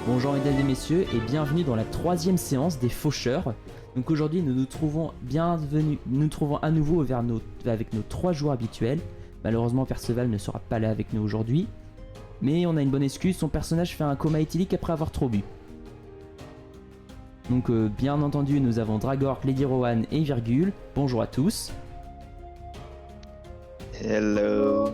Bonjour mesdames et messieurs et bienvenue dans la 3e séance des Faucheurs. Donc aujourd'hui nous nous trouvons à nouveau avec nos 3 joueurs habituels. Malheureusement Perceval ne sera pas là avec nous aujourd'hui. Mais on a une bonne excuse, son personnage fait un coma éthylique après avoir trop bu. Donc bien entendu nous avons Dragor, Lady Rowan et Virgule. Bonjour à tous. Hello.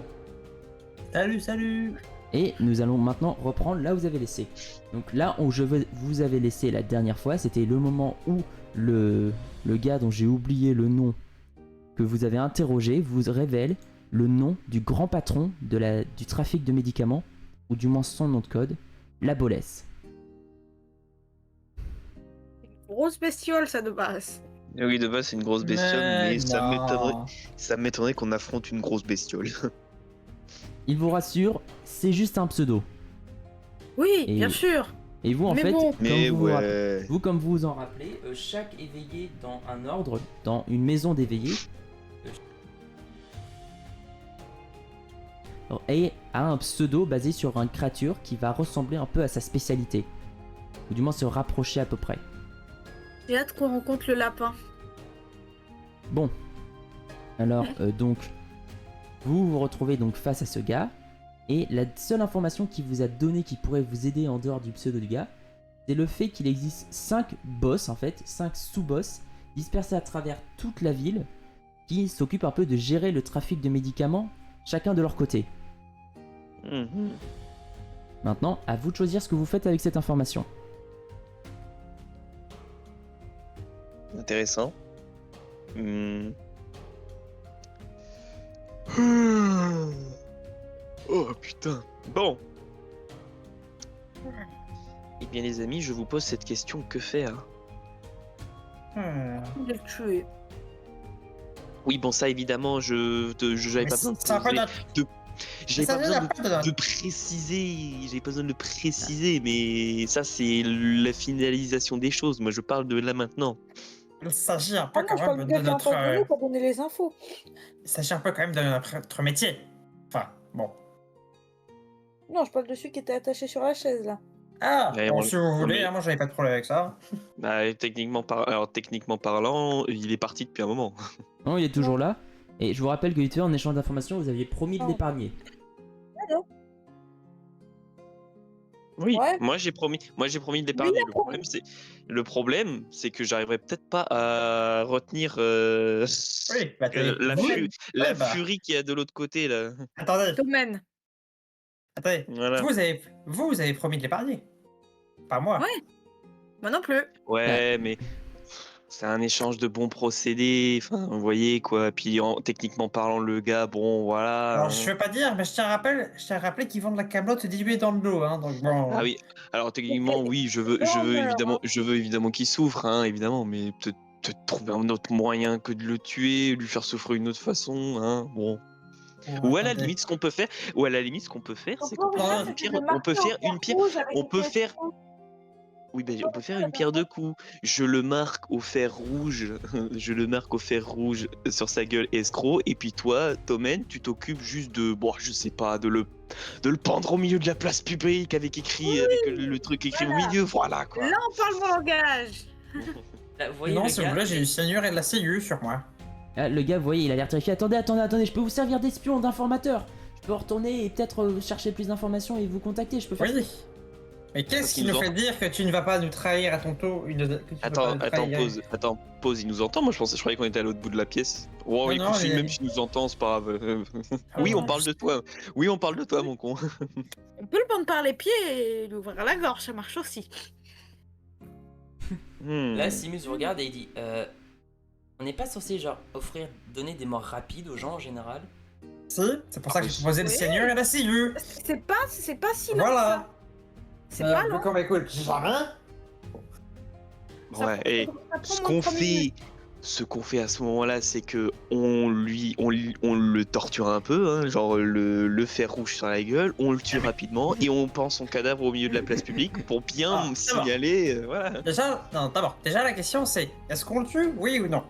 Salut. Et nous allons maintenant reprendre là où vous avez laissé. Donc là où vous avez laissé la dernière fois, c'était le moment où le gars dont j'ai oublié le nom que vous avez interrogé vous révèle le nom du grand patron du trafic de médicaments, ou du moins son nom de code, la Bolesse. Grosse bestiole ça de base. Oui, de base c'est une grosse bestiole, mais non. ça m'étonnerait qu'on affronte une grosse bestiole. Il vous rassure, c'est juste un pseudo. Oui, Et- bien sûr. Et vous en Mais fait, bon. Mais comme vous vous en rappelez, chaque éveillé dans un ordre, dans une maison d'éveillés, et a un pseudo basé sur une créature qui va ressembler un peu à sa spécialité. Ou du moins se rapprocher à peu près. J'ai hâte qu'on rencontre le lapin. Bon. Alors, donc, vous vous retrouvez donc face à ce gars. Et la seule information qu'il vous a donnée qui pourrait vous aider en dehors du pseudo du gars, c'est le fait qu'il existe 5 boss, en fait, 5 sous-boss, dispersés à travers toute la ville, qui s'occupent un peu de gérer le trafic de médicaments, chacun de leur côté. Maintenant, à vous de choisir ce que vous faites avec cette information. Intéressant. Oh putain. Bon. Eh bien les amis, je vous pose cette question, que faire? Je l'ai tué. Oui, bon ça évidemment, j'avais pas besoin de C'est un peu notre... j'avais ça pas vient besoin d'un peu de préciser, j'avais pas besoin de le préciser, mais ça c'est la finalisation des choses. Moi je parle de là maintenant. Il s'agit un peu Ah non, quand je parle même du de gars qui a notre... entendu pour donner les infos. Il s'agit un peu quand même de notre métier. Enfin, bon. Non, je parle de celui qui était attaché sur la chaise là. Ah, Ouais, bon, on- si vous voulez, mais- hein, moi j'avais pas de problème avec ça. Bah, techniquement parlant, il est parti depuis un moment. Non, il est toujours là. Et je vous rappelle que vite fait, en échange d'informations, vous aviez promis de Oh. l'épargner. Oui, Ouais. moi j'ai promis de l'épargner. Le problème, c'est que j'arriverai peut-être pas à retenir Oui, bah la bah. furie qu'il y a de l'autre côté là. Attendez, Domaine. Voilà. Vous avez promis de l'épargner. Pas moi. Ouais. Moi non plus. Ouais, mais c'est un échange de bons procédés. Enfin, vous voyez quoi. Puis techniquement parlant, le gars, bon, voilà. Alors, je veux pas dire, mais je tiens à rappeler qu'ils vendent la camelote diluée dans de l'eau, hein, donc bon... Ah oui. Alors techniquement, oui, je veux évidemment qu'il souffre, hein, évidemment, mais peut-être trouver un autre moyen que de le tuer, lui faire souffrir d'une autre façon, hein. Bon. Bon, Ou à la attendez. limite, ce qu'on peut faire, c'est qu'on peut faire une pierre, oui, ben, on peut faire une pierre de coups. Je le marque au fer rouge, sur sa gueule escroc, et puis toi, Tommen, tu t'occupes juste de, bon, je sais pas, de le pendre au milieu de la place publique avec le truc écrit au milieu, voilà quoi. Là, on parle mon langage. Là, vous voyez Non, le si vous gars, voulez, j'ai du seigneur et de la CU sur moi. là, le gars, vous voyez, il a l'air terrifié. Attendez, je peux vous servir d'espion, d'informateur. Je peux retourner et peut-être chercher plus d'informations et vous contacter. Je peux faire Oui. Mais qu'est-ce Parce qui qu'il nous nous fait dire que tu ne vas pas nous trahir à ton tour Attends, pause, je croyais qu'on était à l'autre bout de la pièce. Oh, Non, écoute, non, si, mais- même s'il nous entend, c'est pas grave. Ah Oui, non, on parle de toi. Oui, on parle de toi, mon con. On peut le prendre par les pieds et lui ouvrir la gorge, ça marche aussi. Là, Simus vous regarde et il dit on n'est pas censé, genre, donner des morts rapides aux gens en général. Si, c'est pour ça que j'ai proposé le Oui. seigneur et la CU. C'est pas si long Voilà. que ça. C'est pas long. Comme écoute, jamais. Ouais, et ce qu'on fait à ce moment-là, c'est que on le torture un peu, hein, genre le fer rouge sur la gueule, on le tue rapidement et on pend son cadavre au milieu de la place publique pour bien Ah, c'est bon. signaler, voilà. Déjà, non, d'abord, déjà la question c'est est-ce qu'on le tue, oui ou non?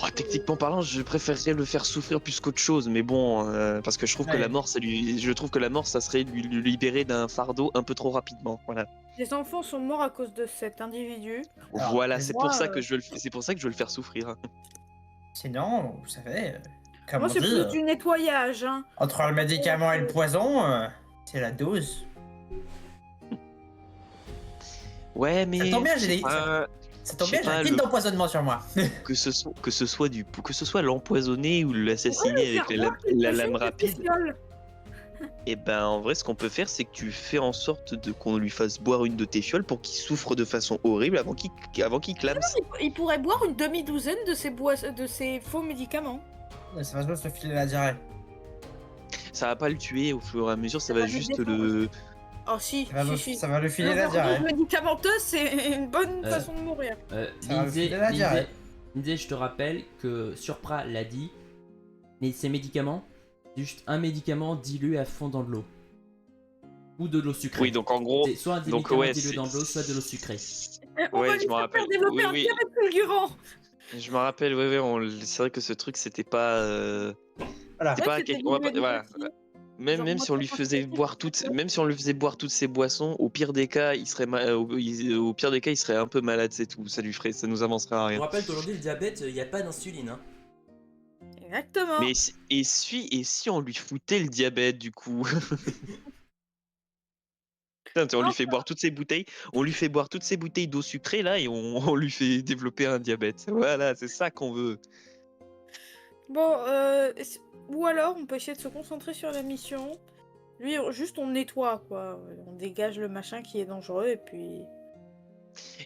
Oh, techniquement parlant, je préférerais le faire souffrir plus qu'autre chose, mais bon, parce que je trouve que Ouais. la mort, je trouve que la mort, ça serait lui libérer d'un fardeau un peu trop rapidement, voilà. Les enfants sont morts à cause de cet individu. Alors, Voilà, mais c'est moi, pour ça que c'est pour ça que je veux le faire souffrir, hein. Sinon, vous savez, comme Moi, on c'est dit, plus du nettoyage. Hein. entre le médicament et le poison, c'est la dose. Ouais, mais Ça tombe bien, j'ai des... pas- Ça tombe je sais bien, j'ai pas, un kit le- d'empoisonnement sur moi. que ce soit l'empoisonner ou l'assassiner avec la lame rapide. Et ben en vrai, ce qu'on peut faire, c'est que tu fais en sorte qu'on lui fasse boire une de tes fioles pour qu'il souffre de façon horrible avant qu'il clame. Il pourrait boire une demi-douzaine de ces faux médicaments. Ça va se filer la diarrhée. Ça va pas le tuer au fur et à mesure, ça Ça va va le juste défendre. le. Oh si, si. Ça va le filer la diarrhée. Médicamenteuse, c'est une bonne façon de mourir. Ça va filer la diarrhée. Lindsay, je te rappelle que Surpra l'a dit, mais ces médicaments, c'est juste un médicament dilué à fond dans de l'eau. Ou de l'eau sucrée. Oui, donc en gros. C'est soit un Donc médicament ouais, dilué dans de l'eau, soit de l'eau sucrée. On va Ouais, lui je me faire rappelle. développer Oui, un oui. diabète fulgurant. Je me rappelle, c'est vrai que ce truc, c'était pas. Voilà. C'était pas. c'était On va pas- dilué voilà. de Même si on lui faisait boire même si on lui faisait boire toutes ses boissons, au pire des cas, il serait au pire des cas, il serait un peu malade, c'est tout. Ça nous avancerait à Je rien. vous rappelle qu'aujourd'hui, le diabète, il n'y a pas d'insuline. Hein. Exactement. Mais si on lui foutait le diabète du coup? Putain, on lui fait boire toutes ces bouteilles, d'eau sucrée là et on lui fait développer un diabète. Voilà, c'est ça qu'on veut. Bon, ou alors on peut essayer de se concentrer sur la mission. Lui, juste on nettoie quoi. On dégage le machin qui est dangereux et puis.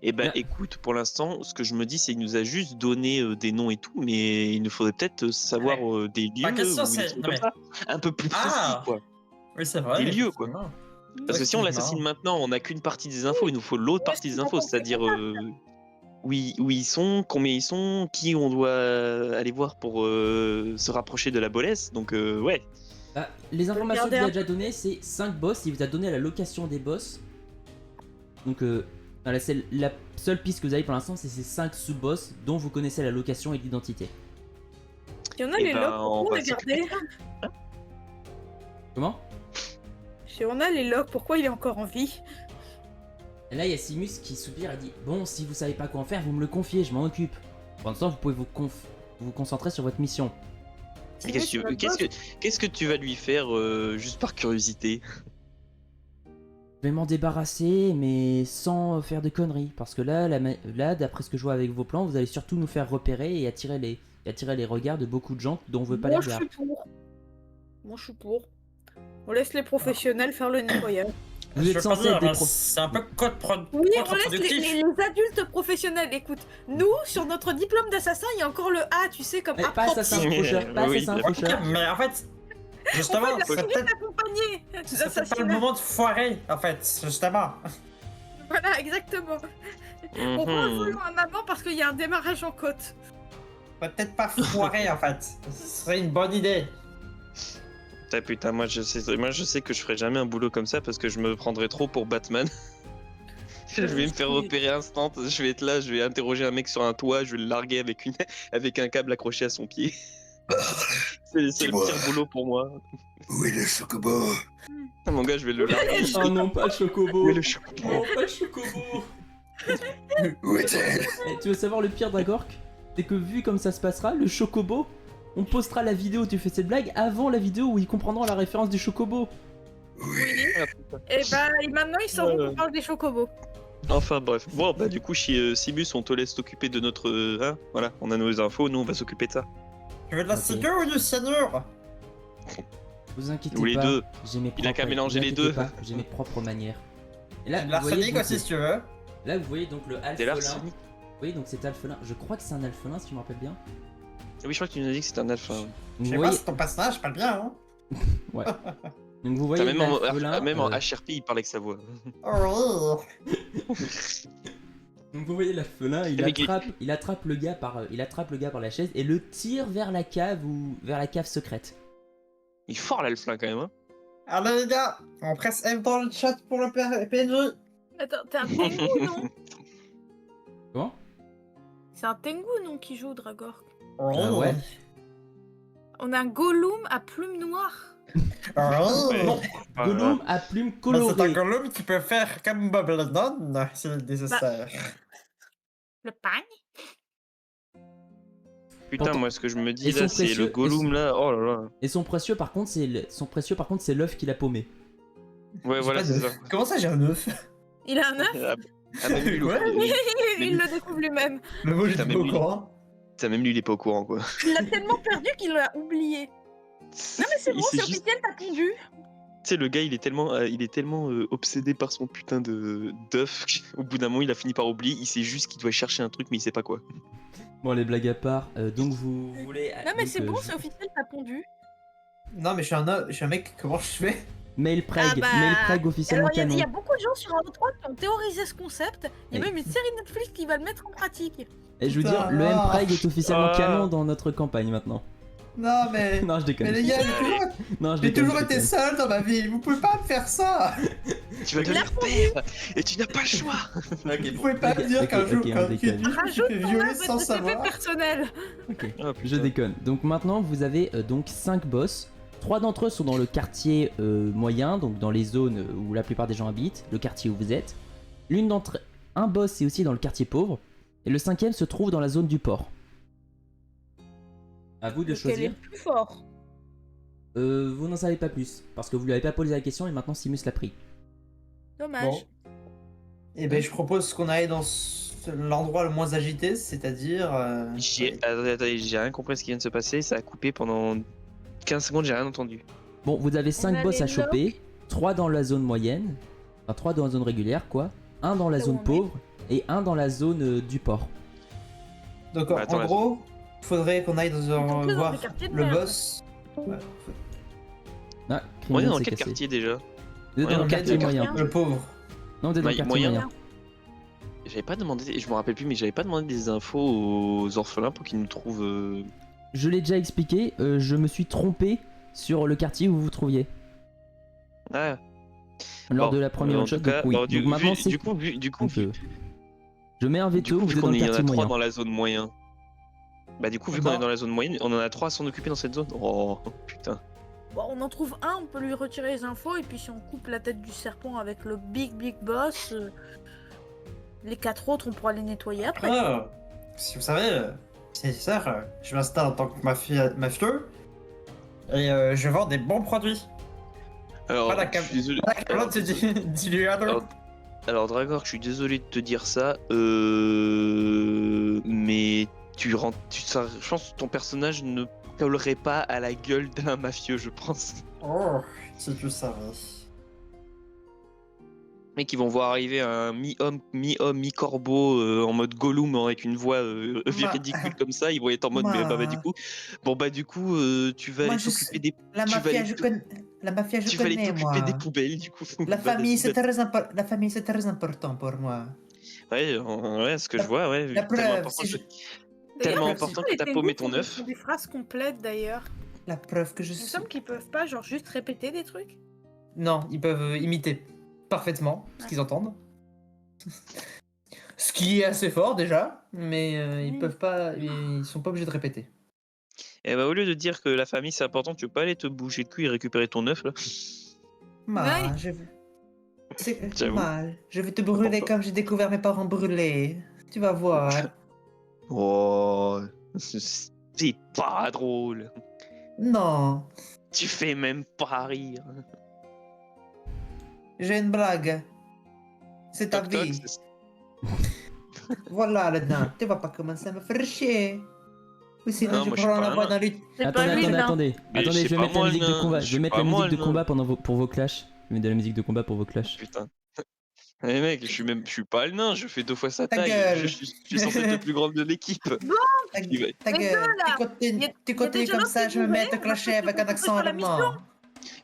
Eh ben, Là- écoute, pour l'instant, ce que je me dis, c'est qu'il nous a juste donné des noms et tout, mais il nous faudrait peut-être savoir des lieux Ma question, ou des c'est- trucs non, comme mais- ça, un peu plus précis, Ah quoi. Oui, c'est vrai. Des lieux, quoi. effectivement. Parce que si on Effectivement. l'assassine maintenant, on n'a qu'une partie des infos, il nous faut l'autre partie des infos, c'est-à-dire où ils sont, combien ils sont, qui on doit aller voir pour se rapprocher de la bolesse. Donc ouais. Ah, les informations qu'il Regardez vous a un- déjà données, c'est 5 boss. Il vous a donné la location des boss. Donc, voilà, c'est la seule piste que vous avez pour l'instant, c'est ces 5 sous-boss dont vous connaissez la location et l'identité. Si on a Eh les ben, logs, on pourquoi va regarder Comment? Si on a les logs, pourquoi il est encore en vie? Et là, il y a Simus qui soupire et dit: Bon, si vous savez pas quoi en faire, vous me le confiez, je m'en occupe. Pour l'instant, vous pouvez vous concentrer sur votre mission. Et qu'est-ce que tu vas lui faire juste par curiosité? Je vais m'en débarrasser, mais sans faire de conneries. Parce que là, d'après ce que je vois avec vos plans, vous allez surtout nous faire repérer et attirer les regards de beaucoup de gens dont on veut pas Moi les je regards. suis pour. Moi je suis pour. On laisse les professionnels faire le nettoyage. Vous Je êtes veux censé pas être dire, des c'est un peu Oui, on laisse contre-productif. les adultes professionnels. Écoute, nous, sur notre diplôme d'assassin, il y a encore le A, tu sais, comme Eh, pas apprenti. assassin faucheur, pas Oui, assassin d'accord. faucheur. Mais en fait, On justement, fait de la c'est conduite peut-être accompagnée c'est peut-être pas le d'assassinat. moment de foirer, en fait, justement. Voilà, exactement. On rend le volant à maman parce qu'il y a un démarrage en côte. Peut-être pas foirer, en fait. Ce serait une bonne idée. Putain, moi je sais que je ferai jamais un boulot comme ça parce que je me prendrais trop pour Batman. Je vais me faire repérer instant, je vais être là, je vais interroger un mec sur un toit, je vais le larguer avec un câble accroché à son pied. C'est le pire boulot pour moi. Où est le chocobo? Ah, mon gars, je vais le larguer. Oh non, pas le chocobo. Mais le chocobo. Oh, pas le chocobo. Où est-elle? Eh, tu veux savoir le pire d'Agork? C'est que vu comme ça se passera, le chocobo, on postera la vidéo où tu fais cette blague avant la vidéo où ils comprendront la référence du chocobo. Et bah, et maintenant, ils sauront qu'on parle des chocobos. Enfin bref. Bon, bah du coup, chez Simus, on te laisse t'occuper de notre... hein, voilà, on a nos infos, nous on va s'occuper de ça. Tu veux de la Ok. ciguë ou du cyanure? Vous inquiétez Ou les pas. deux. J'ai mes Il a propres- qu'à mélanger vous les inquiétez deux. pas, j'ai mes propres manières. Et là, De vous voyez, l'arsenic donc, aussi, si tu veux. là, vous voyez donc le T'es alphelin. l'arsenic. Oui, donc c'est alphelin. Je crois que c'est un alphelin, si je me rappelle bien. Oui, je crois que tu nous as dit que c'était un alpha. Donc, Je vous sais pas voyez, si ton personnage parle bien, hein. donc, vous voyez Même en l'alphelin. HRP, il parlait avec sa voix. Oh oui. Donc vous voyez l'orphelin, il Mais qui- attrape le gars par la chaise et le tire vers la cave ou vers la cave secrète. Il est fort l'elfe là quand même. Hein. Alors les gars, on presse F dans le chat pour le PNJ. Attends, t'es un Tengu, non? Comment? C'est un Tengu, non, qui joue Dragor? Ah ouais. On a un Gollum à plumes noires. Oh. Gollum à plumes Bah, c'est un colorées. Gollum qui peut faire comme Bob Lennon, c'est nécessaire. Le pagne? Putain, Pourtant- moi ce que je me dis et là, son c'est précieux- le Gollum là. Oh là là. Et son précieux par contre c'est l'œuf qu'il a paumé. Ouais, J'ai voilà, pas c'est d'œuf. ça. Comment ça j'ai un œuf? Il a un œuf? Même lui, Ouais. Il le découvre lui-même. Mais moi Putain, j'étais pas mais au lui- courant. Même lui, il est pas au courant quoi. Il l'a tellement perdu qu'il l'a oublié. Non mais c'est Il bon, s'est c'est juste- officiel, t'as pondu. Tu sais, le gars, il est tellement obsédé par son putain de d'œuf. Au bout d'un moment, il a fini par oublier. Il sait juste qu'il doit chercher un truc, mais il sait pas quoi. Bon les blagues à part, donc vous voulez... Non mais donc, c'est bon, je- c'est officiel, t'as pondu. Non mais je suis un mec, comment je fais? Mail Prague, Ah bah, Mail Prague officiellement Alors il canon. y a beaucoup de gens sur Halo 3 qui ont théorisé ce concept. Il y a Et- même une série Netflix qui va le mettre en pratique. Et je veux Putain, dire, le M ah. Prague est officiellement Ah. canon dans notre campagne maintenant. Non mais... Non je déconne. Mais les gars, Non je j'ai déconne. toujours je été déconne. seul dans ma vie, vous pouvez pas me faire ça! Tu vas Il a devenir père et tu n'as pas le choix. Vous pouvez pas me dire ok, qu'un jour, ok, on quand déconne. qu'une nuit, je me suis Rajoute fait ton violer œuf sans de CV savoir. personnel. Ok, Oh, je putain. déconne. Donc maintenant vous avez donc 5 boss. 3 d'entre eux sont dans le quartier moyen, donc dans les zones où la plupart des gens habitent, le quartier où vous êtes. Un boss est aussi dans le quartier pauvre. Et le 5ème se trouve dans la zone du port. À vous de Lequel est choisir. le plus fort? Vous n'en savez pas plus, parce que vous lui avez pas posé la question et maintenant Simus l'a pris. Dommage. Bon. Et ben je propose qu'on aille dans l'endroit le moins agité, c'est-à-dire... J'ai rien compris ce qui vient de se passer. Ça a coupé pendant 15 secondes, j'ai rien entendu. Bon, vous avez 5 a boss à les choper, 3 dans la zone moyenne, enfin 3 dans la zone régulière quoi, 1 dans la Là où zone on est. pauvre et 1 dans la zone du port. Donc Bah, attends, en là. gros, faudrait qu'on aille Ils sont tous dans voir des quartiers de le merde. boss. Ouais, Ah, On est Criminel dans s'est quel cassé. quartier déjà? Vous êtes Ouais, dans dans le le quartier quartier moyen. moyen. le pauvre. Non, vous êtes dans le quartier Moyen. moyen. J'avais pas demandé, je me rappelle plus, mais j'avais pas demandé des infos aux orphelins pour qu'ils nous trouvent. Je l'ai déjà expliqué, je me suis trompé sur le quartier où vous vous trouviez. Ah, Lors bon, de la première en shot, tout cas, donc oui. bon, Donc maintenant c'est... du coup, donc, je mets un veto, vous vu êtes dans qu'on le y en quartier a 3 moyen. dans la zone moyen. Bah, du coup, vu qu'on est dans la zone moyenne, on en a 3 à s'en occuper dans cette zone. Oh putain. Bon, on en trouve un, on peut lui retirer les infos, et puis si on coupe la tête du serpent avec le big boss, les 4 autres, on pourra les nettoyer après. Ah, si vous savez, c'est nécessaire, je m'installe en tant que mafieux et je vends des bons produits. Alors, Pas la je suis désolé. La calotte, c'est diluado. Alors, Dragor, je suis désolé de te dire ça, mais je pense que ton personnage ne collerait pas à la gueule d'un mafieux, je pense. Oh, si tu savais. Mec, ils vont voir arriver un mi-homme, mi-corbeau en mode Gollum avec une voix ridicule comme ça. Ils vont être en mode, mais du coup, tu vas Moi, aller je t'occuper des, La tu vas mafia, aller je te- connais. La mafia, je tu vas aller connais, t'occuper moi. des poubelles, du coup. La Bah, famille, bah, c'est la famille, c'est très important pour moi. ouais, ce que je vois, ouais. La Tellement preuve, important si que- je- tellement D'ailleurs, important Les que t'as Tengu paumé ton font œuf. des phrases complètes d'ailleurs. La preuve que je Il me suis. semble qu'ils peuvent pas, genre, juste répéter des trucs. Non, ils peuvent imiter parfaitement ce qu'ils entendent. Ce qui est assez fort déjà, mais ils Oui. peuvent pas, ils sont pas obligés de répéter. Et bah, au lieu de dire que la famille c'est important, tu veux pas aller te bouger le cul et récupérer ton œuf là? Mal, Ouais. je veux. C'est J'avoue. mal. Je vais te brûler comme j'ai découvert mes parents brûlés. Tu vas voir. Oh, c'est pas drôle. Non, Tu fais même pas rire. j'ai une blague. C'est ta Toc toc. vie. Voilà le nain. Tu vas pas commencer à me faire chier. Ou sinon Non, je moi, je suis prends pas la un voix nain. dans lui. C'est Attendez, pas lui, attendez, le nain. attendez. Mais Attendez, c'est je vais pas mettre la moi, le musique de nain. combat. Je Je suis vais mettre pas la musique moi, de le combat nain. pour vos clashs. Je vais mettre de la musique de combat pour vos clashs. Putain. Eh mec, je suis pas le nain, je fais 2 fois sa Ta taille. gueule. Je suis censé être le plus grand de l'équipe. Ta, Il va- ta Les gueule. deux, là. Tu continues, Y a- tu y a continues déjà comme l'autre ça, qui je me mets à te bourrait, on va clasher peut-être avec un se accent concentrer sur la allemand.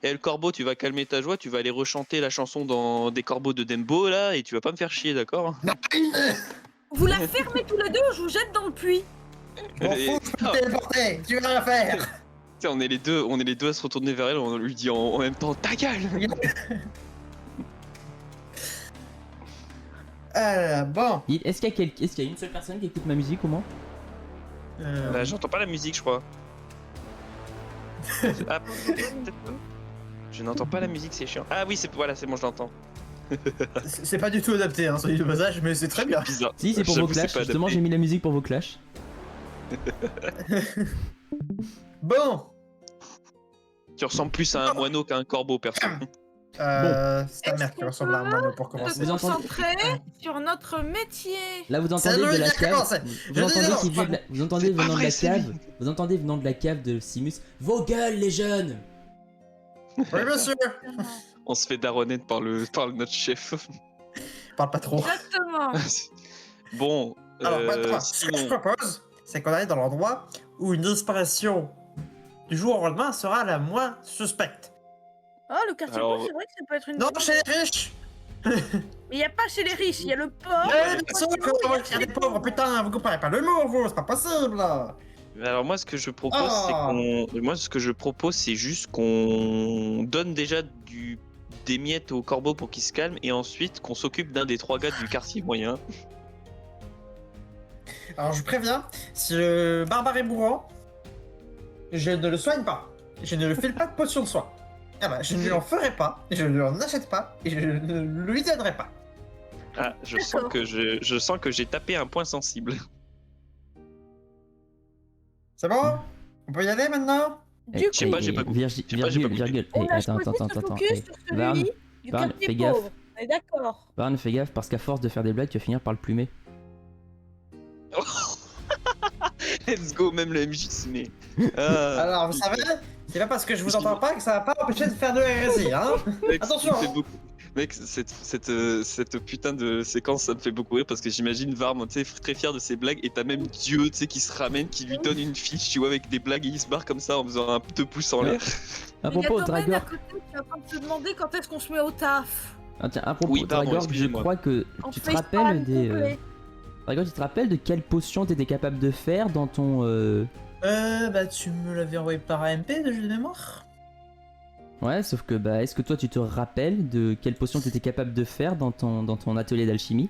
Et le corbeau, tu vas calmer ta joie, tu vas aller rechanter la chanson dans des corbeaux de Dembo là, et tu vas pas me faire chier, d'accord? Nein! Vous la fermez tous les deux ou je vous jette dans le puits. Je m'en fous, je peux me téléporter, tu vas rien faire. Tu sais, on est les deux à se retourner vers elle, on lui dit en même temps ta gueule. Bon. Est-ce qu'il y a une seule personne qui écoute ma musique au moins? Bah, j'entends pas la musique, je crois. Ah, peut-être pas. Je n'entends pas la musique, c'est chiant. Ah oui, c'est bon, je l'entends. C'est pas du tout adapté, hein, celui de passage, mais c'est très bien. Bizarre. Si, c'est pour vos J'avoue, clashs. pas Justement, adapté. j'ai mis la musique pour vos clashs. Bon. Tu ressembles plus à un moineau qu'à un corbeau, perso. C'est ta Est-ce mère qui qu'on ressemble à un moineau pour Se commencer. Vous entendez- concentrer sur notre métier. Là, vous C'est entendez de la Loïc qui cave. commence. Vous entendez qu'il vient de la- vous entendez C'est pas venant de vrai, la c'est cave. lui. Vous entendez venant de la cave de Simus. Vos gueules, les jeunes. Oui, monsieur. On se fait daronner par notre chef. Parle pas trop. Exactement. Bon, Alors, maintenant, ce que je sinon, propose, c'est qu'on aille dans l'endroit où une disparition du jour au lendemain sera la moins suspecte. Oh, le quartier Alors- pauvre, c'est vrai que ça peut être une. Non, chez les riches. Mais il n'y a pas chez les riches, il y a le pauvre. Eh, bien sûr qu'on va créer des pauvres, putain, vous comprenez pas l'humour, vous, c'est pas possible. alors moi ce que je propose c'est juste qu'on donne déjà des miettes au corbeau pour qu'il se calme et ensuite qu'on s'occupe d'un des 3 gars du quartier moyen. Alors, je préviens, si le barbare est mourant, je ne le soigne pas. Je ne le file pas de potion de soin. Ah bah, je ne lui en ferai pas, je ne lui en achète pas, et je ne lui donnerai pas. Ah, je sens D'accord. que je sens que j'ai tapé un point sensible. C'est bon? On peut y aller maintenant? Du Je sais coup, pas, j'ai pas compris. Virgule, Je sais pas, j'ai pas compris. virgule. on Eh, a attends, choisi attends, de se attends, attends. focus Eh, sur Varn, celui du Varn, quartier fais gaffe. pauvre. On est d'accord. Varn, fais gaffe parce qu'à force de faire des blagues, tu vas finir par le plumer. Let's go, même le MJ se met. Ah, Alors, vous savez, c'est pas parce que je vous entends pas que ça va pas empêcher de faire de l'hérésie, hein? mec, attention, ça me fait hein. beaucoup- Mec, cette putain de séquence, ça me fait beaucoup rire parce que j'imagine Varm, tu sais, très fier de ses blagues et t'as même Dieu, tu sais, qui se ramène, qui lui donne une fiche, tu vois, avec des blagues et il se barre comme ça en faisant un 2 pouces en l'air. À Il y a propos, Domaine à Dragor. côté qui est en train de se demander quand est-ce qu'on se met au taf. Ah, tiens, à propos, Oui, pardon, Dragor, je excusez-moi. crois que En tu te FaceTime rappelles des. complet. Dragor, tu te rappelles de quelle potion t'étais capable de faire dans ton. Bah, tu me l'avais envoyé par AMP de jeu de mémoire? Ouais, sauf que bah, est-ce que toi tu te rappelles de quelle potion t'étais capable de faire dans ton atelier d'alchimie?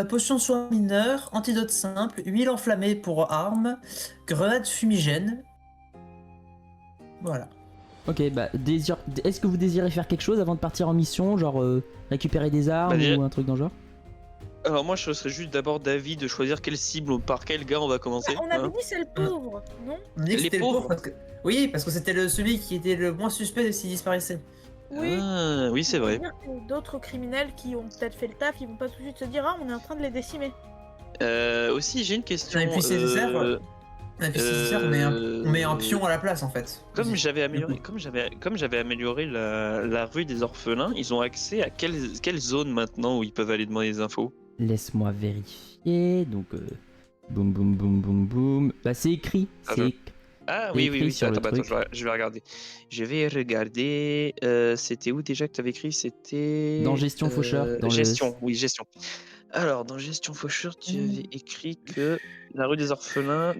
Potion de soin mineur, antidote simple, huile enflammée pour armes, grenade fumigène. Voilà. Ok, bah, est-ce que vous désirez faire quelque chose avant de partir en mission, genre récupérer des armes Bah, déjà- ou un truc dans le genre? Alors moi, je serais juste d'abord d'avis de choisir quelle cible, par quel gars on va commencer. On avait hein. dit c'est le pauvre, non? On dit que Les c'était le pauvres. pauvre parce que... Oui, parce que c'était celui qui était le moins suspect s'il disparaissait. Oui. Ah, oui, c'est vrai. C'est-à-dire que d'autres criminels qui ont peut-être fait le taf, ils vont pas tout de suite se dire ah on est en train de les décimer. Aussi, j'ai une question. Et puis c'est nécessaire, Et puis si c'est ça, on met un pion à la place en fait. Comme j'avais amélioré, comme j'avais amélioré la rue des orphelins, ils ont accès à quelle zone maintenant où ils peuvent aller demander des infos? Laisse-moi vérifier. Donc, boum boum boum boum boum. Bah, c'est écrit. Ah, C'est Ah C'est oui, écrit oui, sur le attends, truc. je vais regarder. Je vais regarder. C'était où déjà que tu avais écrit? C'était. Dans Gestion Faucheur, dans le- gestion, oui, gestion. Alors, dans Gestion Faucheur, tu avais écrit que la rue des orphelins.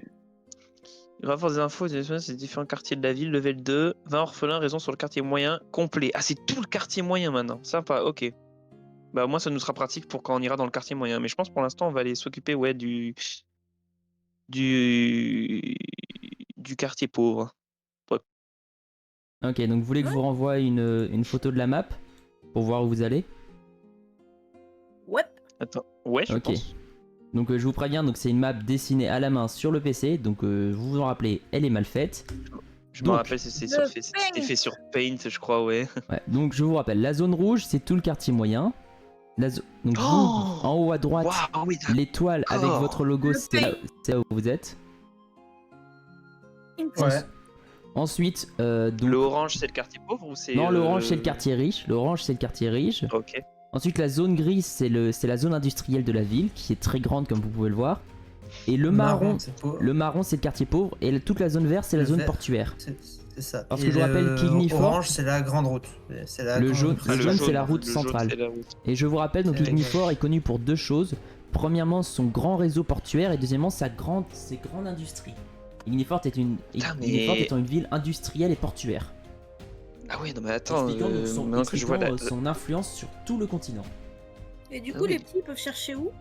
Renforce des infos, c'est différents quartiers de la ville, level 2, 20 orphelins, raison sur le quartier moyen complet. Ah, c'est tout le quartier moyen maintenant. Sympa, ok. Bah, moi, ça nous sera pratique pour quand on ira dans le quartier moyen. Mais je pense pour l'instant, on va aller s'occuper, ouais, du quartier pauvre. Ok, donc vous voulez que je vous renvoie une photo de la map pour voir où vous allez? Ouais. Attends, ouais, je Ok. pense. Donc je vous préviens, donc c'est une map dessinée à la main sur le PC, donc vous vous en rappelez, elle est mal faite. Je me Donc, rappelle, c'était le fait sur Paint, je crois, ouais. Ouais, donc je vous rappelle, la zone rouge c'est tout le quartier moyen. Donc vous, en haut à droite, Waouh, oui, d'accord. l'étoile avec Oh. votre logo, Le c'est là où vous êtes. Ouais. Ensuite, donc... Le orange, c'est le quartier pauvre ou c'est. Non, l'orange c'est le quartier riche. L'orange c'est le quartier riche. Ok. Ensuite, la zone grise c'est la zone industrielle de la ville qui est très grande comme vous pouvez le voir. Et le marron, c'est pauvre. le marron c'est le quartier pauvre et toute la zone verte c'est la Le zone vert. portuaire. C'est ça. Parce Et que je vous rappelle le qu'Ignifor- Orange, c'est la grande route. C'est la Le grande jaune- route. le jaune, c'est la route le jaune, centrale. c'est la route. Et je vous rappelle donc C'est Ignifor est connu pour deux choses, premièrement son grand réseau portuaire et deuxièmement ses grandes industries. Illiniforte étant une ville industrielle et portuaire. Ah oui, non mais attends, Expliquant donc maintenant que je vois son influence sur tout le continent. Et du Ah coup, oui. les petits peuvent chercher où?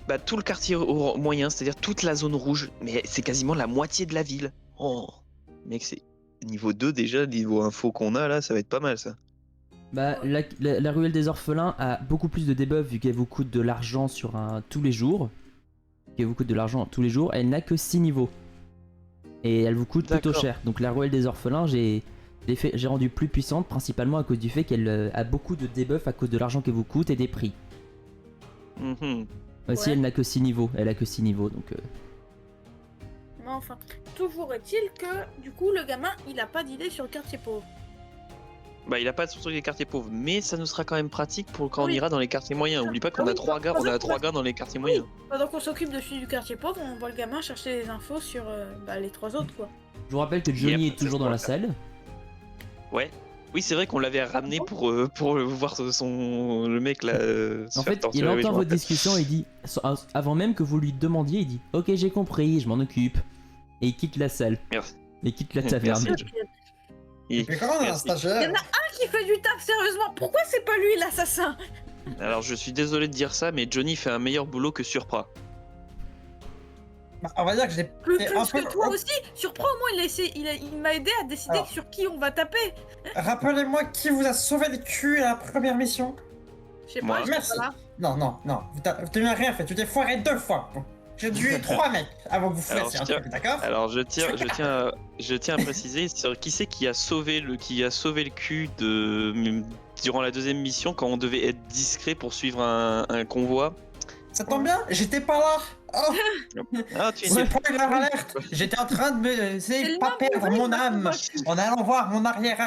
Bah, tout le quartier moyen, c'est-à-dire toute la zone rouge, mais c'est quasiment la moitié de la ville. Oh, mec, c'est niveau 2 déjà, niveau info qu'on a là, ça va être pas mal ça. Bah, la ruelle des orphelins a beaucoup plus de debuffs vu qu'elle vous coûte de l'argent tous les jours. Elle n'a que 6 niveaux. Et elle vous coûte plutôt D'accord. cher. Donc la ruelle des orphelins, j'ai rendu plus puissante principalement à cause du fait qu'elle a beaucoup de debuffs à cause de l'argent qu'elle vous coûte et des prix. Mhm. Aussi, Ouais. elle n'a que 6 niveaux. Elle a que 6 niveaux donc. Mais enfin, toujours est-il que, du coup, le gamin, il a pas d'idée sur le quartier pauvre. Bah, il a pas de sur les quartiers pauvres, mais ça nous sera quand même pratique pour quand on Oui. ira dans les quartiers moyens. Oublie pas qu'on Ah oui, a 3 gars, on a 3 gars dans les quartiers moyens. Pendant qu'on s'occupe de celui du quartier pauvre, on voit le gamin chercher des infos sur les 3 autres, quoi. Je vous rappelle que Johnny Yep, est toujours c'est dans la ça. salle. Ouais. Oui, c'est vrai qu'on l'avait ramené pour voir le mec là. se En faire fait, torturer, il oui, je entend me votre rappelle. discussion et il dit, avant même que vous lui demandiez, il dit ok, j'ai compris, je m'en occupe. Et il quitte la salle. Merci. Et quitte la taverne. Merci. Mais comment on a un Merci. stagiaire? Qui fait du taf, sérieusement? Pourquoi c'est pas lui l'assassin? Alors, je suis désolé de dire ça, mais Johnny fait un meilleur boulot que Surprat. Bah, on va dire que j'ai Plus fait un peu... que toi aussi. Surprends au moins, il m'a aidé à décider Alors. sur qui on va taper. Rappelez-moi qui vous a sauvé le cul à la première mission. Je sais Moi. pas, je suis Merci. pas là. Non, tu n'as rien fait, tu t'es foiré 2 fois. J'ai tué 3 mecs avant que vous Alors, fassiez un je tiens- truc, d'accord? Alors, je tiens à préciser sur qui c'est qui a sauvé le cul durant la deuxième mission quand on devait être discret pour suivre un convoi. Ça tombe bien, j'étais pas là. Oh, Ah, tu c'est étais spoiler alerte. J'étais en train de me... C'est C'est le pas nom perdre du mon vrai, âme parce en allant voir mon arrière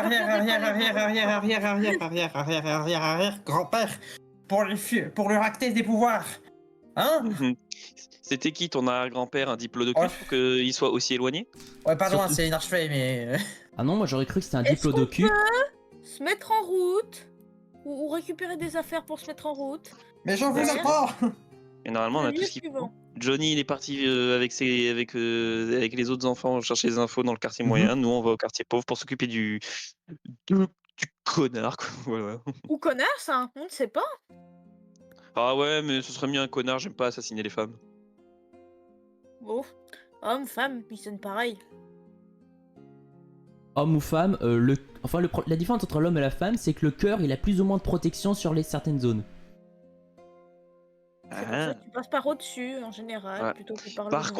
grand-père pour lui racter des pouvoirs. Hein? Mhm. C'était qui ton arrière-grand-père, un diplodocus Oh. pour qu'il soit aussi éloigné? Ouais, pardon, Surtout- c'est une archevêille, mais... Ah non, moi j'aurais cru que c'était un Est-ce qu'on diplodocus. Se mettre en route ou récupérer des affaires pour se mettre en route. Mais j'en Ouais. voulais pas. Et normalement, on a Le tout lieu ce qu'il faut. suivant. Johnny, il est parti avec les autres enfants chercher des infos dans le quartier Mhm. moyen. Nous, on va au quartier pauvre pour s'occuper du connard, quoi. Voilà. Ou connasse, hein, on ne sait pas. Ah ouais, mais ce serait mieux un connard, j'aime pas assassiner les femmes. Bon, homme, femme, ils sonnent pareil. Homme ou femme, la différence entre l'homme et la femme, c'est que le cœur, il a plus ou moins de protection sur certaines zones. C'est pour Ah. ça que tu passes par au-dessus en général, Ouais. plutôt que par le Par devant.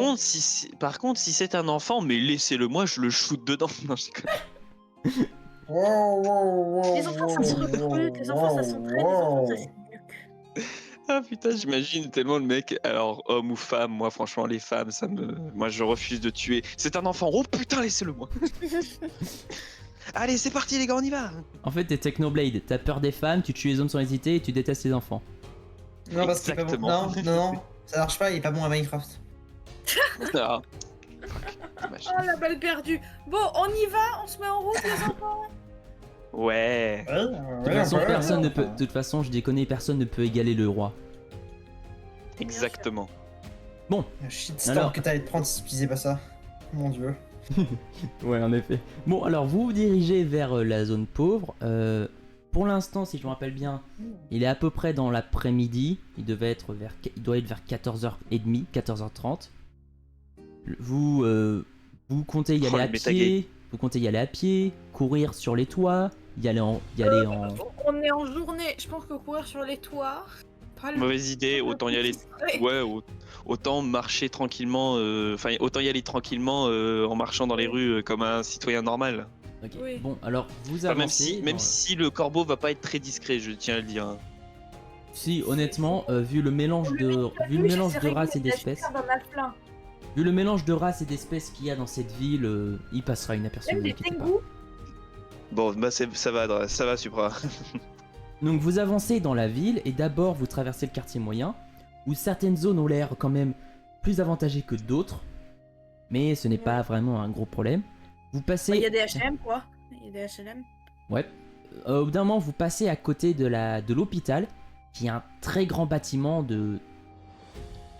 contre, si c'est un enfant, mais laissez-le moi, je le shoot dedans. Non, je déconne. Wow. Les enfants, ça se recrute, les enfants, ça s'entraîne, les enfants, ça s'éduque. Ah putain, j'imagine tellement le mec. Alors, homme ou femme, moi, franchement, les femmes, moi, je refuse de tuer. C'est un enfant. Oh putain, laissez-le moi. Allez, c'est parti, les gars, on y va. En fait, t'es Technoblade, t'as peur des femmes, tu tues les hommes sans hésiter et tu détestes les enfants. Non, parce qu'il est pas bon. Exactement. Non, ça marche pas, il est pas bon à Minecraft. Ah. Fuck, dommage. Oh la balle perdue. Bon, on y va, on se met en route, les enfants. Ouais. De toute façon, de toute façon, je déconne, personne ne peut égaler le roi. Exactement. Un shitstorm Alors. que t'allais te prendre si tu disais pas ça. Mon dieu. Ouais, en effet. Bon, alors vous vous dirigez vers la zone pauvre. Pour l'instant, si je me rappelle bien, il est à peu près dans l'après-midi. Il doit être vers 14h30, 14h30. Vous comptez y Oh, aller à le métagame. pied. Vous comptez y aller à pied, courir sur les toits, y aller en... On est en journée, je pense que courir sur les toits. Pas le- Mauvaise idée, autant y aller. Ouais, autant marcher tranquillement. Enfin, autant y aller tranquillement en marchant dans les rues comme un citoyen normal. Ok. Oui. Bon, alors vous Enfin, avancez. même si le corbeau va pas être très discret, je tiens à le dire. Si, honnêtement, vu le mélange de races et d'espèces, vu le mélange de races et d'espèces qu'il y a dans cette ville, il passera inaperçu. Même Ne vous des inquiétez pas. tengus. Bon, bah ça va, Supra. Donc vous avancez dans la ville et d'abord vous traversez le quartier moyen, où certaines zones ont l'air quand même plus avantagées que d'autres, mais ce n'est pas vraiment un gros problème. Vous passez... Il y a des H&M quoi. Il y a des H&M. Ouais. Au bout d'un moment, vous passez à côté de l'hôpital, qui est un très grand bâtiment de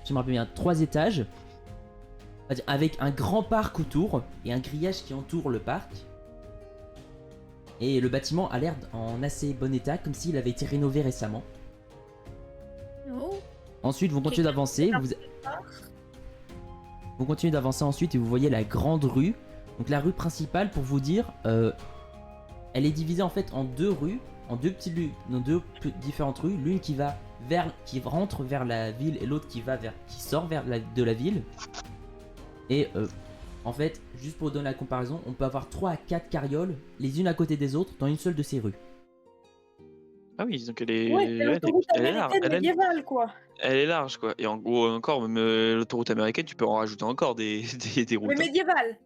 je me rappelle bien, 3 étages, avec un grand parc autour et un grillage qui entoure le parc. Et le bâtiment a l'air en assez bon état, comme s'il avait été rénové récemment. Oh. Ensuite, vous continuez d'avancer. Vous continuez d'avancer ensuite et vous voyez la grande rue. Donc la rue principale, pour vous dire, elle est divisée en fait en 2 rues, en 2 petites rues, dans 2 différentes rues. L'une qui rentre vers la ville et l'autre qui sort de la ville. Et en fait, juste pour donner la comparaison, on peut avoir 3 à 4 carrioles, les unes à côté des autres, dans une seule de ces rues. Ah oui, donc elle est, Ouais, c'est l'autoroute elle est large. américaine médiévale, quoi. Elle est large, quoi. Et en gros, encore, même l'autoroute américaine, tu peux en rajouter encore des routes. Mais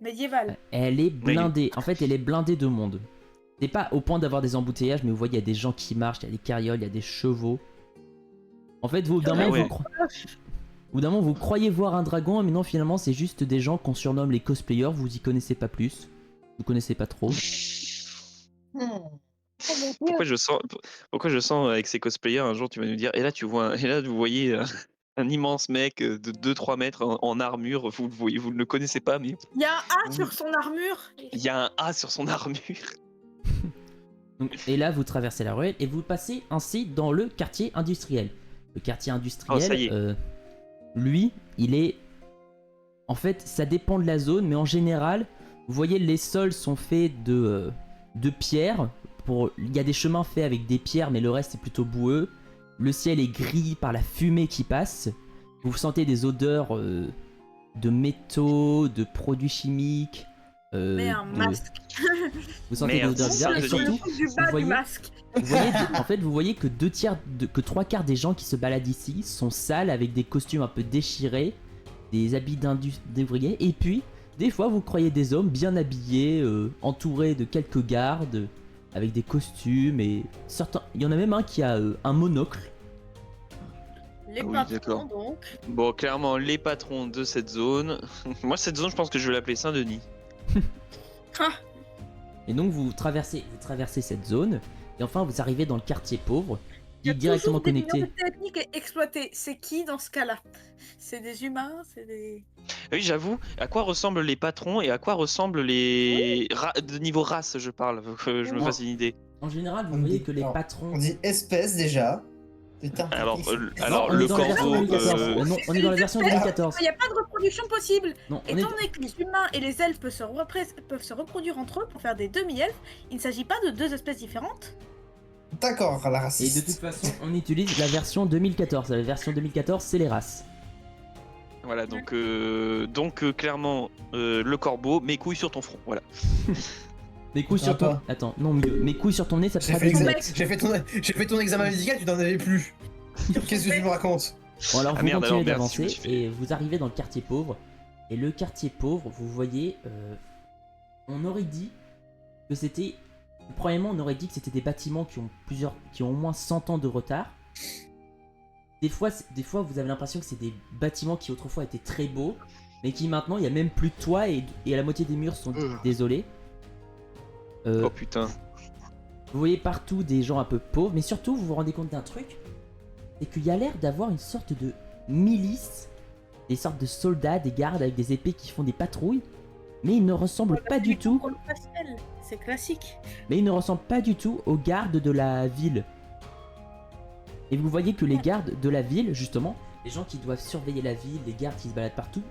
médiévale. Elle est blindée. En fait, elle est blindée de monde. C'est pas au point d'avoir des embouteillages, mais vous voyez, il y a des gens qui marchent, il y a des carrioles, il y a des chevaux. En fait, vous, d'un moment, vous croyez voir un dragon, mais non, finalement, c'est juste des gens qu'on surnomme les cosplayers. Vous y connaissez pas plus. Vous connaissez pas trop. Oh mon Dieu. Pourquoi je sens avec ces cosplayers, un jour tu vas nous dire, et là vous voyez un immense mec de 2-3 mètres en armure, vous le voyez, vous ne le connaissez pas, mais Il y a un A sur son armure. il y a un A sur son armure. Donc, et là, vous traversez la ruelle et vous passez ainsi dans le quartier industriel. Le quartier industriel, Oh, ça y est. Lui, il est... En fait, ça dépend de la zone, mais en général, vous voyez, les sols sont faits de pierre. Il y a des chemins faits avec des pierres, mais le reste est plutôt boueux. Le ciel est gris par la fumée qui passe. Vous sentez des odeurs de métaux, de produits chimiques. Mais un masque. Vous sentez des odeurs bizarres et surtout, Du bas du masque. vous voyez que 3 quarts des gens qui se baladent ici sont sales avec des costumes un peu déchirés, des habits d'ouvriers. Et puis, des fois, vous croyez des hommes bien habillés, entourés de quelques gardes, avec des costumes et certains. Il y en a même un qui a un monocle. Les Ah oui, patrons, d'accord. donc. Bon, clairement, les patrons de cette zone. Moi, cette zone, je pense que je vais l'appeler Saint-Denis. Ah, Et donc vous traversez cette zone et enfin vous arrivez dans le quartier pauvre qui il y est a directement toujours des connecté. minorités ethniques exploitées. C'est qui dans ce cas-là? C'est des humains, c'est des... Oui, j'avoue, à quoi ressemblent les patrons et à quoi ressemblent les... de niveau race, je parle, pour que je me fasse une idée. En général, vous On voyez dit- que les alors, patrons. On dit espèce déjà. Putain. Alors, Non, on le est dans la version corbeau... 2014. Non, on est dans la version 2014. Il n'y a pas de reproduction possible. Non, on est... Étant donné que les humains et les elfes peuvent se reproduire entre eux pour faire des demi-elfes, il ne s'agit pas de 2 espèces différentes. D'accord, la Et de raciste. toute façon, on utilise la version 2014. La version 2014, c'est les races. Voilà, donc clairement, le corbeau, mes couilles sur ton front, voilà. Mes couilles sur ton. Attends. Attends, non mieux. Mes couilles sur ton nez, ça te J'ai fera fait, des l'examen. lunettes. j'ai fait ton examen médical, tu n'en avais plus. Qu'est-ce que tu me racontes? Bon, alors Ah vous merde, continuez alors, merci, je d'avancer me suis fait- et vous arrivez dans le quartier pauvre. Et le quartier pauvre, vous voyez, on aurait dit que c'était. Premièrement, on aurait dit que c'était des bâtiments qui ont au moins 100 ans de retard. Des fois, vous avez l'impression que c'est des bâtiments qui autrefois étaient très beaux, mais qui maintenant, il y a même plus de toit et la moitié des murs sont désolés. Oh putain. Vous voyez partout des gens un peu pauvres, mais surtout, vous vous rendez compte d'un truc, c'est qu'il y a l'air d'avoir une sorte de milice, des sortes de soldats, des gardes avec des épées qui font des patrouilles, mais ils ne ressemblent pas du tout. C'est classique. Mais ils ne ressemblent pas du tout aux gardes de la ville. Et vous voyez que les gardes de la ville, justement, les gens qui doivent surveiller la ville, les gardes qui se baladent partout,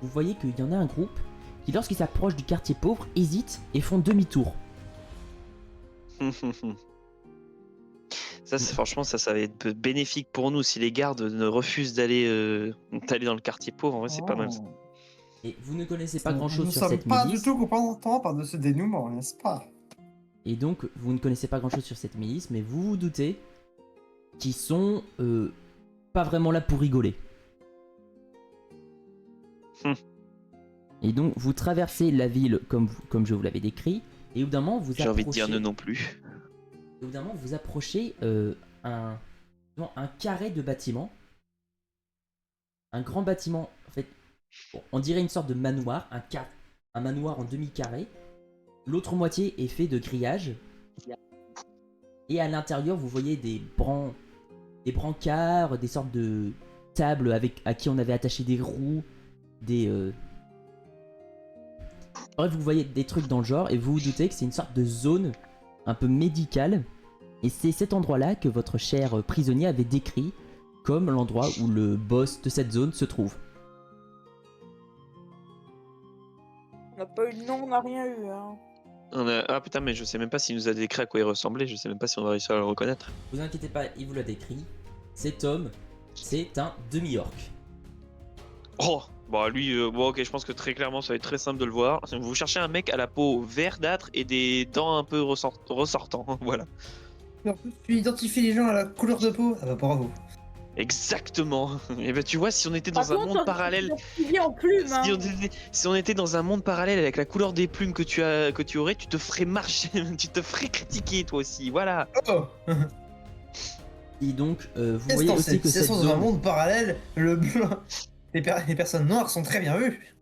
vous voyez qu'il y en a un groupe qui, lorsqu'ils s'approchent du quartier pauvre, hésitent et font demi-tour. Ça, franchement, ça va être bénéfique pour nous si les gardes ne refusent d'aller dans le quartier pauvre. En vrai, c'est pas mal. Ça. Et vous ne connaissez pas grand-chose Nous sur sommes cette pas milice. du tout contents par de ce dénouement, n'est-ce pas? Et donc, vous ne connaissez pas grand-chose sur cette milice, mais vous vous doutez qu'ils sont pas vraiment là pour rigoler. Et donc, vous traversez la ville comme je vous l'avais décrit, et au bout d'un moment, vous J'ai envie de dire approchez- non plus. Au bout d'un moment, vous approchez un carré de bâtiment. Un grand bâtiment, en fait, bon, on dirait une sorte de manoir, un manoir en demi-carré. L'autre moitié est fait de grillage. Et à l'intérieur, vous voyez des brancards, des sortes de table à qui on avait attaché des roues, Bref, vous voyez des trucs dans le genre et vous vous doutez que c'est une sorte de zone un peu médicale. Et c'est cet endroit-là que votre cher prisonnier avait décrit comme l'endroit où le boss de cette zone se trouve. On n'a pas eu de nom, on n'a rien eu. Hein. Ah putain, mais je sais même pas s'il nous a décrit à quoi il ressemblait, je sais même pas si on va réussir à le reconnaître. Vous inquiétez pas, il vous l'a décrit. Cet homme, c'est un demi-orc. Oh, bah lui, bon ok, je pense que très clairement ça va être très simple de le voir. Vous cherchez un mec à la peau verdâtre et des dents un peu ressortant, voilà. En plus, tu identifies les gens à la couleur de peau. Ah bah bravo. Exactement. Et ben tu vois, si on était dans un monde parallèle, En plume, hein. si on était dans un monde parallèle avec la couleur des plumes que tu aurais, tu te ferais marcher, tu te ferais critiquer toi aussi, voilà. Oh. Et donc, vous voyez aussi que cette dans zone... un monde parallèle, le blanc, les personnes noires sont très bien vues.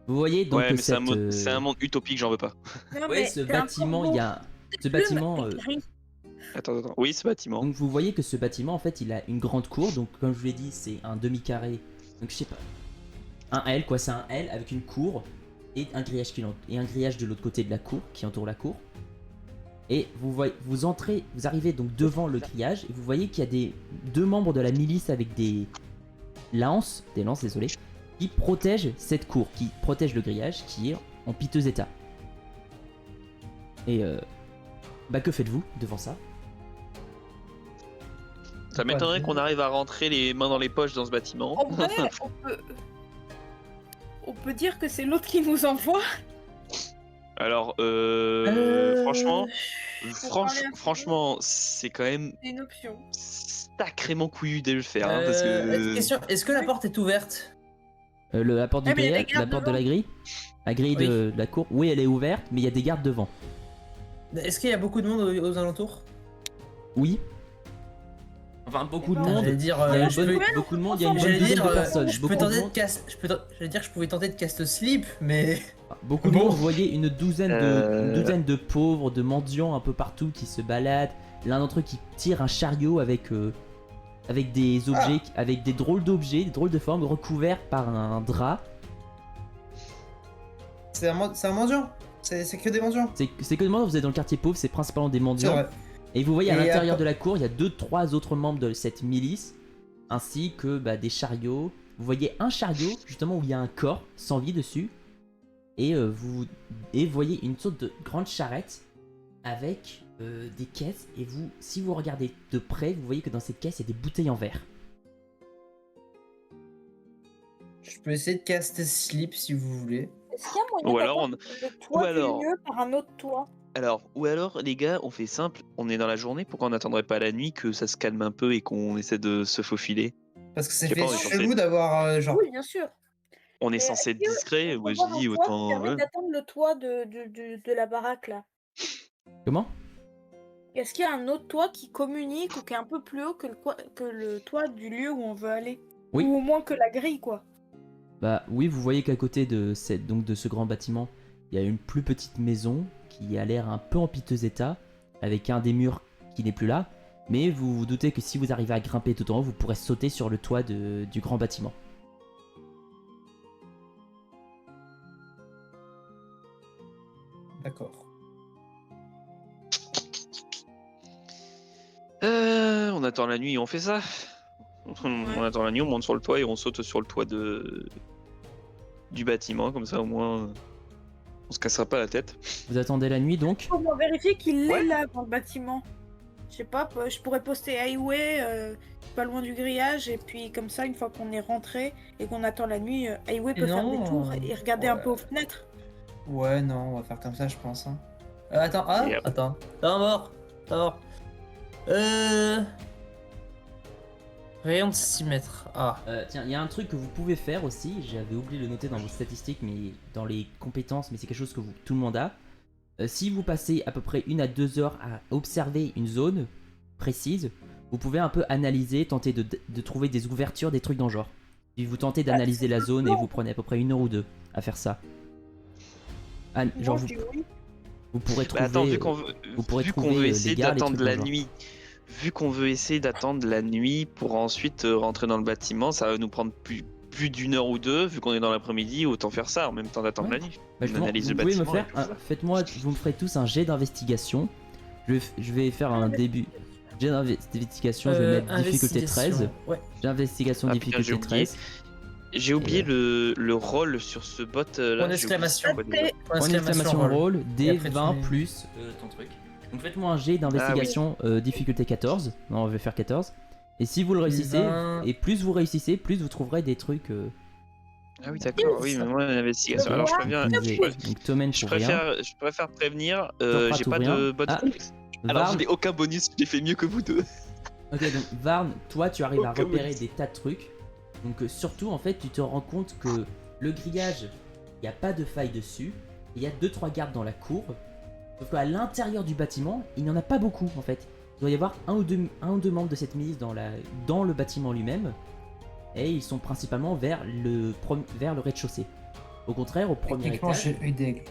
Vous voyez donc ouais, que mais c'est un monde utopique, j'en veux pas. Non, Ouais, mais ce c'est un bâtiment, corbeau. il y a... Ce Plume bâtiment... et gris. Attends. Oui, ce bâtiment. Donc vous voyez que ce bâtiment, en fait, il a une grande cour. Donc comme je vous l'ai dit, c'est un demi-carré. Donc je sais pas... Un L, quoi. C'est un L avec une cour et un grillage, de l'autre côté de la cour, qui entoure la cour. Et vous arrivez donc devant le grillage et vous voyez qu'il y a deux membres de la milice avec des lances, désolé, qui protègent cette cour, qui protègent le grillage qui est en piteux état. Et que faites-vous devant ça? Ça m'étonnerait qu'on arrive à rentrer les mains dans les poches dans ce bâtiment. En vrai, on peut dire que c'est l'autre qui nous envoie. Alors, franchement, c'est quand même C'est une option. sacrément couillu de le faire. Hein, parce que... Question, est-ce que la porte est ouverte? La porte du mais il y a des grillage, la gardes porte de devant. la grille? La grille Oui. de la cour? Oui, elle est ouverte, mais il y a des gardes devant. Est-ce qu'il y a beaucoup de monde aux alentours? Oui. Enfin, beaucoup de Non, monde. J'allais dire, Il y a je une bonne- peux- beaucoup de monde, il y a une bonne J'allais dizaine dire, de personnes. je peux Beaucoup de tenter de monde. cast. J'allais dire que je pouvais tenter de cast slip, mais. Beaucoup de Bon. monde, vous voyez une douzaine de pauvres, de mendiants un peu partout qui se baladent. L'un d'entre eux qui tire un chariot avec des objets, avec des drôles d'objets, des drôles de formes recouverts par un drap. C'est un mendiant. C'est que des mendiants. C'est que demande, vous êtes dans le quartier pauvre, c'est principalement des C'est mendiants. vrai. Et vous voyez à Et l'intérieur après- de la cour, il y a 2-3 autres membres de cette milice, ainsi que des chariots. Vous voyez un chariot, justement, où il y a un corps sans vie dessus. Et vous voyez une sorte de grande charrette avec des caisses. Et si vous regardez de près, vous voyez que dans cette caisse, il y a des bouteilles en verre. Je peux essayer de cast slip si vous voulez. Est-ce qu'il y a moyen Ou alors, d'attendre le toit ou alors- du lieu par un autre toit? ou alors, les gars, on fait simple, on est dans la journée, pourquoi on n'attendrait pas la nuit que ça se calme un peu et qu'on essaie de se faufiler? Parce que c'est Je sais fait pas, on est chelou censé- d'avoir genre. Oui, bien sûr. On est Mais censé être est-ce que discret, on ouais, peut je avoir dis un toit qui autant. permet Ouais. d'attendre le toit de la baraque là. Comment? Est-ce qu'il y a un autre toit qui communique ou qui est un peu plus haut que le toit du lieu où on veut aller? Oui. Ou au moins que la grille quoi. Oui, vous voyez qu'à côté de ce grand bâtiment, il y a une plus petite maison qui a l'air un peu en piteux état, avec un des murs qui n'est plus là. Mais vous vous doutez que si vous arrivez à grimper tout en haut, vous pourrez sauter sur le toit du grand bâtiment. D'accord. On attend la nuit et on fait ça. On attend la nuit, on monte sur le toit et on saute sur le toit du bâtiment, comme ça au moins on se cassera pas la tête. Vous attendez la nuit donc? Comment vérifier qu'il Ouais. est là dans le bâtiment? Je sais pas, je pourrais poster highway pas loin du grillage et puis comme ça une fois qu'on est rentré et qu'on attend la nuit, highway peut faire Non, des tours et regarder un ouais. peu aux fenêtres. Ouais, non, on va faire comme ça, je pense. Hein. Attends, Yep. attends. T'es mort. Rayon de 6 mètres. Ah. Tiens, il y a un truc que vous pouvez faire aussi, j'avais oublié de le noter dans vos statistiques, mais dans les compétences, mais c'est quelque chose que tout le monde a. Si vous passez à peu près 1 à 2 heures à observer une zone précise, vous pouvez un peu analyser, tenter de trouver des ouvertures, des trucs dans le genre. Puis vous tentez d'analyser la zone et vous prenez à peu près 1 heure ou 2 à faire ça. Genre Moi, je dis oui. vous pourrez trouver... Bah attends, vu vous pourrez qu'on trouver, veut les essayer gars, les d'attendre trucs la dans le genre. nuit, vu qu'on veut essayer d'attendre la nuit pour ensuite rentrer dans le bâtiment, ça va nous prendre plus d'1 heure ou 2, vu qu'on est dans l'après-midi, autant faire ça en même temps d'attendre Ouais. la nuit. Bah, On justement, analyse vous le pouvez me bâtiment. faire faites-moi, vous me ferez tous un jet d'investigation. Je vais faire un début. Jet d'investigation, je vais mettre difficulté 13. Ouais. Jet d'investigation Ah, putain, difficulté 13. J'ai oublié le rôle sur ce bot là. Point d'exclamation. Point d'exclamation roll, Et D après, tu 20 mets- plus ton truc. Donc faites-moi un jet d'investigation difficulté 14. Non, on va faire 14. Et si vous le réussissez, 20. et plus vous réussissez, plus vous trouverez des trucs Ah oui, d'accord. Oui, mais moi l'investigation. Alors je préviens. optimisés. Donc Tomen Je pour rien. préfère prévenir. T'en J'ai feras pas tout de rien. bot. Ah, Alors Varn, je n'ai aucun bonus. J'ai fait mieux que vous deux. ok, donc Varn, toi tu arrives à Aucun repérer bonus. des tas de trucs. Donc surtout en fait tu te rends compte que le grillage, il n'y a pas de faille dessus. Il y a 2-3 gardes dans la cour. Sauf qu'à l'intérieur du bâtiment, il n'y en a pas beaucoup en fait. Il doit y avoir un ou deux membres de cette milice dans le bâtiment lui-même. Et ils sont principalement vers le rez-de-chaussée. Au contraire, au premier Techniquement, étage, j'ai eu des.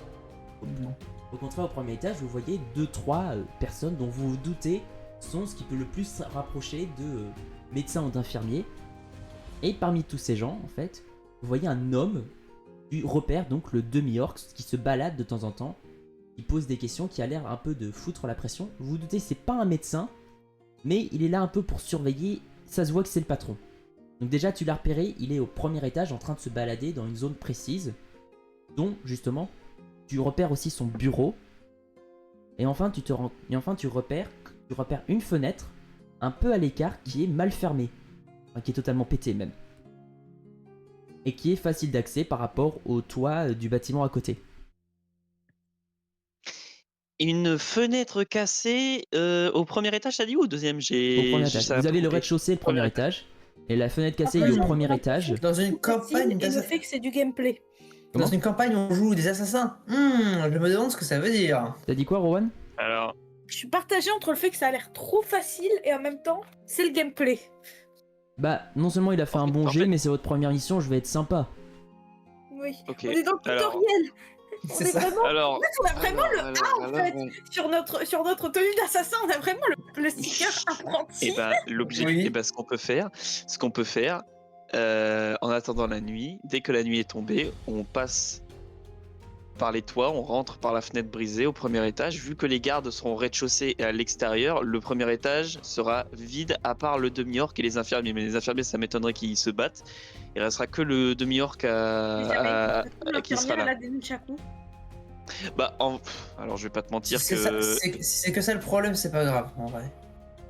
Non. au contraire, au premier étage, vous voyez 2-3 personnes dont vous vous doutez sont ce qui peut le plus rapprocher de médecins ou d'infirmiers. Et parmi tous ces gens, en fait, vous voyez un homme du repère, donc le demi-orc, qui se balade de temps en temps, qui pose des questions, qui a l'air un peu de foutre la pression. Vous vous doutez, c'est pas un médecin, mais il est là un peu pour surveiller. Ça se voit que c'est le patron. Donc déjà, tu l'as repéré, il est au premier étage en train de se balader dans une zone précise, dont justement, tu repères aussi son bureau. Et enfin, tu repères une fenêtre un peu à l'écart qui est mal fermée, enfin, qui est totalement pétée même, et qui est facile d'accès par rapport au toit du bâtiment à côté. Une fenêtre cassée au premier étage, t'as dit, ou au deuxième? Au J'ai. premier ça étage. a Vous pas avez le coupé. rez-de-chaussée, le premier Premier étage, et la fenêtre cassée Après, est au non. premier étage. Dans une campagne Et le d'assassinat. fait que c'est du gameplay. Comment Dans une campagne, on joue des assassins. Je me demande ce que ça veut dire. T'as dit quoi, Rowan? Alors, Je suis partagée entre le fait que ça a l'air trop facile et en même temps, c'est le gameplay. Bah, non seulement il a fait un bon en jet, fait- mais c'est votre première mission, je vais être sympa. Oui. ok. On est dans le Alors- tutoriel. C'est On est ça. vraiment... Alors. En fait, on a vraiment le A en fait. ouais. Sur notre tenue d'assassin, on a vraiment le sticker apprenti. Et bah, l'objectif, Oui. et bah, ce qu'on peut faire, en attendant la nuit, dès que la nuit est tombée, on passe par les toits, on rentre par la fenêtre brisée au premier étage. Vu que les gardes seront au rez-de-chaussée et à l'extérieur, le premier étage sera vide à part le demi-orc et les infirmiers. Mais les infirmiers, ça m'étonnerait qu'ils se battent. Il restera que le demi-orc qui sera L'infirmière, elle là. a des nunchakus. Bah, alors je vais pas te mentir Si que. c'est que ça le problème, c'est pas grave en vrai.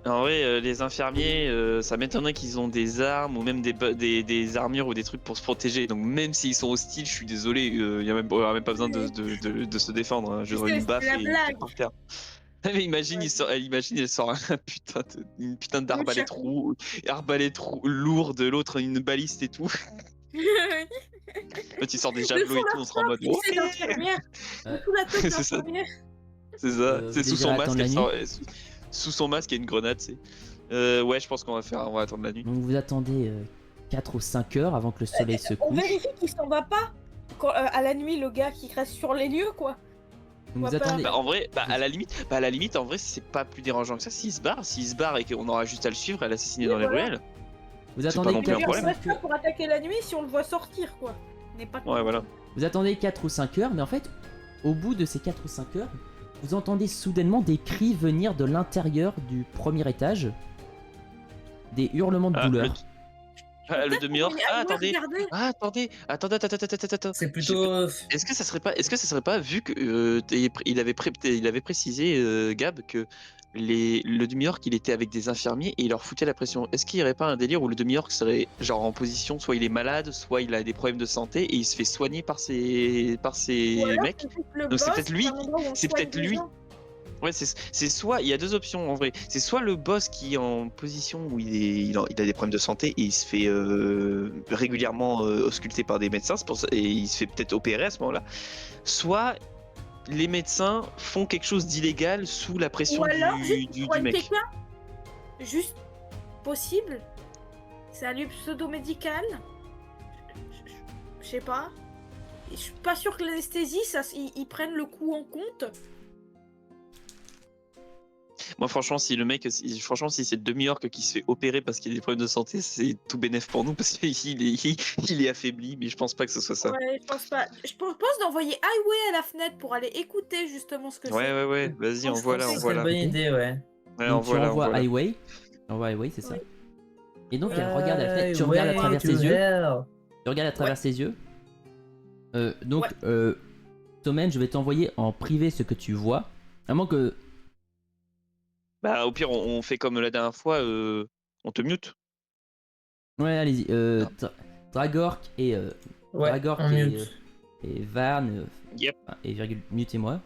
En vrai, les infirmiers, ça m'étonnerait qu'ils ont des armes ou même des armures ou des trucs pour se protéger. Donc même s'ils sont hostiles, je suis désolé, il n'y a même pas besoin de se défendre. Hein. J'aurais une C'est baffe la et blague. par terre. Mais imagine, il sort une putain d'arbalète chapeau. lourde, de l'autre une baliste et tout. L'autre il sort des javelots et tout, on sera en mode. C'est l'infirmière. Sous la tête de C'est ça. l'infirmière. C'est ça, Vous c'est sous désirez son masque, attendre la elle nuit sort, sous son masque il y a une grenade, c'est. Ouais, je pense qu'on va attendre la nuit. Donc vous attendez 4 ou 5 heures avant que le soleil se On couche. vérifie qu'il s'en va pas à la nuit, le gars qui reste sur les lieux, quoi. Donc on vous va pas- attendez. Bah, en vrai, à la limite, en vrai, c'est pas plus dérangeant que ça. S'il se barre et qu'on aura juste à le suivre et à l'assassiner Oui, dans les voilà. ruelles. Vous c'est attendez pas non plus un Mais 4 ou problème. on reste 5 pas heures. pour attaquer la nuit si on le voit sortir, quoi. On n'est pas. Ouais, voilà. Vous attendez 4 ou 5 heures, mais en fait, au bout de ces 4 ou 5 heures, vous entendez soudainement des cris venir de l'intérieur du premier étage. Des hurlements de douleur. Le demi-orc. Ah, attendez. Regardez. Ah, attends. C'est plutôt. Est-ce que ça serait pas vu que il avait précisé Gab que le demi-orc il était avec des infirmiers et il leur foutait la pression. Est-ce qu'il y aurait pas un délire où le demi-orc serait genre en position, soit il est malade, soit il a des problèmes de santé et il se fait soigner par ces Ou alors, mecs? le Donc c'est boss, peut-être lui, un endroit où on c'est soigne peut-être les lui. gens. Ouais, c'est soit il y a deux options en vrai. C'est soit le boss qui est en position où il a des problèmes de santé et il se fait régulièrement ausculter par des médecins, c'est pour ça, et il se fait peut-être opérer à ce moment-là. Soit les médecins font quelque chose d'illégal sous la pression Ou alors, du juste soigne mec. quelqu'un. Juste possible. C'est un lieu pseudo-médical. Je sais pas. Je suis pas sûr que l'anesthésie, ils prennent le coup en compte. Moi, franchement, si le mec, franchement, si c'est demi-orc qui se fait opérer parce qu'il a des problèmes de santé, c'est tout bénef pour nous parce qu'il est affaibli, mais je pense pas que ce soit ça. Ouais, je pense pas. Je propose d'envoyer Highway à la fenêtre pour aller écouter justement ce que c'est. Ouais, vas-y, Je envoie-la, pense que C'est une envoie-la. bonne idée, ouais. Ouais, Donc tu envoie-la, envoies envoie-la. Highway. Tu envoies Highway, c'est ça. Oui. Et donc elle regarde la fenêtre, tu regardes à travers ses yeux. Tu regardes à travers ses yeux. Donc, Tommen, je vais t'envoyer en privé ce que tu vois. À moins que. Bah, au pire, on fait comme la dernière fois, on te mute. Ouais, allez-y. Dragork et. Ouais, Dragork on et, mute. et Varn. Yep. Et virgule, mutez-moi.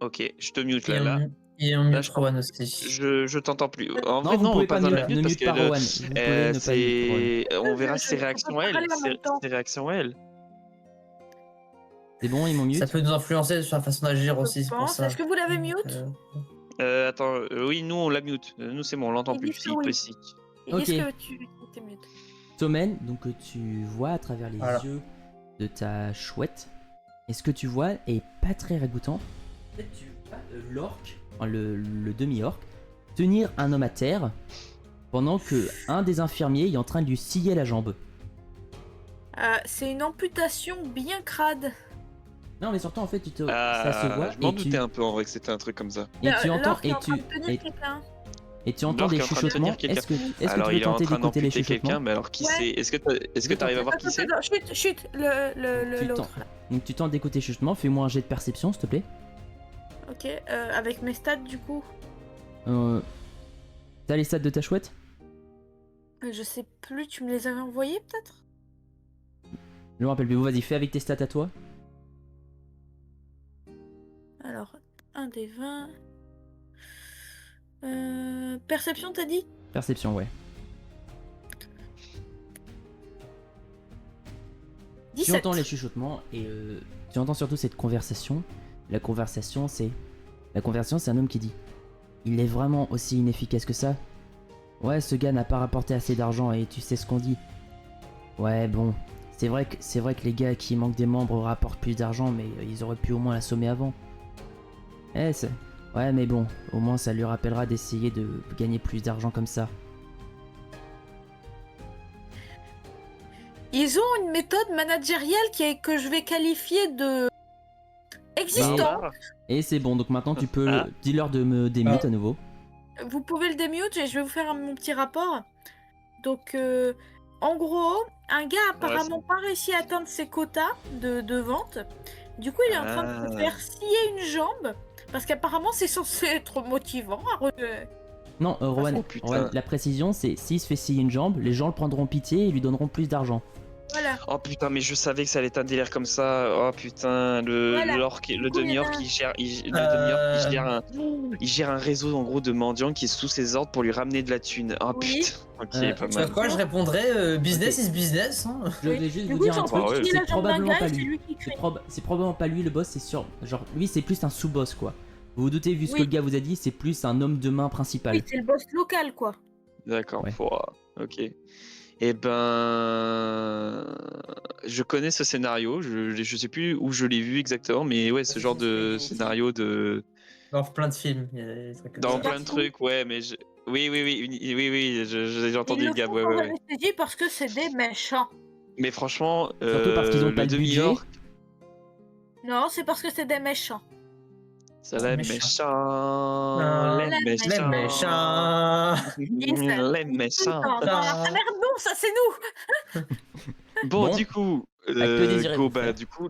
Ok, je te mute Et là. on Là, mute je- Rowan aussi. Je t'entends plus. En Non, vrai, vous non, pouvez pas pas dans la mute, mute ne parce mute pas que Rowan. Vous pouvez ne pas mute Rowan. on verra Je ses peux réactions pas à elle. parler en même temps. Ses réactions à elle. C'est bon, ils m'ont mute. Ça peut nous influencer sur la façon d'agir aussi, c'est Je pour pense. ça. Est-ce que vous l'avez mute Attends, oui, nous on la mute. Nous c'est bon, on l'entend Ils plus. disent C'est que oui. possible. Ils Ok. disent que tu t'es mute. Tommen, donc tu vois à travers les Voilà. yeux de ta chouette. Et ce que tu vois est pas très ragoûtant. En fait, tu vois l'orc, enfin, le demi-orc, tenir un homme à terre pendant que un des infirmiers est en train de lui scier la jambe. C'est une amputation bien crade. Non, mais surtout en fait, ça se voit Je m'en et tu, doutais un peu en vrai que c'était un truc comme ça. et tu entends L'orc est et en train de tenir et, quelqu'un. et tu entends L'orc des est en train de tenir chuchotements. quelqu'un. Est-ce que tu Alors veux il est en tenter train d'écouter les d'amputer quelqu'un, chuchotements? mais alors qui Ouais. c'est? Est-ce que t'arrives à voir qui c'est? Attends, chut, Tu l'autre. tentes. Donc tu tentes d'écouter les chuchotements. Fais-moi un jet de perception, s'il te plaît. Ok, avec mes stats du coup. T'as les stats de ta chouette? Je sais plus, tu me les avais envoyés peut-être? Je me rappelle plus. Vas-y, fais avec tes stats à toi. Alors, un des 20. Perception, t'as dit? Perception, ouais. 17. Tu entends les chuchotements et tu entends surtout cette conversation. La conversation, c'est un homme qui dit: il est vraiment aussi inefficace que ça? Ouais, ce gars n'a pas rapporté assez d'argent et tu sais ce qu'on dit. Ouais, bon, c'est vrai que les gars qui manquent des membres rapportent plus d'argent, mais ils auraient pu au moins l'assommer avant. Ouais, mais bon, au moins ça lui rappellera d'essayer de gagner plus d'argent comme ça. Ils ont une méthode managériale que je vais qualifier de existante. Barbare. Et c'est bon, donc maintenant tu peux Ah. dis-leur de me démute à nouveau. Vous pouvez le démute et je vais vous faire mon petit rapport. Donc, en gros, un gars a apparemment pas réussi à atteindre ses quotas de vente. Du coup, il est en train de se faire scier une jambe. Parce qu'apparemment, c'est censé être motivant. Non, Rowan, Oh, putain. Rowan, la précision c'est s'il se fait scier une jambe, les gens le prendront pitié et lui donneront plus d'argent. Voilà. Oh putain, mais je savais que ça allait être un délire comme ça. Oh putain, Voilà. le coup, il y en a demi-orc un. il gère un réseau en gros de mendiants qui est sous ses ordres pour lui ramener de la thune. Oh Oui. putain, ok, Euh, pas Tu vois mal. quoi, je répondrais business Ok. is business. Hein. Je Oui. vais juste Du vous coup, dire ils un ont truc, ouais, scié la c'est jambe d'un probablement gars pas et c'est lui. lui qui crie. C'est probablement pas lui le boss, c'est sûr. Genre, lui c'est plus un sous-boss quoi. Vous vous doutez, vu ce Oui. que le gars vous a dit, c'est plus un homme de main principal. Oui, c'est le boss local, quoi. D'accord, Ouais. ok. Eh ben, je connais ce scénario. Je sais plus où je l'ai vu exactement, mais ouais, ce genre de scénario de Dans plein de films, il y a des trucs comme dans ça. plein de trucs, ouais, mais oui, j'ai entendu Ils le le gars, font ouais, sans ouais, ouais. anesthésie parce que c'est des méchants. Mais franchement, Surtout parce qu'ils ont pas le le budget. demi-orc, Non, c'est parce que c'est des méchants. ça va être Méchant. méchant, les Les Les méchants, méchants. les méchants. Ah merde, non, ça c'est nous. Bon, Bon. du coup, que désirez-vous faire du coup,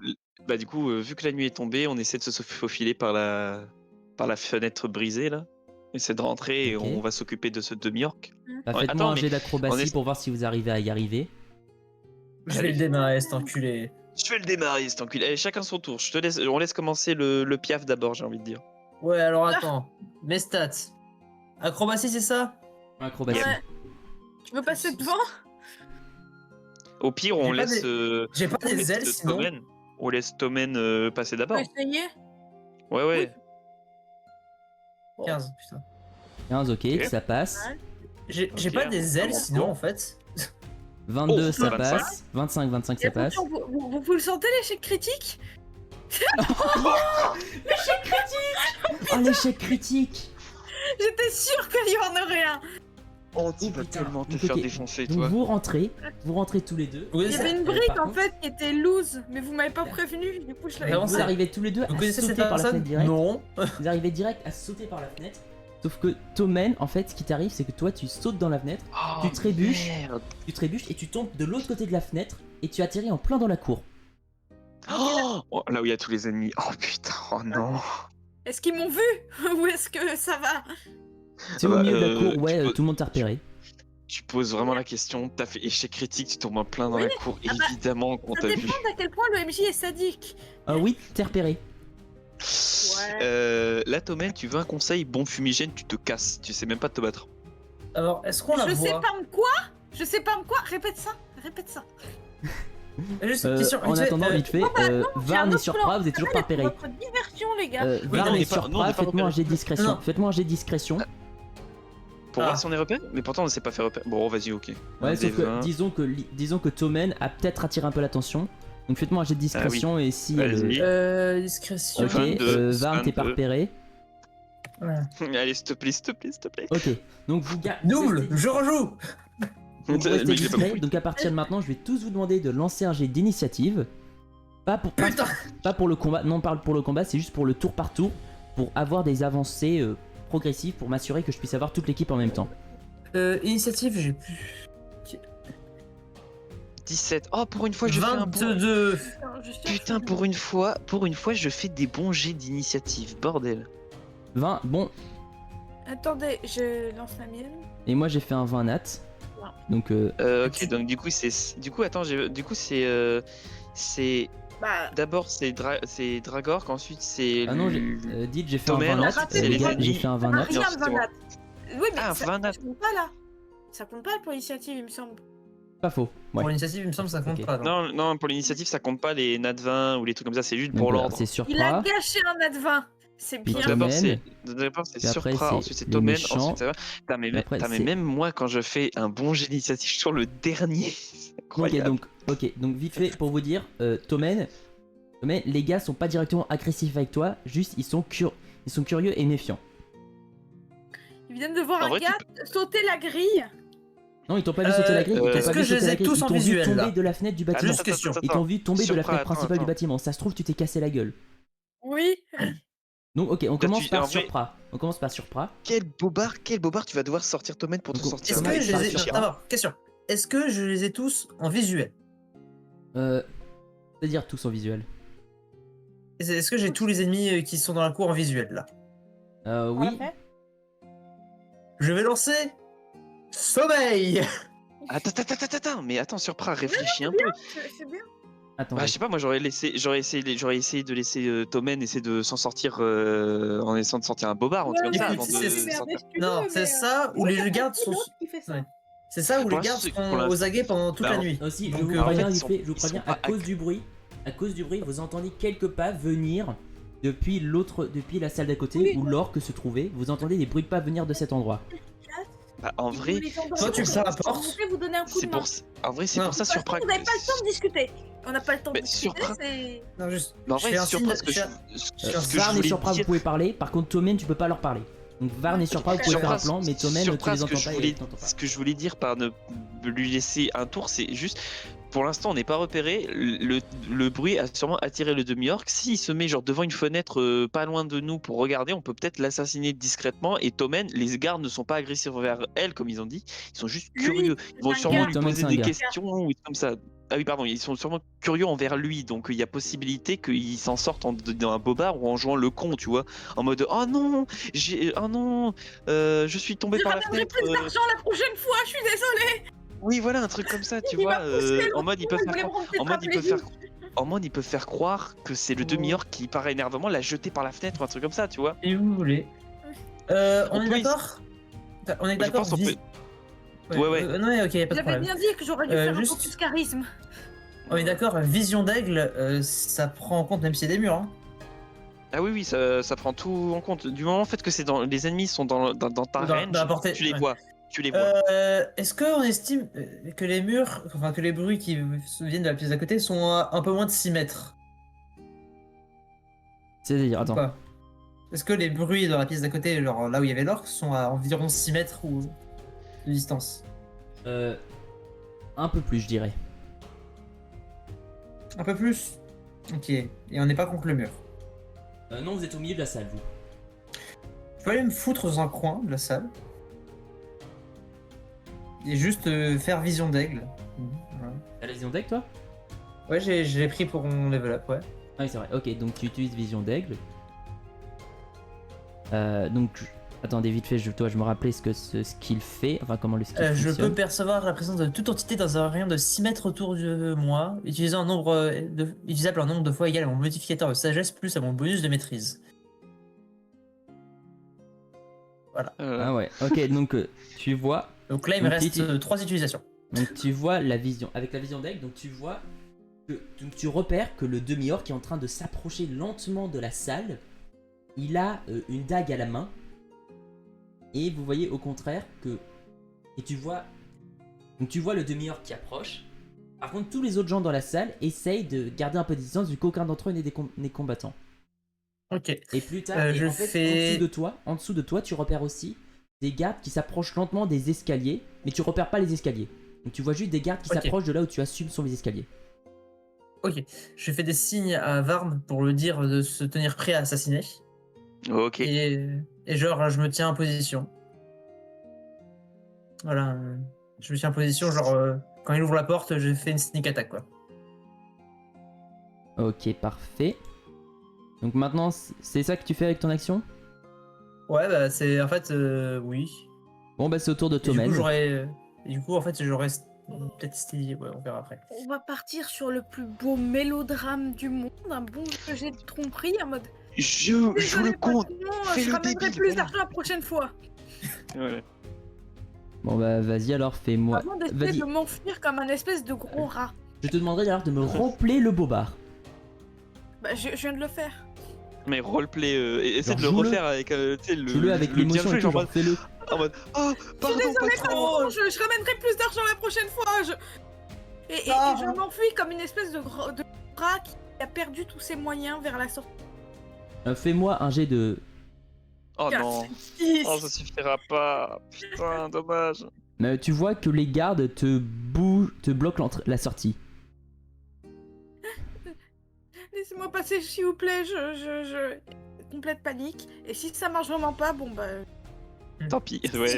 vu que la nuit est tombée, on essaie de se faufiler par la fenêtre brisée là. On essaie de rentrer Ok. et on va s'occuper de ce demi-orc. Bah, Ouais, faites-moi attends, un mais jet d'acrobatie on est- pour voir si vous arrivez à y arriver. Je vais le démarrer, cet enculé. Je vais le démarrer, cet enculé. Allez, chacun son tour. On laisse commencer le piaf d'abord, j'ai envie de dire. Ouais, alors attends. Mes stats. Acrobatie, c'est ça? Acrobatie. Ouais. Tu veux passer devant? Au pire, on J'ai pas laisse. J'ai pas on des laisse ailes, sinon. Tommen. On laisse Tommen passer Tu d'abord. veux essayer? Ouais, ouais. 15, putain. 15, ok, Ok. ça passe. Ouais. J'ai Ok, pas des ailes, bon, sinon, bon. en fait. 22, Oh, ça 25. passe. 25, ça Et passe. attention, vous le sentez l'échec critique? Oh, l'échec critique! J'étais sûre qu'il y en aurait un. Oh, tu Oh, vas putain. tellement te Donc, faire ok. défoncer, Donc toi. vous rentrez tous les deux. Oui, Il y ça- avait une par brique en contre- fait qui était loose, mais vous m'avez pas prévenu, du coup je l'avais. Vraiment, Vous c'est- arrivez tous les deux Vous à connaissez sauter cette par la fenêtre personne direct. Non. Vous arrivez direct à sauter par la fenêtre. Sauf que Tommen, en fait, ce qui t'arrive, c'est que toi, tu sautes dans la fenêtre, Oh, tu trébuches. merde. tu trébuches et tu tombes de l'autre côté de la fenêtre et tu atterris en plein dans la cour. Oh, là où il y a tous les ennemis. Oh putain, oh non. Est-ce qu'ils m'ont vu ou est-ce que ça va? C'est au Bah, milieu de la cour, ouais, tu peux- tout le monde t'a repéré. Tu poses vraiment la question, t'as fait échec critique, tu tombes en plein dans la cour, Ah bah, évidemment qu'on Ça t'a vu. dépend d'à quel point le MJ est sadique. Oui, t'es repéré. Là, Tommen, tu veux un conseil bon fumigène, tu te casses, tu sais même pas te battre. Alors, est-ce qu'on la Je sais voit pas me quoi? Je sais pas me quoi? Répète ça, répète ça. Juste une question. En vite fait, attendant, vite fait, J'ai un Varn et autre Surpra, plan. vous êtes toujours pas Allez, pour repérés. votre diversion, les gars. Oui, Varn non, on et est pas- non, on Surpra, est pas faites-moi un repérés. jet de discrétion. Non. Faites-moi un jet de discrétion. Pour Ah. voir si on est repéré, mais pourtant on s'est pas fait repérer. Bon, vas-y, ok. Ouais, Un sauf des que 20. disons que Tommen a peut-être attiré un peu l'attention. Donc faites-moi un jet de discrétion et si. Vas-y. Discrétion. Ok, 22, Varn t'es pas 22. repéré. Ouais. Allez, s'il te plaît, s'il te plaît, s'il te plaît. Ok, donc vous Double, je rejoue. Donc vous restez Mais je l'ai pas discret. compris. Donc à partir de maintenant, je vais tous vous demander de lancer un jet d'initiative. Putain. Pas pour le combat, non pas pour le combat, c'est juste pour le tour par tour, pour avoir des avancées progressives, pour m'assurer que je puisse avoir toute l'équipe en même temps. Initiative, j'ai plus. 17. Oh, pour une fois, je fais un bon... 22. Putain, je cherche Putain, le- pour une fois, je fais des bons jets d'initiative, bordel. 20, bon, Attendez, je lance la mienne. et moi j'ai fait un 20 nat. Donc Ok, donc du coup, c'est... Du coup, attends, du coup, c'est... C'est... Bah, D'abord, c'est Dragor, qu'ensuite, c'est... ah non, dites j'ai fait un Tommen, 20 nat. c'est Les les gars, ennemis. j'ai fait un 20 ah, nat. rien Non, de 20 c'était moi. nat. Oui, mais Ah, ça, 20 nat. ça compte pas là. Ça compte pas pour l'initiative, il me semble. Pas faux. Ouais. Pour l'initiative, il me semble que ça compte Ok. pas. non. Non, pour l'initiative, ça compte pas les nat 20 ou les trucs comme ça, c'est juste Donc, pour voilà, l'ordre. c'est Il a Surpra. gâché un nat 20. C'est Puis bien. Tommen. D'abord, c'est Puis après, Surpra, c'est ensuite c'est les Tommen, méchants. ensuite ça va. Putain, mais, Puis après, putain, mais c'est- même moi, quand je fais un bon jet d'initiative sur le dernier, c'est incroyable. Ok, donc vite fait pour vous dire, Tommen, les gars sont pas directement agressifs avec toi, juste ils sont curieux et méfiants. Ils viennent de voir En un vrai, tu gars sauter la grille. Non, ils t'ont pas vu sauter la grille, ils t'ont est-ce pas que vu je les sauter la ai grille, tous ils en t'ont vu visuel, tomber là de la fenêtre du bâtiment. Juste question. Ils t'ont vu tomber de la Surpra, fenêtre principale attends. du bâtiment. Ça se trouve, tu t'es cassé la gueule. Oui. Donc, ok, on commence en par vrai- Surpra. On commence par Surpra. Quel bobard, tu vas devoir sortir Tommen pour te Donc, sortir. Est-ce Thomas, que je les ai. réfléchir. D'abord, question. Est-ce que je les ai tous en visuel? C'est-à-dire tous en visuel. Est-ce que j'ai tous les ennemis qui sont dans la cour en visuel là? Oui. Je vais lancer. Sommeil! Attends, mais attends, Surpra, réfléchis un peu. C'est bien. Attends. Bah, je sais pas, moi j'aurais essayé de laisser Tommen essayer de s'en sortir en essayant de sortir un bobard, un truc comme ça, écoute, avant de c'est- sortir. Non, c'est ça où les gardes sont. Ouais. C'est ça où Pour les l'instant, gardes c'est- seront pour l'instant- aux aguets pendant toute Bah, la nuit. Aussi, Donc, je vous en préviens, fait, vite fait, je vous ils sont préviens, pas à cause du bruit, vous entendez quelques pas venir depuis la salle d'à côté Oui. où l'orque se trouvait. Vous entendez des bruits de pas venir de cet endroit. Bah, en vrai, Toi, tu ça, me rapportes. Je vais vous donner un coup c'est de main. en vrai, c'est Non. pour ça De toute façon, Surpra. vous n'avez pas le temps de discuter. On n'a pas le temps de Mais discuter, Surpra- c'est... Non, juste. Mais en je vrai, fais un Surpra, signe- ce que je Varn et voulais Surpra, vous dire- pouvez parler. Par contre, Tommen, tu peux pas leur parler. Donc Varn et Surpra, vous pouvez faire un plan, mais Tommen, tu Surpra, les ce que entends je pas et voulais- elle t'entend pas. Ce que je voulais dire par ne lui laisser un tour, c'est juste. Pour l'instant, on n'est pas repéré. Le bruit a sûrement attiré le demi-orc. S'il se met genre devant une fenêtre pas loin de nous pour regarder, on peut peut-être l'assassiner discrètement. Et Tommen, les gardes ne sont pas agressifs envers elle, comme ils ont dit. Ils sont juste Lui, curieux. Ils vont un sûrement gars. lui Tommen, poser c'est un des gars. questions ou des trucs comme ça. Ah oui, pardon, ils sont sûrement curieux envers lui. Donc il y a possibilité qu'il s'en sorte dans un bobard ou en jouant le con, tu vois. En mode oh non, je suis tombé Je par la ramènerai fenêtre. plus d'argent la prochaine fois, je suis désolée. Oui, voilà, un truc comme ça, tu Il vois. m'a poussé En mode, ils peuvent il voulait faire me rendre en mode, ils peuvent faire, tétraplégique. en mode, ils peuvent faire croire que c'est le demi-orc qui, par énervement, l'a jeté par la fenêtre ou un truc comme ça, tu vois. Et vous voulez. On On est peut- d'accord? On est Je d'accord. pense qu'on peut. Ouais, Ouais. non, ouais, ok, y a pas de J'avais problème. bien dit que j'aurais dû faire juste- un peu plus charisme. On est d'accord, vision d'aigle, ça prend en compte même s'il y a des murs. Hein. Ah oui, ça prend tout en compte. Du moment en fait que c'est dans les ennemis sont dans ta Dans range, la portée, tu les ouais. vois, tu les vois. Est-ce qu'on estime que les murs, enfin que les bruits qui viennent de la pièce d'à côté sont à un peu moins de 6 mètres? C'est-à-dire, attends. Quoi Est-ce que les bruits dans la pièce d'à côté, genre là où il y avait l'orque, sont à environ 6 mètres ou de distance? Un peu plus, je dirais. Un peu plus? Ok. Et on n'est pas contre le mur. Non, vous êtes au milieu de la salle, vous. Je peux aller me foutre dans un coin de la salle. Et juste faire vision d'aigle. Voilà. T'as la vision d'aigle, toi? Ouais, je l'ai pris pour mon level up, ouais. Ah oui, c'est vrai. Ok, donc tu utilises vision d'aigle. Attendez, vite fait, je me rappelais ce qu'il fait, enfin comment le skill Je fonctionne. peux percevoir la présence de toute entité dans un rayon de 6 mètres autour de moi, utilisant utilisable un nombre de fois égal à mon modificateur de sagesse plus à mon bonus de maîtrise. Voilà. Ah ouais, ok, donc tu vois. Donc là, il me reste 3 utilisations. Donc tu vois la vision, avec la vision d'aigle, donc tu repères que le demi-orc est en train de s'approcher lentement de la salle. Il a une dague à la main. Et vous voyez au contraire que... Et tu vois le demi-orc qui approche. Par contre, tous les autres gens dans la salle essayent de garder un peu de distance vu qu'aucun d'entre eux n'est combattant. Ok. Et plus tard, en dessous de toi, tu repères aussi des gardes qui s'approchent lentement des escaliers. Mais tu repères pas les escaliers. Donc tu vois juste des gardes qui s'approchent de là où tu assumes sont les escaliers. Ok. Je fais des signes à Varn pour lui dire de se tenir prêt à assassiner. Ok. Et genre, je me tiens en position. Voilà. Je me tiens en position, genre, quand il ouvre la porte, je fais une sneak attack, quoi. Ok, parfait. Donc maintenant, c'est ça que tu fais avec ton action? Ouais, bah, c'est. En fait, oui. Bon, bah, c'est au tour de Tommen. Du coup, en fait, j'aurais peut-être essayé. Ouais, on verra après. On va partir sur le plus beau mélodrame du monde, un bon jet de tromperie en mode. Je joue le compte. Fais Je le ramènerai débile, plus voilà. d'argent la prochaine fois. Ouais. Bon, bah, vas-y alors, fais-moi. Avant d'essayer Vas-y, de m'enfuir comme un espèce de gros rat. je te demanderai d'ailleurs de me roleplay le bobard. Bah, je viens de le faire. Mais roleplay, essaie Genre, de le joue-le. refaire avec Joue-le avec le l'émotion et dialogue, tout, genre, fais-le. en mode oh pardon Désolé, patron. patron, je ramènerai plus d'argent la prochaine fois. Et je m'enfuis comme une espèce de rat qui a perdu tous ses moyens vers la sortie. Fais-moi un jet de... Oh non. Oh ça suffira pas. Putain dommage. Tu vois que les gardes te bloquent la sortie. Laissez-moi passer, s'il vous plaît. Je complète panique. Et si ça marche vraiment pas, bon bah. Tant pis. Ouais,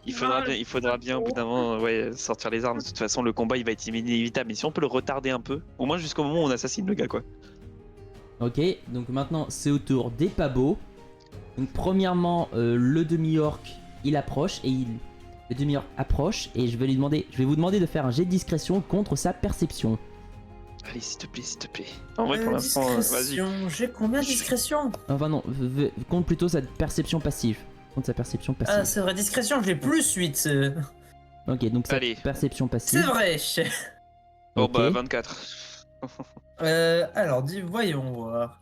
il faudra bien au bout d'un moment sortir les armes. De toute façon le combat il va être inévitable. Mais si on peut le retarder un peu, au moins jusqu'au moment où on assassine le gars quoi. Ok, donc maintenant c'est au tour des pabos. Donc premièrement, le demi-orc il approche et le demi-orc approche et je vais vous demander de faire un jet de discrétion contre sa perception. Allez s'il te plaît. En vrai pour l'instant vas-y. J'ai combien de discrétion? Enfin non, compte plutôt sa perception passive. Compte sa perception passive. Ah c'est vrai, discrétion, j'ai plus 8. Ok, donc sa Allez. perception passive. C'est vrai. Oh Ok. bah 24. Alors, voyons voir.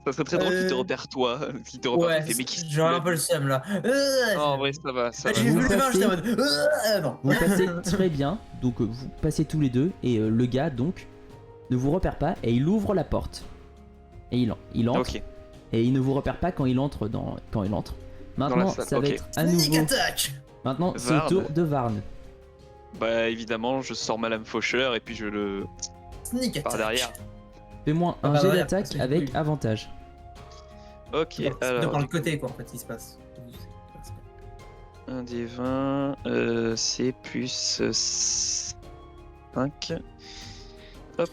Ça serait très drôle qu'il te repère toi, qu'il te repère Ouais, fait mais qui j'aurais un peu le seum là. Non, en vrai ça va. J'ai vu Vous le 20, passez- j'étais en mode. Non. Vous passez très bien, donc vous passez tous les deux et le gars donc ne vous repère pas et il ouvre la porte. Et il entre Ok. et il ne vous repère pas quand il entre Maintenant salle, ça va ok. être à Sneak nouveau. attack. Maintenant c'est au Varn. tour de Varn. Bah évidemment je sors ma lame faucheur et puis je le Sneak attack. par derrière. Fais-moi Ah un bah jet voilà, d'attaque parce que avec oui. avantage. Ok De alors par le côté quoi en fait qui se passe. 1 des 20 c'est plus 5. Hop.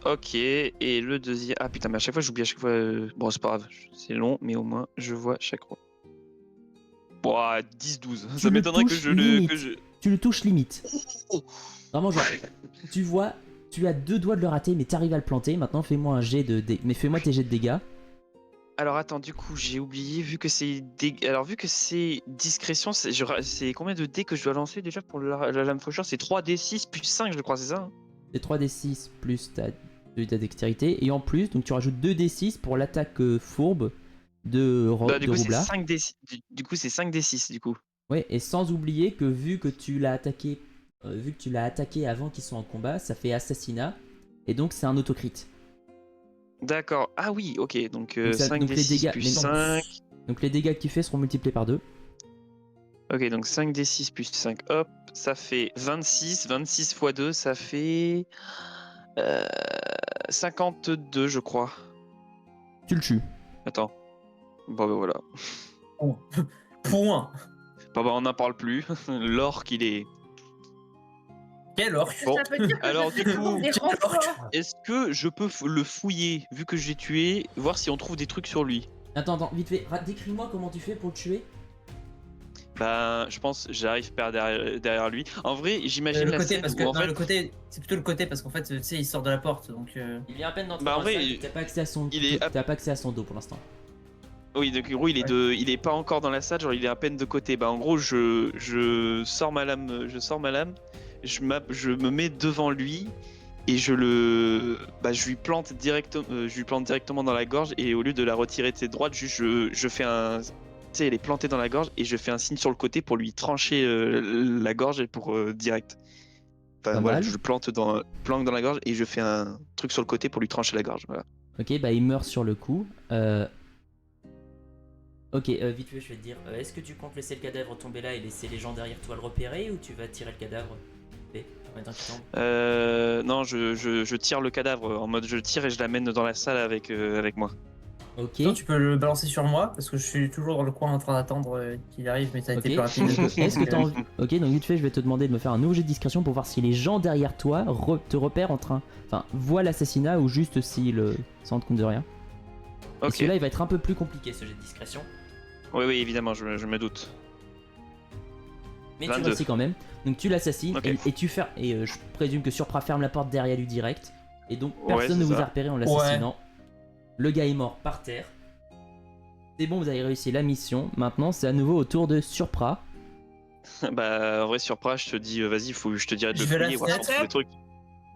Ok et le deuxième. Ah putain mais à chaque fois j'oublie à chaque fois. Bon c'est pas grave, c'est long mais au moins je vois chaque fois. Bon 10-12. Ça le m'étonnerait que touches je limite. que je. Tu le touches limite. Oh. Vraiment genre tu vois, tu as 2 doigts de le rater mais t'arrives à le planter. Maintenant fais-moi un jet mais fais-moi tes jets de dégâts. Alors attends, du coup j'ai oublié, vu que c'est discrétion, c'est combien de dés que je dois lancer déjà pour la lame faucheur? C'est 3d6 plus 5 je crois, c'est ça hein? C'est 3d6 plus ta dextérité et en plus donc tu rajoutes 2d6 pour l'attaque fourbe de Bah, du coup c'est Roublard. 5d6, du coup c'est 5d6 du coup. Ouais, et sans oublier que vu que tu l'as attaqué avant qu'ils soient en combat, ça fait assassinat et donc c'est un autocrit. D'accord. Ah oui, ok. Donc, Donc ça- 5 donc d les 6 dégâts- plus mais non. 5. Donc les dégâts que tu fais seront multipliés par 2. Ok, donc 5 d 6 plus 5, hop, ça fait 26. 26 x 2, ça fait 52, je crois. Tu le tues. Attends. Bon, bah voilà. Point. Bon, bah on n'en parle plus. L'orque, il est. Quel orc. Bon, Ça veut dire que alors, je du fais coup, des renforts. Est-ce que je peux le fouiller, vu que j'ai tué, voir si on trouve des trucs sur lui? Attends, vite fait, décris-moi comment tu fais pour le tuer. Bah, je pense j'arrive par derrière lui. En vrai, j'imagine Le la côté, scène parce que où en non, fait, le côté, c'est plutôt le côté parce qu'en fait, tu sais, il sort de la porte, donc. Il vient à peine d'entrer Bah, en dans la vrai, salle, t'as pas accès à son il est à- t'as pas accès à son dos pour l'instant. oui, donc en gros, il est pas encore dans la salle, genre il est à peine de côté. Bah, en gros, je sors ma lame, je me mets devant lui et je lui plante directement dans la gorge et au lieu de la retirer de ses droites, juste je fais un, tu sais, elle est plantée dans la gorge et je fais un signe sur le côté pour lui trancher la gorge et pour direct. Enfin Pas voilà, mal. je planque dans la gorge et je fais un truc sur le côté pour lui trancher la gorge. Voilà. Ok, bah il meurt sur le coup. Ok, vite fait, je vais te dire, est-ce que tu comptes laisser le cadavre tomber là et laisser les gens derrière toi le repérer ou tu vas tirer le cadavre en même temps qu'il tombe? Non, je tire le cadavre en mode je le tire et je l'amène dans la salle avec moi. Ok. Sinon, tu peux le balancer sur moi parce que je suis toujours dans le coin en train d'attendre qu'il arrive, mais ça a été Ok. plus rapide. Donc, est-ce que t'as envie... Ok, donc vite fait, je vais te demander de me faire un nouveau jet de discrétion pour voir si les gens derrière toi te repèrent en train... Enfin, voient l'assassinat ou juste s'ils se rendent compte de rien. Et Ok. celui-là, il va être un peu plus compliqué, ce jet de discrétion. Oui, évidemment, je me doute. Mais 22. tu réussis quand même. Donc tu l'assassines Ok. et tu fermes... Et je présume que Surpra ferme la porte derrière lui direct. Et donc Ouais, personne c'est ne vous ça. a repéré en l'assassinant. Le gars est mort par terre. C'est bon, vous avez réussi la mission. Maintenant, c'est à nouveau au tour de Surpra. Bah, en vrai, surprise, je te dis, vas-y, je te dirais de Je le vais la fouiller, voir si on fenêtre. trouve des trucs.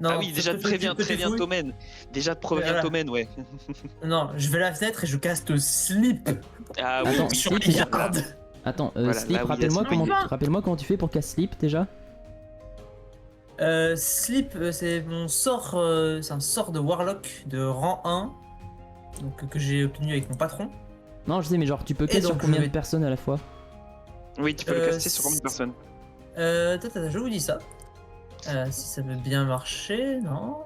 Non, Ah oui, déjà, faut préviens que tu fouilles. Tommen. Déjà, préviens Voilà. Tommen, ouais. Non, je vais à la fenêtre et je caste Sleep Ah oui, Attends, oui. sur Sleep, les déjà. gardes. Attends, Voilà, Sleep, là où il y a rappelle-moi Sleep. comment tu fais pour casse Sleep déjà. Sleep, c'est mon sort, c'est un sort de Warlock de rang 1, donc que j'ai obtenu avec mon patron. Non, je sais, mais genre, tu peux Et casser sur donc, combien je de vais- personnes à la fois? Oui, tu peux le Euh, caster sur combien de personnes? Je vous dis ça. Si ça veut bien marcher, non.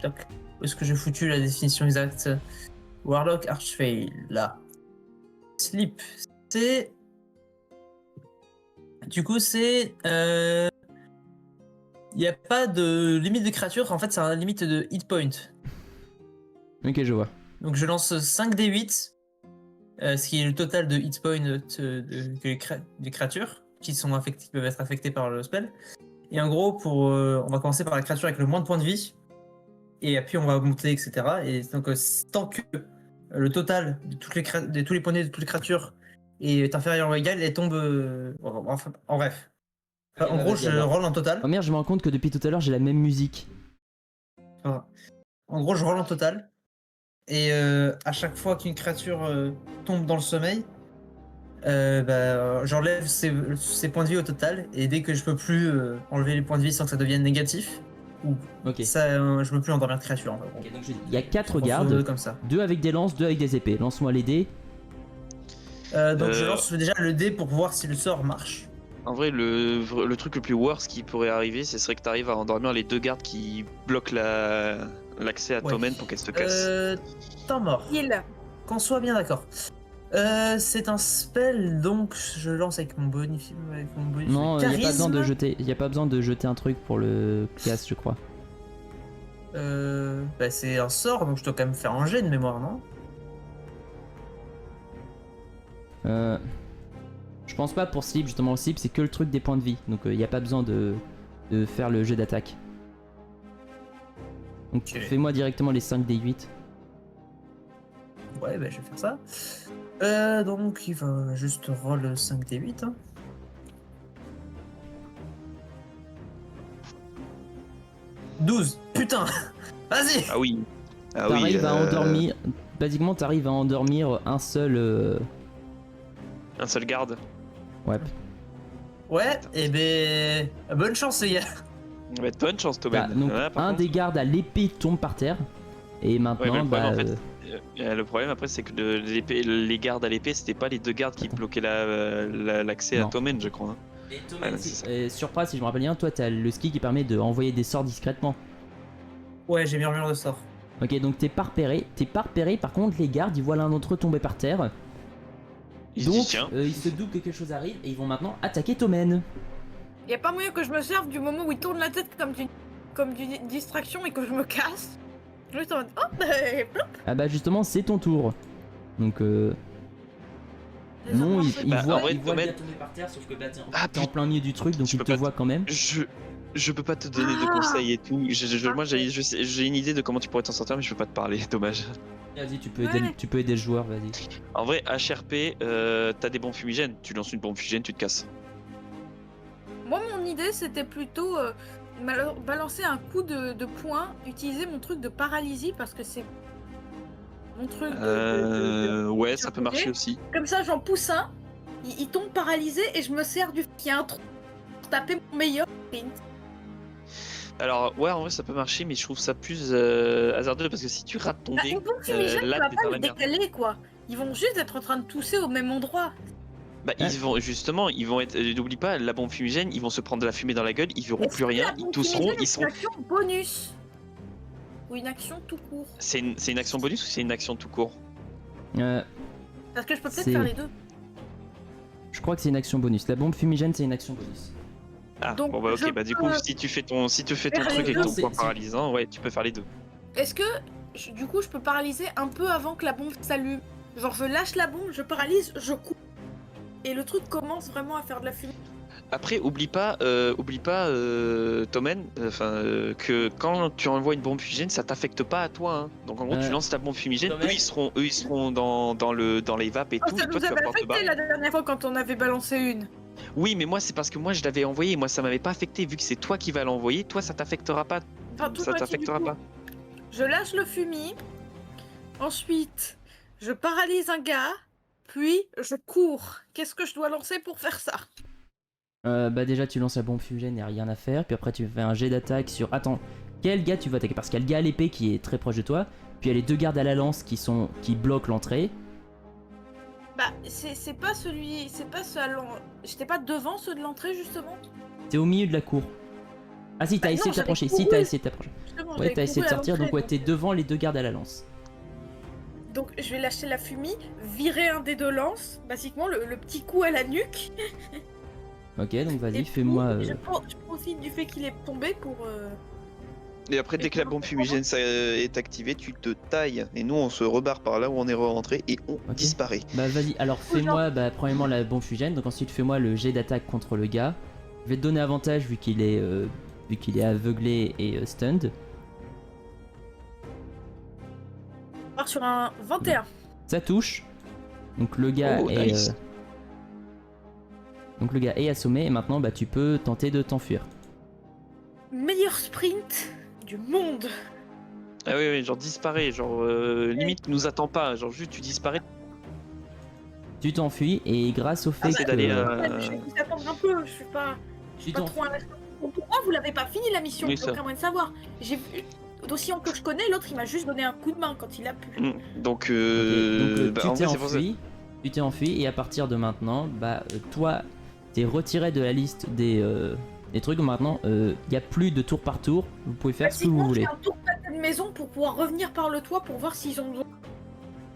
Tac. Où est-ce que j'ai foutu la définition exacte? Warlock Archfail, là. Sleep, c'est... Du coup, c'est... Il n'y a pas de limite de créature, en fait, c'est un limite de hit point. Ok, je vois. Donc je lance 5d8, ce qui est le total de hit points des créatures qui peuvent être affectées par le spell. Et en gros, on va commencer par la créature avec le moins de points de vie, et puis on va monter, etc. Et donc tant que le total de tous les points de vie de toutes les créatures est inférieur ou égal, elle tombe... en bref. Ok, En bah, gros, vas-y, je alors. roll en total. Oh merde, je me rends compte que depuis tout à l'heure, j'ai la même musique. Enfin, en gros, je roll en total. Et à chaque fois qu'une créature tombe dans le sommeil, j'enlève ses points de vie au total. Et dès que je peux plus enlever les points de vie sans que ça devienne négatif, ou Ok. je peux plus endormir de créature. En fait. Ok, donc il y a 4 Grosso gardes, modo comme ça. 2 avec des lances, 2 avec des épées. Lance-moi les dés. Donc je Euh, lance déjà le dé pour voir si le sort marche. En vrai, le truc le plus worst qui pourrait arriver, ce serait que tu arrives à endormir les deux gardes qui bloquent l'accès à Ouais. Tommen pour qu'elle se casse. Temps mort. Il. Qu'on soit bien d'accord. C'est un spell, donc je lance avec mon bonus. Non, il n'y a pas charisme. besoin de jeter. Il y a pas besoin de jeter un truc pour le casse, je crois. C'est un sort, donc je dois quand même faire un jet de mémoire, non? Je pense pas pour Sleep, justement. Sleep, c'est que le truc des points de vie. Donc il n'y a pas besoin de faire le jet d'attaque. Donc Ok. fais-moi directement les 5 des 8. Ouais, je vais faire ça. Donc il va juste roll 5d8. Hein. « 12 ! Putain. Vas-y. Ah oui. Ah oui. T'arrives à endormir. Basiquement, t'arrives à endormir un seul. Un seul garde. Ouais. Ouais, et bonne chance les gars. Bah, bonne chance, Tommen. Bah, donc Voilà, par un contre. des gardes à l'épée tombe par terre. Et maintenant, Ouais, mais le bah, problème, le problème après, c'est que les gardes à l'épée, c'était pas les 2 gardes qui Attends. bloquaient l'accès à Non. Tomen, je crois. Hein. Et Tomen, Ah, non, si, c'est ça. surprise, si je me rappelle bien, toi t'as le ski qui permet de envoyer des sorts discrètement. Ouais, j'ai murmure de sort. Ok, donc t'es pas repéré. Par contre, les gardes ils voient l'un d'entre eux tomber par terre. Il se Donc dit tiens. ils se doutent que quelque chose arrive et ils vont maintenant attaquer Tomen. Y a pas moyen que je me serve du moment où il tourne la tête comme d'une distraction et que je me casse. Juste en mode, oh, bah, plop. Ah bah justement, c'est ton tour. Donc Les non, enfants, il c'est- Bah, voit, en vrai, il voit le Tomen- gars tomber par terre, sauf que bah, t'es Ah, t'es en plein milieu du truc, donc je il peux te pas voit quand même. Je peux pas te donner de conseils et tout. Moi, j'ai une idée de comment tu pourrais t'en sortir, mais je peux pas te parler, dommage. Vas-y, tu peux aider le joueur, vas-y. En vrai, HRP, t'as des bombes fumigènes. Tu lances une bombe fumigène, tu te casses. Moi, mon idée, c'était plutôt balancer un coup de poing, utiliser mon truc de paralysie parce que c'est mon truc Ouais, ça peut marcher aussi. Comme ça, j'en pousse un, il tombe paralysé et je me sers du qu'il y a un trou pour taper mon meilleur sprint. Alors, ouais, en vrai, ça peut marcher, mais je trouve ça plus hasardeux parce que si tu rates ton Bah, dé, une bombe fumigène, là, tu vas t'es pas dans le la merde. décaler, quoi. Ils vont juste être en train de tousser au même endroit. Bah, ils vont justement, ils vont être. N'oublie pas, la bombe fumigène, ils vont se prendre de la fumée dans la gueule, ils verront Mais plus est-ce que rien, la ils bombe tousseront, fumigène ils est seront. une action bonus ou une action tout court? C'est une action bonus ou c'est une action tout court? Parce que je peux peut-être C'est- faire les deux. Je crois que c'est une action bonus. La bombe fumigène, c'est une action bonus. Ah, Donc, bon bah je ok, bah du coup, peux si tu fais ton faire truc les avec deux. ton point C'est- paralysant, ouais, tu peux faire les deux. Est-ce que du coup je peux paralyser un peu avant que la bombe s'allume? Genre je lâche la bombe, je paralyse, je coupe. Et le truc commence vraiment à faire de la fumée. Après, oublie pas, Tomen, que quand tu envoies une bombe fumigène, ça t'affecte pas à toi. Hein. Donc en gros, tu lances ta bombe fumigène, Tomen. eux ils seront dans les vapes et Oh, tout, ça et toi nous tu vas avait pouvoir te affecté barrer. la dernière fois quand on avait balancé une. Oui, mais moi c'est parce que moi je l'avais envoyé, moi ça m'avait pas affecté, vu que c'est toi qui vas l'envoyer, toi ça t'affectera pas. Enfin, tout Ça moitié du t'affectera coup. pas. Je lâche le fumier. Ensuite, je paralyse un gars. Puis, je cours. Qu'est-ce que je dois lancer pour faire ça? Bah déjà, tu lances la bombe fumigène, y a rien à faire. Puis après, tu fais un jet d'attaque sur... Attends, quel gars tu vas attaquer? Parce qu'il y a le gars à l'épée qui est très proche de toi. Puis il y a les 2 gardes à la lance qui bloquent l'entrée. Bah, c'est pas celui... C'est pas ce... J'étais pas devant ceux de l'entrée, justement? T'es au milieu de la cour. Ah si, t'as Bah essayé non, de t'approcher. j'avais Si, couru. t'as essayé de t'approcher. Justement, Ouais, j'avais t'as essayé de couru à sortir, donc l'entrée, ouais, t'es devant les 2 gardes à la lance. Donc je vais lâcher la fumée, virer un des 2 lances, basiquement le petit coup à la nuque. Ok, donc Et vas-y, puis, fais-moi... Je profite du fait qu'il est tombé pour... Et après, dès que la bombe fumigène est activée, tu te tailles. Et nous, on se rebarre par là où on est rentré et on disparaît. Bah vas-y, alors fais-moi, bah premièrement la bombe fumigène, donc ensuite fais-moi le jet d'attaque contre le gars. Je vais te donner avantage vu qu'il est aveuglé et stunned. On part sur un 21. Ça touche. Donc le gars Oh, est nice. donc le gars est assommé et maintenant bah tu peux tenter de t'enfuir. Meilleur sprint du monde. Ah oui, oui, genre disparaît, genre limite nous attend pas, genre juste tu disparais. Tu t'enfuis et grâce au fait c'est que d'aller, Je vais vous attendre un peu, je suis pas tu trop t'enfuis. à l'instant. Pourquoi vous l'avez pas fini la mission? Oui, J'ai ça. aucun moyen de savoir. J'ai vu... D'aussi que je connais, l'autre il m'a juste donné un coup de main quand il a pu. Donc, Donc, bah, tu en t'es vrai, c'est pour ça. enfui. Tu t'es enfui et à partir de maintenant, bah toi t'es retiré de la liste des trucs. Maintenant, il y a plus de tour par tour. Vous pouvez faire ce que vous Basiquement, voulez. je fais un tour de la maison pour pouvoir revenir par le toit pour voir s'ils ont besoin.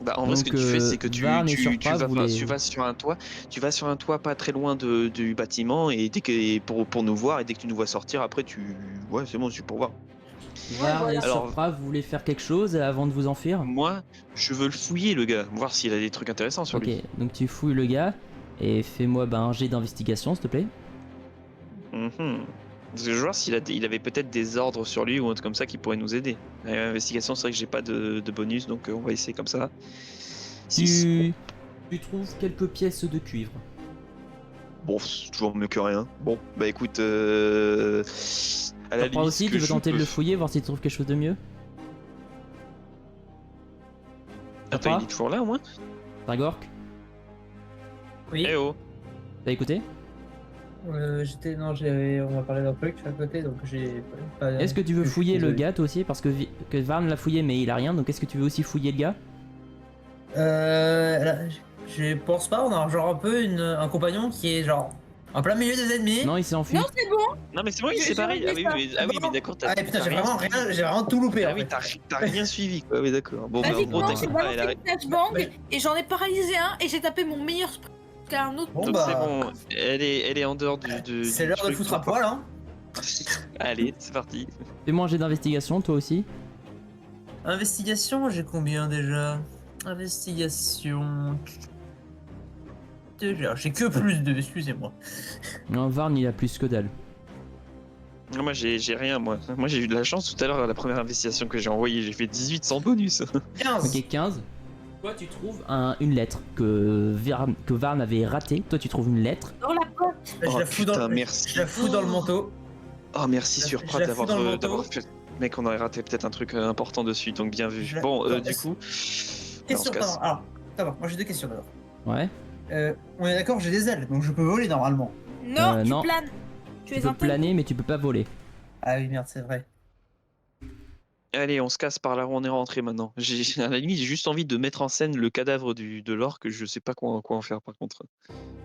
Bah, en vrai, ce que Donc, tu fais, c'est que tu Varn et Surpra, vous les- vas sur un toit pas très loin du bâtiment et dès que pour nous voir et dès que tu nous vois sortir, après ouais, c'est bon, tu pour voir. Varn voilà. et Alors- Surpra, vous voulez faire quelque chose avant de vous enfuir? Moi, je veux le fouiller, le gars, voir s'il a des trucs intéressants sur Ok, lui. donc tu fouilles le gars et fais-moi un jet d'investigation s'il te plaît. Mhm. Parce que je veux voir il avait peut-être des ordres sur lui ou un truc comme ça qui pourrait nous aider. L'investigation, c'est vrai que j'ai pas de bonus, donc on va essayer comme ça. Six. Tu trouves quelques pièces de cuivre. Bon, c'est toujours mieux que rien. Bon, bah écoute, à la Surpra limite, aussi, ce tu que veux je tenter de peux- le fouiller, voir si tu trouves quelque chose de mieux? Attends, Surpra il est toujours là au moins? Dragork, Oui. Eh oh. t'as écouté? On m'a parlé d'un truc à côté, donc j'ai pas. Est-ce que tu veux fouiller le désolé. gars toi aussi? Parce que, que Varn l'a fouillé mais il a rien, donc est-ce que tu veux aussi fouiller le gars? Là, je pense pas, on a genre un peu un compagnon qui est genre en plein milieu des ennemis. Non, il s'est enfui. Non, c'est bon. Non, mais c'est bon, il J'ai s'est barré. réglé Ah oui, ça. mais d'accord, Ah putain, t'as j'ai rien vraiment suivi. rien, j'ai vraiment tout loupé. Ah en oui, fait. t'as rien suivi, quoi. Oui, d'accord. Bon, mais en Basiquement, gros, j'ai t'inquiète pas, balancé elle a... une flashbang Mais- et j'en ai paralysé un et j'ai tapé mon meilleur sprint qu'à un autre. Bon, Donc bah, c'est bon, elle est en dehors c'est du l'heure de truc. foutre à poil, hein. Allez, c'est parti. Fais-moi un jet d'investigation toi aussi. Investigation, j'ai combien déjà? Investigation. Déjà, j'ai que plus de, excusez-moi. Non, Varn il a plus que dalle. Non, moi j'ai rien, moi. Moi j'ai eu de la chance tout à l'heure à la première investigation que j'ai envoyée, j'ai fait 18 sans bonus. 15. Ok, 15. Toi tu trouves une lettre que Varn avait ratée. Toi tu trouves une lettre. Dans la poche. Je Oh, la fous putain, dans, merci. je la fous dans le manteau. Oh merci Je la Surprat fous dans le manteau. d'avoir fait... Mec, on aurait raté peut-être un truc important dessus, donc bien vu. Je la- Bon, Attends, du est-ce- coup... Question. on se casse. Alors, d'abord, moi j'ai deux questions d'abord. Ouais. On est d'accord, j'ai des ailes, donc je peux voler normalement. Non, tu non. planes. Tu Tu es peux un planer mais tu peux pas voler. Ah oui, merde, c'est vrai. Allez, on se casse par là où on est rentré maintenant. À la limite, j'ai juste envie de mettre en scène le cadavre de l'orque, je sais pas quoi en faire par contre.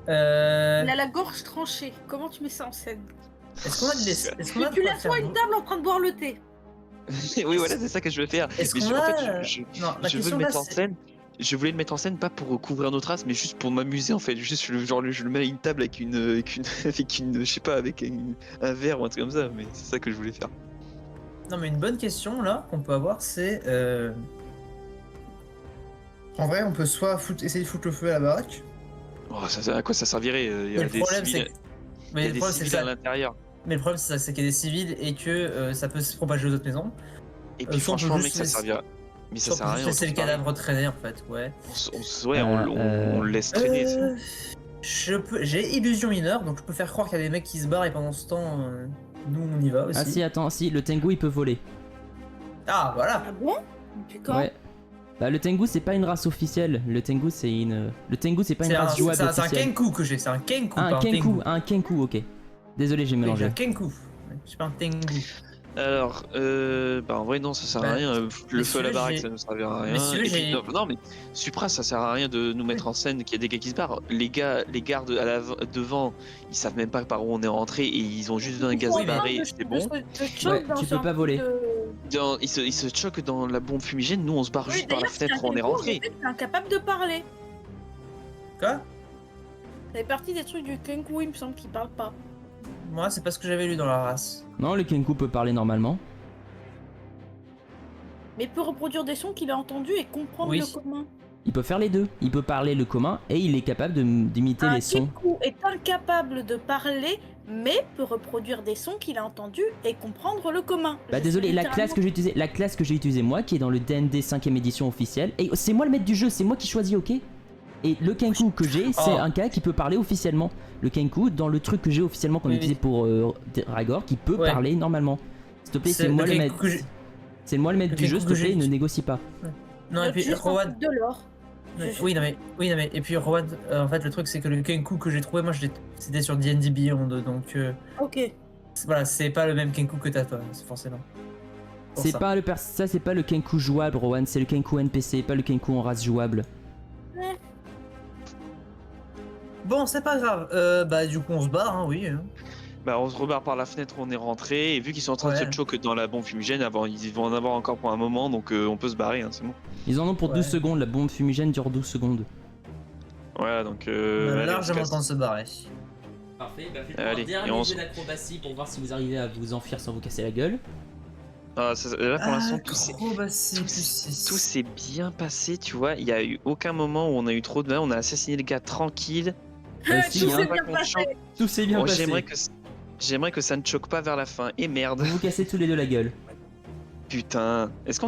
Il a la gorge tranchée. Comment tu mets ça en scène? Est-ce qu'on a de l'ess- Est-ce qu'on a de Tu quoi l'assois à faire une table en train de boire le thé. Oui, voilà, c'est ça que je veux faire. Est-ce Mais qu'on en a, fait, Non, la je veux question le là, mettre en c'est- scène. Je voulais le mettre en scène pas pour couvrir nos traces, mais juste pour m'amuser en fait. Juste je le mets à une table avec je sais pas, avec un verre ou un truc comme ça. Mais c'est ça que je voulais faire. Non, mais une bonne question là qu'on peut avoir, c'est En vrai, on peut soit essayer de foutre le feu à la baraque. Oh, à quoi ça servirait? Il y a le des problème, civils, c'est que- il y mais a le des problème, c'est civils à ça. l'intérieur. Mais le problème, c'est ça, c'est qu'il y a des civils et que ça peut se propager aux autres maisons. Et puis soit on peut franchement, juste mec, ça laisser- servira. Mais ça Soit sert on à peut rien. juste laisser le on se barre. cadavre traîner en fait, ouais. On le laisse traîner. J'ai illusion mineure, donc je peux faire croire qu'il y a des mecs qui se barrent et pendant ce temps, nous on y va aussi. Ah si, attends, si, le Tengu il peut voler. Ah, voilà. Ah bon? Depuis quand? Ouais. Bah le Tengu c'est pas une race officielle. Le Tengu c'est pas une race jouable c'est un officielle. Kenku que j'ai, c'est un Kenku, Ah, pas un Kenku, un Kenku, ok. Désolé, j'ai Oui, j'ai mélangé. un Kenku. C'est pas un Tengu. Alors, en vrai, non, ça sert à Bah, rien. Le feu à la messieurs, baraque, j'ai- ça ne servira à rien. Messieurs, Et puis, j'ai- non, mais Supra, ça sert à rien de nous mettre en scène qu'il y a des gars qui se barrent. Les gardes devant, ils savent même pas par où on est rentré et ils ont juste vu un gaz Oui, mais- barré, c'est bon. Ouais, tu peux pas voler. Ils se choquent dans la bombe fumigène, nous on se barre Oui, juste par la d'ailleurs, fenêtre c'est où un on est Kenku, rentré. en fait, c'est incapable de parler. Quoi? Ça fait partie des trucs du Kenku, il me semble qu'il parle pas. Moi, c'est pas ce que j'avais lu dans la race. Non, le Kenku peut parler normalement. Mais il peut reproduire des sons qu'il a entendus et comprendre Oui. le commun. Il peut faire les deux. Il peut parler le commun et il est capable d'imiter Un les sons. Kenku est incapable de parler, mais peut reproduire des sons qu'il a entendus et comprendre le commun. Bah Je désolé, suis la classe que j'ai utilisée moi, qui est dans le D&D 5ème édition officielle, et c'est moi le maître du jeu, c'est moi qui choisis, ok? Et le Kenku que j'ai, c'est Oh. un gars qui peut parler officiellement. Le Kenku, dans le truc que j'ai officiellement qu'on Oui, utilise pour Ragor, qui peut Ouais. parler normalement. S'il te plaît, C'est c'est moi le le Kenku maître. que j'ai- C'est moi le maître le du jeu, Kenku s'il te que plaît, j'ai- ne négocie pas. Non, et puis juste en Rowan. fait de l'or. Oui, non, mais. Et puis Rowan, en fait, le truc, c'est que le Kenku que j'ai trouvé, moi, c'était sur D&D Beyond, donc. Ok. Voilà, c'est pas le même Kenku que t'as, toi, c'est forcément. Pour C'est ça. pas ça, c'est pas le Kenku jouable, Rowan, c'est le Kenku NPC, pas le Kenku en race jouable. Bon, c'est pas grave. Bah, du coup, on se barre, hein, oui. Hein. Bah, on se rebarre par la fenêtre où on est rentré, et vu qu'ils sont en train de Ouais. se choquer dans la bombe fumigène, ils vont en avoir encore pour un moment, donc on peut se barrer, hein, c'est bon. Ils en ont pour Ouais. 12 secondes, la bombe fumigène dure 12 secondes. Voilà, donc. On a allez, on se largement le casse. temps de se barrer. Parfait, bah faites Allez, un dernier et on jet se- d'acrobatie pour voir si vous arrivez à vous enfuir sans vous casser la gueule. Ah, là, pour l'instant, Acrobatie tout plus six. tout s'est bien passé, tu vois. Il y a eu aucun moment où on a eu trop de mal, on a assassiné le gars tranquille. si, Tout hein. s'est Pas bien qu'on passé. choque. Tout s'est bien Oh, passé. j'aimerais que ça ne choque pas vers la fin. Et merde. Vous vous cassez tous les deux la gueule. Putain. Est-ce qu'on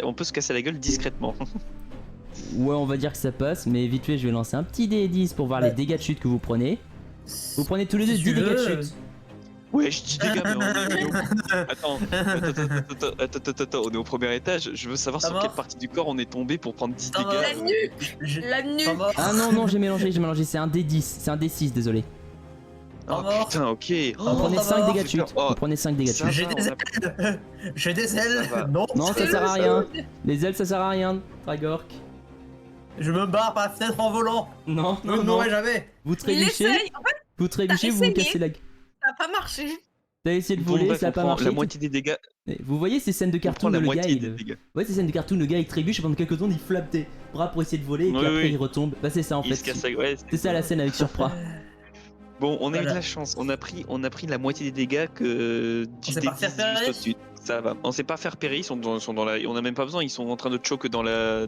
on peut se casser la gueule discrètement? Ouais, on va dire que ça passe, mais vite fait, je vais lancer un petit D10 pour voir Ouais. les dégâts de chute que vous prenez. Vous prenez tous les deux Si 10 tu dégâts de veux, chute. Ouais, je dis dégâts, mais attends, on est au premier étage. Je veux savoir Ça sur va quelle partie du corps on est tombé pour prendre 10 Ça va. dégâts. La nuque. Je- La nuque. Ça va. Ah non, non, j'ai mélangé, c'est un D10, c'est un D6, désolé. Oh mort. putain, ok. Oh, Vous prenez ça 5 va. dégâts de chute. Oh, Vous prenez 5 dégâts de ça chute. J'ai va, des on a- ailes. J'ai des ailes. va. Non. Non, ça C'est sert à ça rien. Les ailes, ça sert à rien, Tragork. Je me barre par la fenêtre en volant. Non, Vous non, ne non. m'aurez jamais. Vous Il trébuchez, essaye. En fait, vous trébuchez, t'as vous vous essayé. cassez la gueule. ça n'a pas marché. T'as essayé de Bon, voler, bref, ça a on pas prend marché. la moitié des dégâts. Et vous voyez ces scènes de On prend cartoon la où le gars, moitié il... des dégâts. Ouais, ces scènes de cartoon, le gars il trébuche et pendant quelques secondes il flappe tes bras pour essayer de voler et puis Oui, après oui. il retombe. Bah c'est ça en Il fait. se casse la... ouais, C'est ça la scène avec Surpra. Bon, on a eu de Voilà. la chance. On a pris la moitié des dégâts que du sait pas faire D10 périr. juste au-dessus. Ça va. On sait pas faire périr. Ils sont dans la. On a même pas besoin. Ils sont en train de choke dans la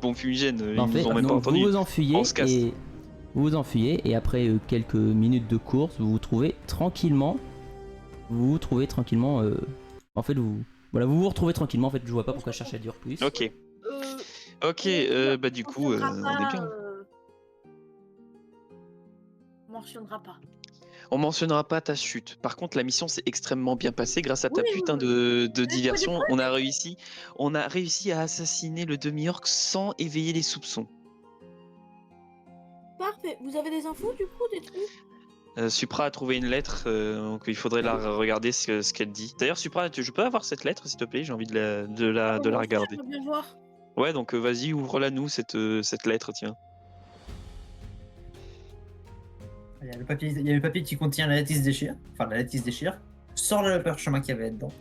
bombe fumigène. Ils Bah, en nous fait, ont même pas donc, entendu. vous vous enfuyez On se casse. et vous vous enfuyez et après quelques minutes de course, vous vous trouvez tranquillement. En fait, vous vous retrouvez tranquillement. En fait, je vois pas pourquoi je cherche à dire plus. Ok. Ok. Bah du coup, on est bien. On mentionnera pas. On mentionnera pas ta chute. Par contre, la mission s'est extrêmement bien passée grâce à ta Oui, putain oui, de diversion. On a réussi à assassiner le demi-orc sans éveiller les soupçons. Parfait. Vous avez des infos du coup, des trucs? Supra a trouvé une lettre, donc il faudrait la regarder ce qu'elle dit. D'ailleurs, Supra, je peux avoir cette lettre s'il te plaît? J'ai envie de la regarder. J'aimerais bien voir. Ouais, donc vas-y, ouvre-la nous cette lettre, tiens. Il y a le papier qui contient la lettre qui se déchire. Enfin, la lettre qui se déchire. Sors le parchemin qu'il y avait dedans.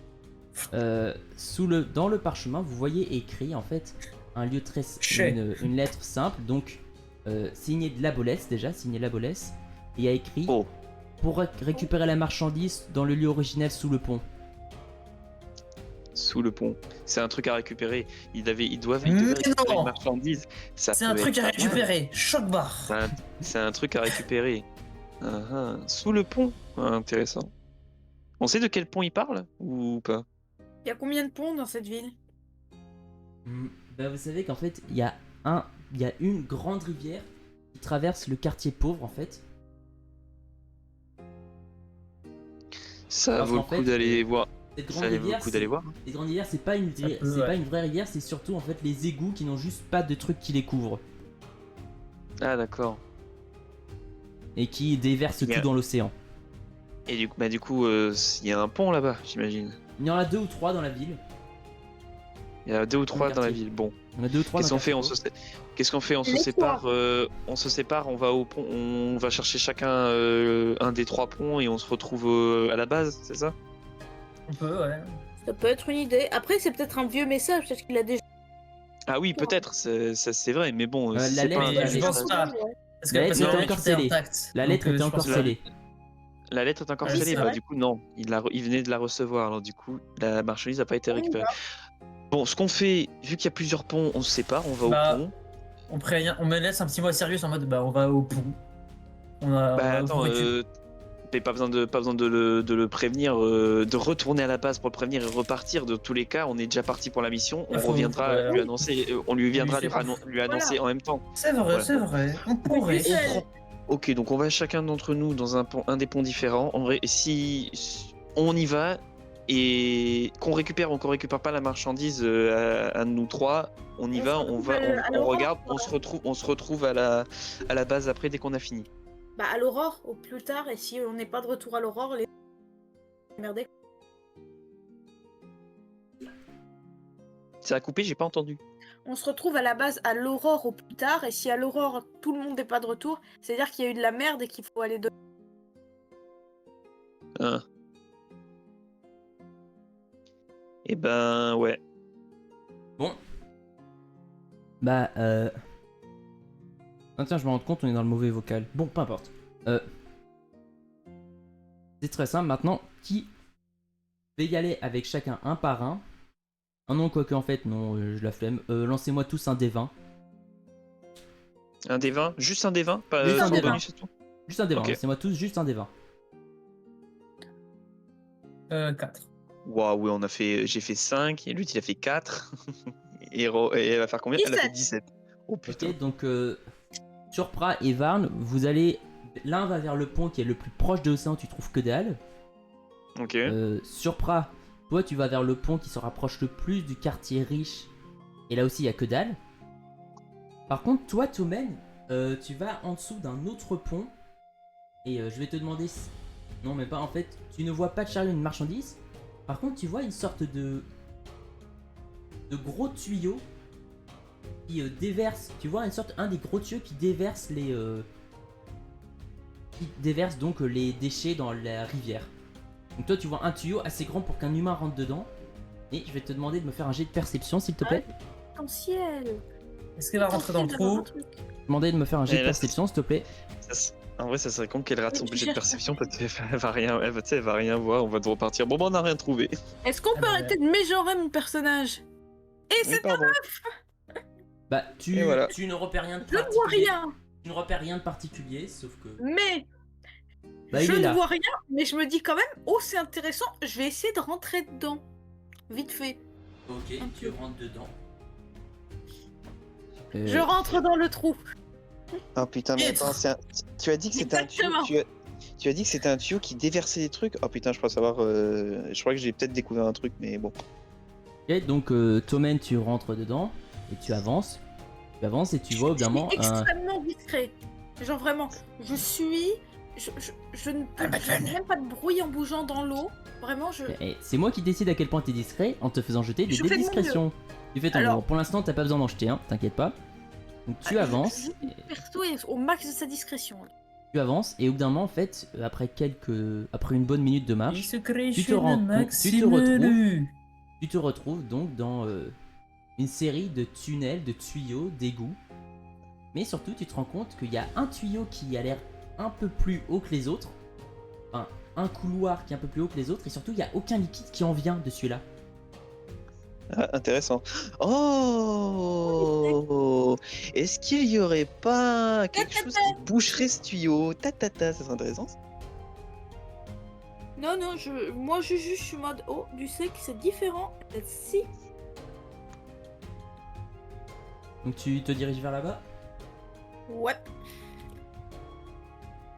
Dans le parchemin, vous voyez écrit en fait un lieu très une lettre simple, donc signée de Labolès déjà, signé Labolès, et il y a écrit Oh. pour récupérer la marchandise dans le lieu originel sous le pont. Sous le pont. C'est un truc à récupérer. Ils doivent Mais récupérer non. une marchandise. Ça C'est un peut truc être à pas mal. récupérer. Choc barre. C'est un truc à récupérer. Sous le pont. Intéressant. On sait de quel pont il parle ou pas? Il y a combien de ponts dans cette ville? Bah, vous savez qu'en fait il y a une grande rivière qui traverse le quartier pauvre en fait. Ça Parce vaut le qu'en fait, coup d'aller voir. Cette Ça grande vaut le rivière, coup d'aller voir. les grandes rivières, c'est pas une rivière, peut, c'est ouais. pas une vraie rivière, c'est surtout en fait les égouts qui n'ont juste pas de trucs qui les couvrent Ah d'accord. et qui déversent Bien. tout dans l'océan. Et du coup, il y a un pont là-bas, j'imagine. Il y en a 2 ou 3 dans la ville. Il y a 2 ou 3 dans la quartier. ville. Bon, Il y en a 2 ou 3 qu'est-ce dans qu'on le fait? quartier. Qu'est-ce qu'on fait? On se Les sépare. On se sépare. On va au pont. On va chercher chacun un des 3 ponts et on se retrouve à la base, c'est ça? On peut, ouais. Ça peut être une idée. Après, c'est peut-être un vieux message, peut-être qu'il a déjà. Ah oui, peut-être. C'est vrai. Mais bon, la c'est lettre, pas un mais vieux je message. pense pas. Parce que La lettre parce que était la encore lettre était scellée. intacte. La Donc, lettre était je encore pense que- scellée. La lettre est encore Ah, scellée. c'est Bah vrai. du coup non. Il venait de la recevoir. Alors du coup, la marchandise n'a pas été récupérée. Bon, ce qu'on fait, vu qu'il y a plusieurs ponts, on se sépare. On va Bah, au pont. on me laisse un petit mot sérieux en mode bah on va au pont. On a. Bah on attends, récupère- mais pas besoin de le prévenir, de retourner à la base pour le prévenir et repartir. De tous les cas, on est déjà parti pour la mission. On Il faut- reviendra ouais. lui annoncer, on lui viendra Lui faire- lui annoncer en même temps. C'est vrai, Voilà. c'est vrai. On pourrait. Oui, On prend- Ok, donc on va chacun d'entre nous dans un des ponts différents. Si on y va et qu'on récupère ou qu'on récupère pas la marchandise à nous 3, on y On va, se on retrouve va, à on l'aurore, regarde, quoi. on se retrouve à la base après dès qu'on a fini. Bah, à l'aurore, au plus tard, et si on n'est pas de retour à l'aurore, les. Merdez. Ça a coupé, j'ai pas entendu. On se retrouve à la base à l'aurore au plus tard, et si à l'aurore tout le monde n'est pas de retour, c'est-à-dire qu'il y a eu de la merde et qu'il faut aller de. Hein. Et ben ouais. Bah Ah tiens, je me rends compte, on est dans le mauvais vocal. Bon, peu importe. C'est très simple, maintenant, qui va y aller avec chacun un par un. Ah non, quoique en fait, non, je la flemme. Lancez-moi tous un D20. Un D20, juste un D20, pas Juste un sans D20. bonus et tout. Juste un D20, Ok. lancez-moi tous juste un D20. 4. Waouh, oui, j'ai fait 5 et lui il a fait 4. et elle va faire combien? Elle a fait 17. Oh putain. Ok, donc Surpra et Varn, vous allez. L'un va vers le pont qui est le plus proche de l'océan, tu trouves que dalle. Ok. Surpra, toi tu vas vers le pont qui se rapproche le plus du quartier riche. Et là aussi il y a que dalle. Par contre, toi Tomen, tu vas en dessous d'un autre pont Et je vais te demander si... Non mais pas en fait, tu ne vois pas de chariot ni de marchandises. Par contre tu vois une sorte de gros tuyau qui déverse, tu vois un des gros tuyaux qui déverse donc les déchets dans la rivière. Donc toi tu vois un tuyau assez grand pour qu'un humain rentre dedans. Et je vais te demander de me faire un jet de perception s'il te plaît. Potentiel. Est-ce qu'elle va rentrer dans le trou? Demander de me faire un jet Et de là, perception s'il te plaît. En vrai, ça serait con qu'elle rate son Mais tu budget de gères perception parce qu'elle va rien, tu sais, elle va rien voir, on va devoir partir. Bon, bah, on n'a rien trouvé. Est-ce qu'on Ah, peut mais- arrêter de mégenrer mon personnage? Et Oui, c'est pardon. Bah Et voilà. tu ne repères rien de je ne vois particulier. rien. Tu ne repères rien de particulier sauf que... Mais Bah je il est ne là. vois rien, mais je me dis quand même, oh c'est intéressant, je vais essayer de rentrer dedans. Vite fait. Ok, Un tu peu. rentres dedans. Je rentre dans le trou. Oh putain, mais attends, tu as dit que c'était un tuyau. Exactement. Tu as dit que c'était un tuyau qui déversait des trucs. Oh putain, je crois savoir. Je crois que j'ai peut-être découvert un truc, mais bon. Ok, donc Tomen, tu rentres dedans et tu avances. Tu avances et tu vois évidemment Je suis un... extrêmement discret. Genre vraiment, je suis. Je ne peux je fais même pas de bruit en bougeant dans l'eau. Vraiment, je. Eh, c'est moi qui décide à quel point t'es discret en te faisant jeter des Je dés de fais de mon discrétion. Tu fais ton Alors- boulot. Pour l'instant, t'as pas besoin d'en jeter un, t'inquiète pas. Donc tu avances, Perso est au max de sa discrétion. tu avances et au bout d'un moment, en fait, après une bonne minute de Il marche, se crée tu te chez rends le compte- tu te Maximelu. tu te retrouves donc dans une série de tunnels, de tuyaux, d'égouts. Mais surtout, tu te rends compte qu'il y a un tuyau qui a l'air un peu plus haut que les autres. Enfin, un couloir qui est un peu plus haut que les autres. Et surtout, il n'y a aucun liquide qui en vient de celui-là. Ah, intéressant. Oh, est-ce qu'il y aurait pas quelque chose qui boucherait ce tuyau? Ta, ça serait intéressant. Ça. Non, non, moi je suis en mode, oh, du sec, c'est différent. Si. Donc tu te diriges vers là-bas. Ouais.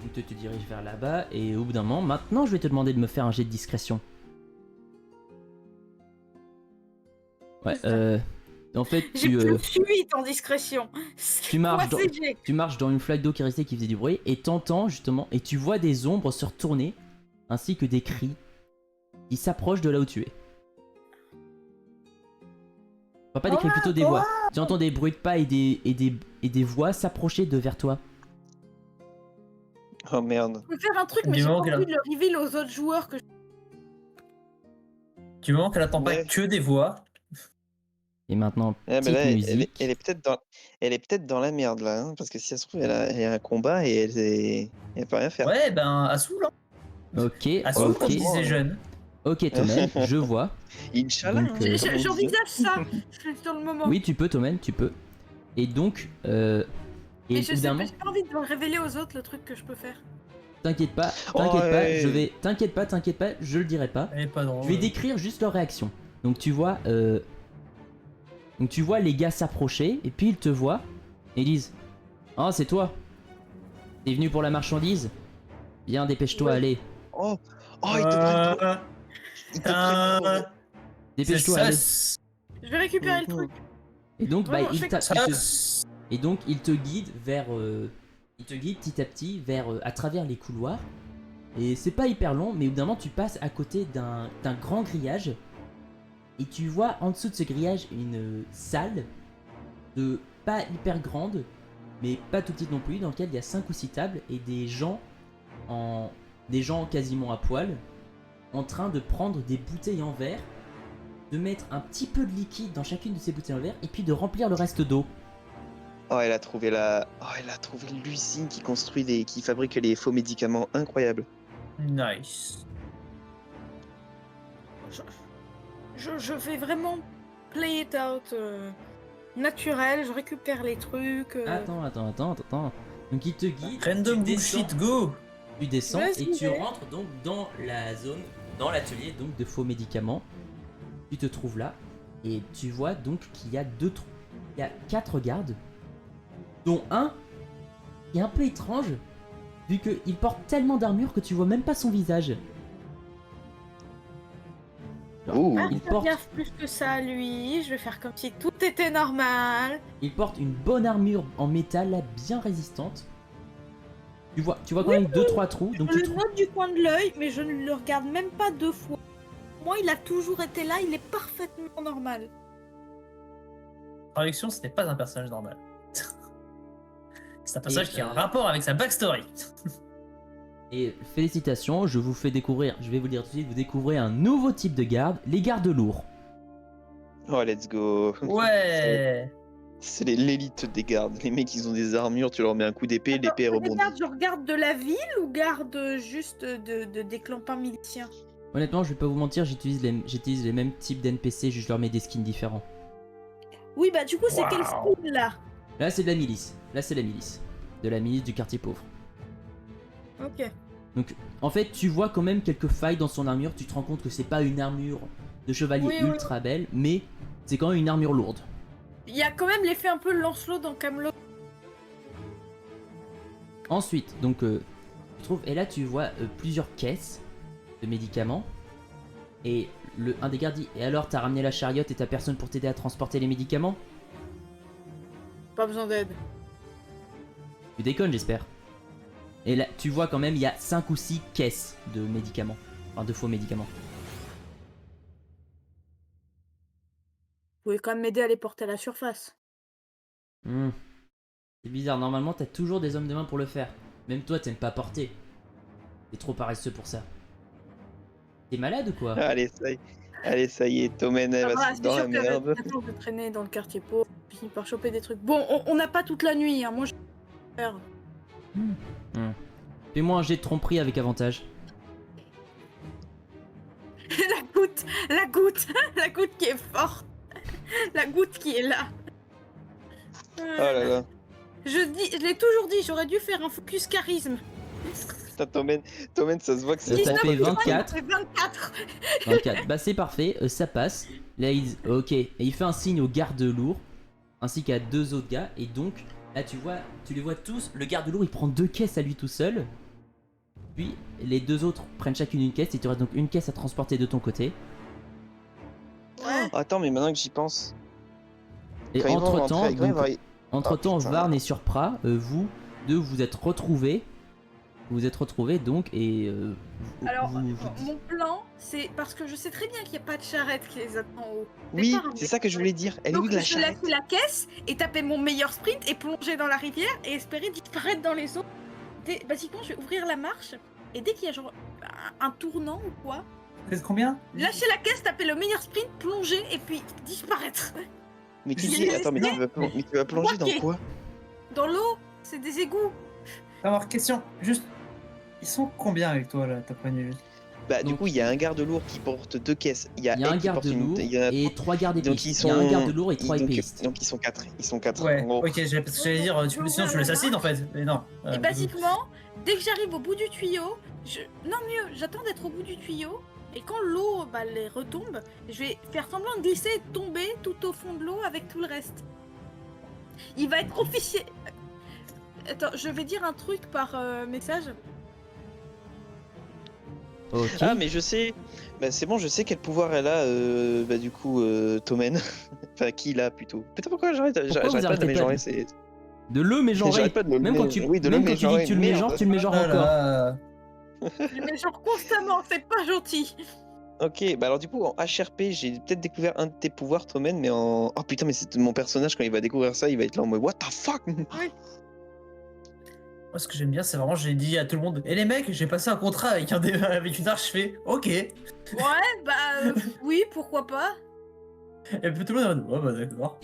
Donc tu te diriges vers là-bas. Et au bout d'un moment, maintenant, je vais te demander de me faire un jet de discrétion. Ouais, en fait, J'ai plus 8 en discrétion. tu marches Quoi, dans- c'est j'ai tu marches dans une flaque d'eau qui restait qui faisait du bruit et t'entends justement et tu vois des ombres se retourner ainsi que des cris qui s'approchent de là où tu es. Enfin, pas des cris, plutôt des voix. Tu entends des bruits de pas et des voix s'approcher de vers toi. Oh merde. Je peux faire un truc, mais Du j'ai pas moment qu'elle a- envie de le reveal aux autres joueurs que je... Du moment qu'elle attend pas Ouais. que des voix. Et maintenant, Ah, mais petite là, musique. elle est peut-être dans la merde là, hein, parce que si ça se trouve, elle a un combat et elle peut rien faire. Ouais, ben, à Soul, hein. Ok, À Soul, ok, quand je disais jeune. ok Tomen, je vois. Inch'Allah. Donc, hein, euh, comme on dit. J'envisage ça sur le moment. Oui, tu peux Tomen, tu peux. Et donc, mais et je sais pas, évidemment, j'ai pas envie de révéler aux autres le truc que je peux faire. t'inquiète pas, Oh, ouais. t'inquiète pas, je le dirai pas. Elle est pas drôle. Je vais décrire juste leur réaction. Donc tu vois les gars s'approcher et puis ils te voient et ils disent "Oh, c'est toi. T'es venu pour la marchandise? Bien, dépêche-toi, Ouais. allez. Oh, il te prend Ah, il te prend pour- c'est Dépêche-toi, allez." ça. Je vais récupérer le Mhm. truc. Et donc Vraiment, je sais que et donc il te guide vers il te guide petit à petit vers à travers les couloirs. Et c'est pas hyper long, mais au bout d'un moment tu passes à côté d'un grand grillage. Et tu vois en dessous de ce grillage une salle de pas hyper grande, mais pas tout petite non plus, dans lequel il y a 5 ou 6 tables et des gens quasiment à poil en train de prendre des bouteilles en verre, de mettre un petit peu de liquide dans chacune de ces bouteilles en verre et puis de remplir le reste d'eau. Oh, elle a trouvé l'usine qui fabrique les faux médicaments incroyables. Nice. Je vais vraiment play it out naturel, je récupère les trucs. Attends. Donc il te guide, Random tu descends, bullshit, go. tu descends Vas-y, et tu vais. rentres donc dans la zone, dans l'atelier donc de faux médicaments. Tu te trouves là et tu vois donc qu'il y a il y a 4 gardes, dont un qui est un peu étrange vu qu'il porte tellement d'armure que tu vois même pas son visage. Ouh. Ah, il fais porte- gaffe plus que ça à lui, je vais faire comme si tout était normal. Il porte une bonne armure en métal là, bien résistante. Tu vois quand même 2-3 trous, donc Je tu le note du coin de l'œil, mais je ne le regarde même pas 2 fois. Moi, il a toujours été là, il est parfaitement normal. Traduction, ce n'est pas un personnage normal. C'est un personnage qui a un euh, rapport avec sa backstory. Et félicitations, je vous fais découvrir, je vais vous le dire tout de suite, vous découvrez un nouveau type de garde, les gardes lourds. Oh, let's go. Ouais. C'est l'élite des gardes. Les mecs, ils ont des armures, tu leur mets un coup d'épée, l'épée elle rebondit. Regarde, je regarde de la ville ou garde juste des clampins miliciens? Honnêtement, je vais pas vous mentir, j'utilise les mêmes types d'NPC, juste je leur mets des skins différents. Oui, bah du coup, c'est quel Waouh. skin là? Là c'est de la milice, de la milice du quartier pauvre. Ok. Donc en fait tu vois quand même quelques failles dans son armure, tu te rends compte que c'est pas une armure de chevalier Oui, oui. ultra belle, mais c'est quand même une armure lourde. Il y a quand même l'effet un peu Lancelot dans Camelot. Ensuite, donc tu trouves, et là tu vois plusieurs caisses de médicaments, et un des gardes dit, et alors t'as ramené la chariote et t'as personne pour t'aider à transporter les médicaments? Pas besoin d'aide. Tu déconnes j'espère. Et là tu vois quand même il y a 5 ou 6 caisses de médicaments, enfin de faux médicaments. Vous pouvez quand même m'aider à les porter à la surface. C'est bizarre, normalement t'as toujours des hommes de main pour le faire. Même toi t'aimes pas porter. T'es trop paresseux pour ça. T'es malade ou quoi? Allez, ça y est, Tommen, elle va se foutre dans la merde. Attends, je vais traîner dans le quartier pauvre, finir par choper des trucs. Bon, on n'a pas toute la nuit, hein. Moi je vais faire. Fais-moi un jet de tromperie avec avantage. La goutte qui est forte. La goutte qui est là. Oh là là. Je l'ai toujours dit, j'aurais dû faire un focus charisme. Putain, Tommen, ça se voit que c'est... Ça fait 24. C'est 24. 24. Bah c'est parfait, ça passe. Là il dit ok, et il fait un signe au garde lourd, ainsi qu'à 2 autres gars, et donc là tu les vois tous, le garde lourd il prend 2 caisses à lui tout seul, puis les 2 autres prennent chacune une caisse, et tu auras donc une caisse à transporter de ton côté. Ouais. Oh, attends, mais maintenant que j'y pense... Et quand ils vont entre temps, rentrer, quand ils vont- entre temps Oh, putain. Varn et Surprat, vous deux vous êtes retrouvés. Vous êtes retrouvés donc et Alors, vous- mon plan, c'est parce que je sais très bien qu'il n'y a pas de charrette qui les attend en haut. Oui, pas un c'est ça que je voulais dire. Elle est Donc, où de la je charrette? lâcher la caisse et taper mon meilleur sprint et plonger dans la rivière et espérer disparaître dans les eaux. Basiquement, je vais ouvrir la marche et dès qu'il y a genre un tournant ou quoi, C'est combien? lâcher la caisse, taper le meilleur sprint, plonger et puis disparaître. Mais qui J'ai c'est? Attends, mais tu vas plonger dans Moitié. quoi? Dans l'eau, c'est des égouts. Alors, question, juste. Ils sont combien avec toi là, t'as pas nu? Bah, du Donc- coup, il y a un garde lourd qui porte 2 caisses. Il y a il y a un elle qui garde porte une... lourd il y en a- et 3 gardes Donc, épistes. ils Il y a un sont- garde lourd et 3 épistes. Donc, ils sont 4. Ils sont 4. Ouais, En gros. ok, parce que j'allais dire, sinon tu l'assassines en fait. Mais non. Et basiquement, dès que j'arrive au bout du tuyau, non mieux, j'attends d'être au bout du tuyau. Et quand l'eau les retombe, je vais faire semblant de glisser et de tomber tout au fond de l'eau avec tout le reste. Il va être officiel. Attends, je vais dire un truc par message. Ok. Ah, mais je sais. Bah, c'est bon, je sais quel pouvoir elle a, bah, du coup, Tommen. Enfin, qui il a plutôt. Putain, pourquoi j'arrête vous pas de arrêtez le pas mégenrer, de- c'est. De le mégenrer. J'arrête pas de le Même quand tu, oui, de même le quand tu dis mégenrer, que tu le merde. mégenres, tu le mégenres Ah encore. là, Je mets genre constamment, c'est pas gentil. Ok, bah alors du coup, en HRP, j'ai peut-être découvert un de tes pouvoirs, Tommen, mais en. Oh putain, mais c'est mon personnage, quand il va découvrir ça, il va être là en mode What the fuck? moi ce que j'aime bien, c'est vraiment, j'ai dit à tout le monde, et les mecs, j'ai passé un contrat avec, avec une arche, je fais, ok. Et Ouais, bah oui, pourquoi pas. puis tout le monde est en mode, ouais, bah d'accord.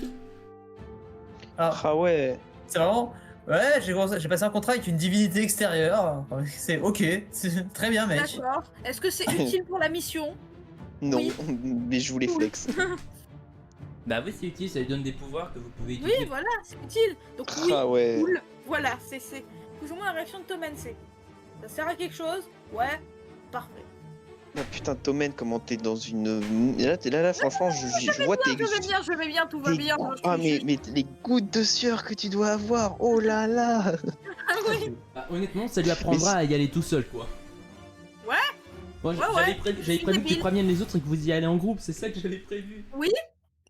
Alors, Ah ouais. c'est vraiment, ouais, j'ai passé un contrat avec une divinité extérieure. C'est ok, c'est très bien, mec. D'accord. Est-ce que c'est utile pour la mission? Non, Oui. mais je voulais flex. Bah oui c'est utile, ça lui donne des pouvoirs que vous pouvez Oui, utiliser. voilà, c'est utile. Donc oui, Ah ouais. cool. Voilà, c'est plus ou moins la réaction de Tommen, c'est ça sert à quelque chose? Ouais, parfait. Oh putain, Tommen, comment t'es dans une. Là, franchement, je vois tes. Je vais bien, tout va tes- bien. Ah, mais les gouttes de sueur que tu dois avoir, oh là là! Ah oui. Bah, honnêtement, ça lui apprendra à y aller tout seul quoi. Ouais. Moi Ouais, j'avais ouais. prévu Je suis que tu débile. préviennes les autres et que vous y allez en groupe, c'est ça que j'avais prévu.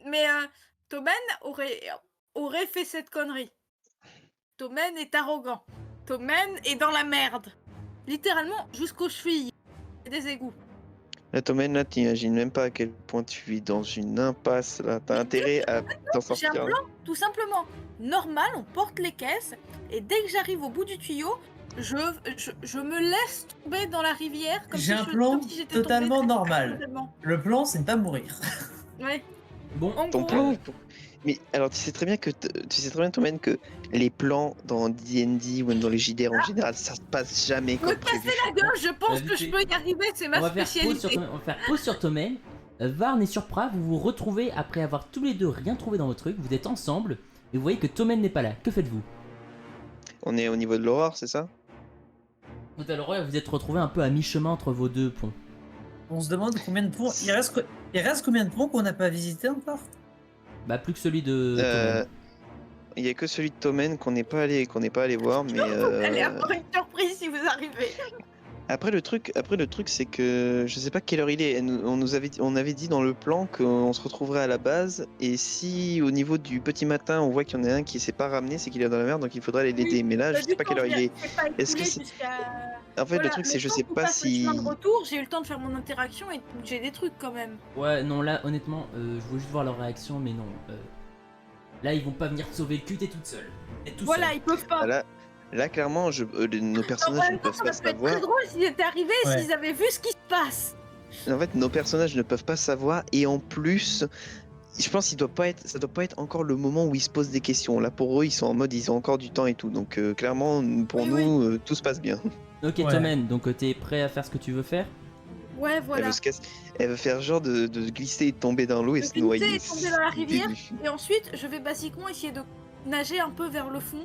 Mais Tommen aurait fait cette connerie. Tommen est arrogant. Tommen est dans la merde. Littéralement jusqu'aux chevilles. Et des égouts. Là, Tommen, là, t'imagines même pas à quel point tu vis dans une impasse, là. T'as intérêt à t'en J'ai un sortir. plan, tout simplement. Normal, on porte les caisses, et dès que j'arrive au bout du tuyau, je me laisse tomber dans la rivière comme J'ai si un je- plan comme si j'étais tombée totalement très normal. accidentellement. Le plan, c'est ne pas mourir. Ouais. Bon, En Ton gros, plan. Mais alors, tu sais très bien, Tommen, que les plans dans D&D ou dans les JDR en général, ça se passe jamais me comme casser prévu. la gueule, je pense vite que je fait. peux y arriver, c'est ma on va faire spécialité. on va faire pause sur Tommen. Varn et Surpra, vous vous retrouvez après avoir tous les deux rien trouvé dans votre truc. Vous êtes ensemble et vous voyez que Tommen n'est pas là. Que faites-vous? On est au niveau de l'aurore, c'est ça? Tout à l'heure, vous êtes retrouvés un peu à mi-chemin entre vos deux ponts. On se demande combien de ponts. Il reste combien de ponts qu'on n'a pas visité encore? Bah, plus que celui de Euh, Tommen. Il y a que celui de Tommen qu'on n'est pas allé voir, mais Allez, avoir une surprise si vous arrivez. après le truc, c'est que je sais pas quelle heure il est. On avait dit dans le plan qu'on se retrouverait à la base, et si au niveau du petit matin on voit qu'il y en a un qui s'est pas ramené, c'est qu'il est dans la merde, donc il faudrait aller l'aider. Mais là, je sais pas quelle heure il est. Est-ce que c'est- En fait, le truc, c'est je sais pas si. Le retour, j'ai eu le temps de faire mon interaction et j'ai des trucs quand même. Ouais, non, là, honnêtement, je veux juste voir leur réaction, mais non. Là, ils vont pas venir te sauver le cul, t'es toute seule. T'es tout Voilà, seul. ils peuvent pas. Là, clairement, nos En personnages ne même temps, peuvent ça pas aurait pu être savoir. très drôle s'ils étaient arrivés et Ouais. s'ils avaient vu ce qui se passe. En fait, nos personnages ne peuvent pas savoir, et en plus, je pense qu'il ça doit pas être encore le moment où ils se posent des questions. Là, pour eux, ils sont en mode, ils ont encore du temps et tout. Donc, clairement, pour Oui, nous, tout se passe bien. Ok, Ouais. Tommen, donc t'es prêt à faire ce que tu veux faire? Ouais, Elle voilà. veut se casser. Elle veut faire genre de glisser et de tomber dans l'eau et De se glisser noyer. et tomber dans la C'est l'idée rivière. du- Et ensuite, je vais basiquement essayer de nager un peu vers le fond.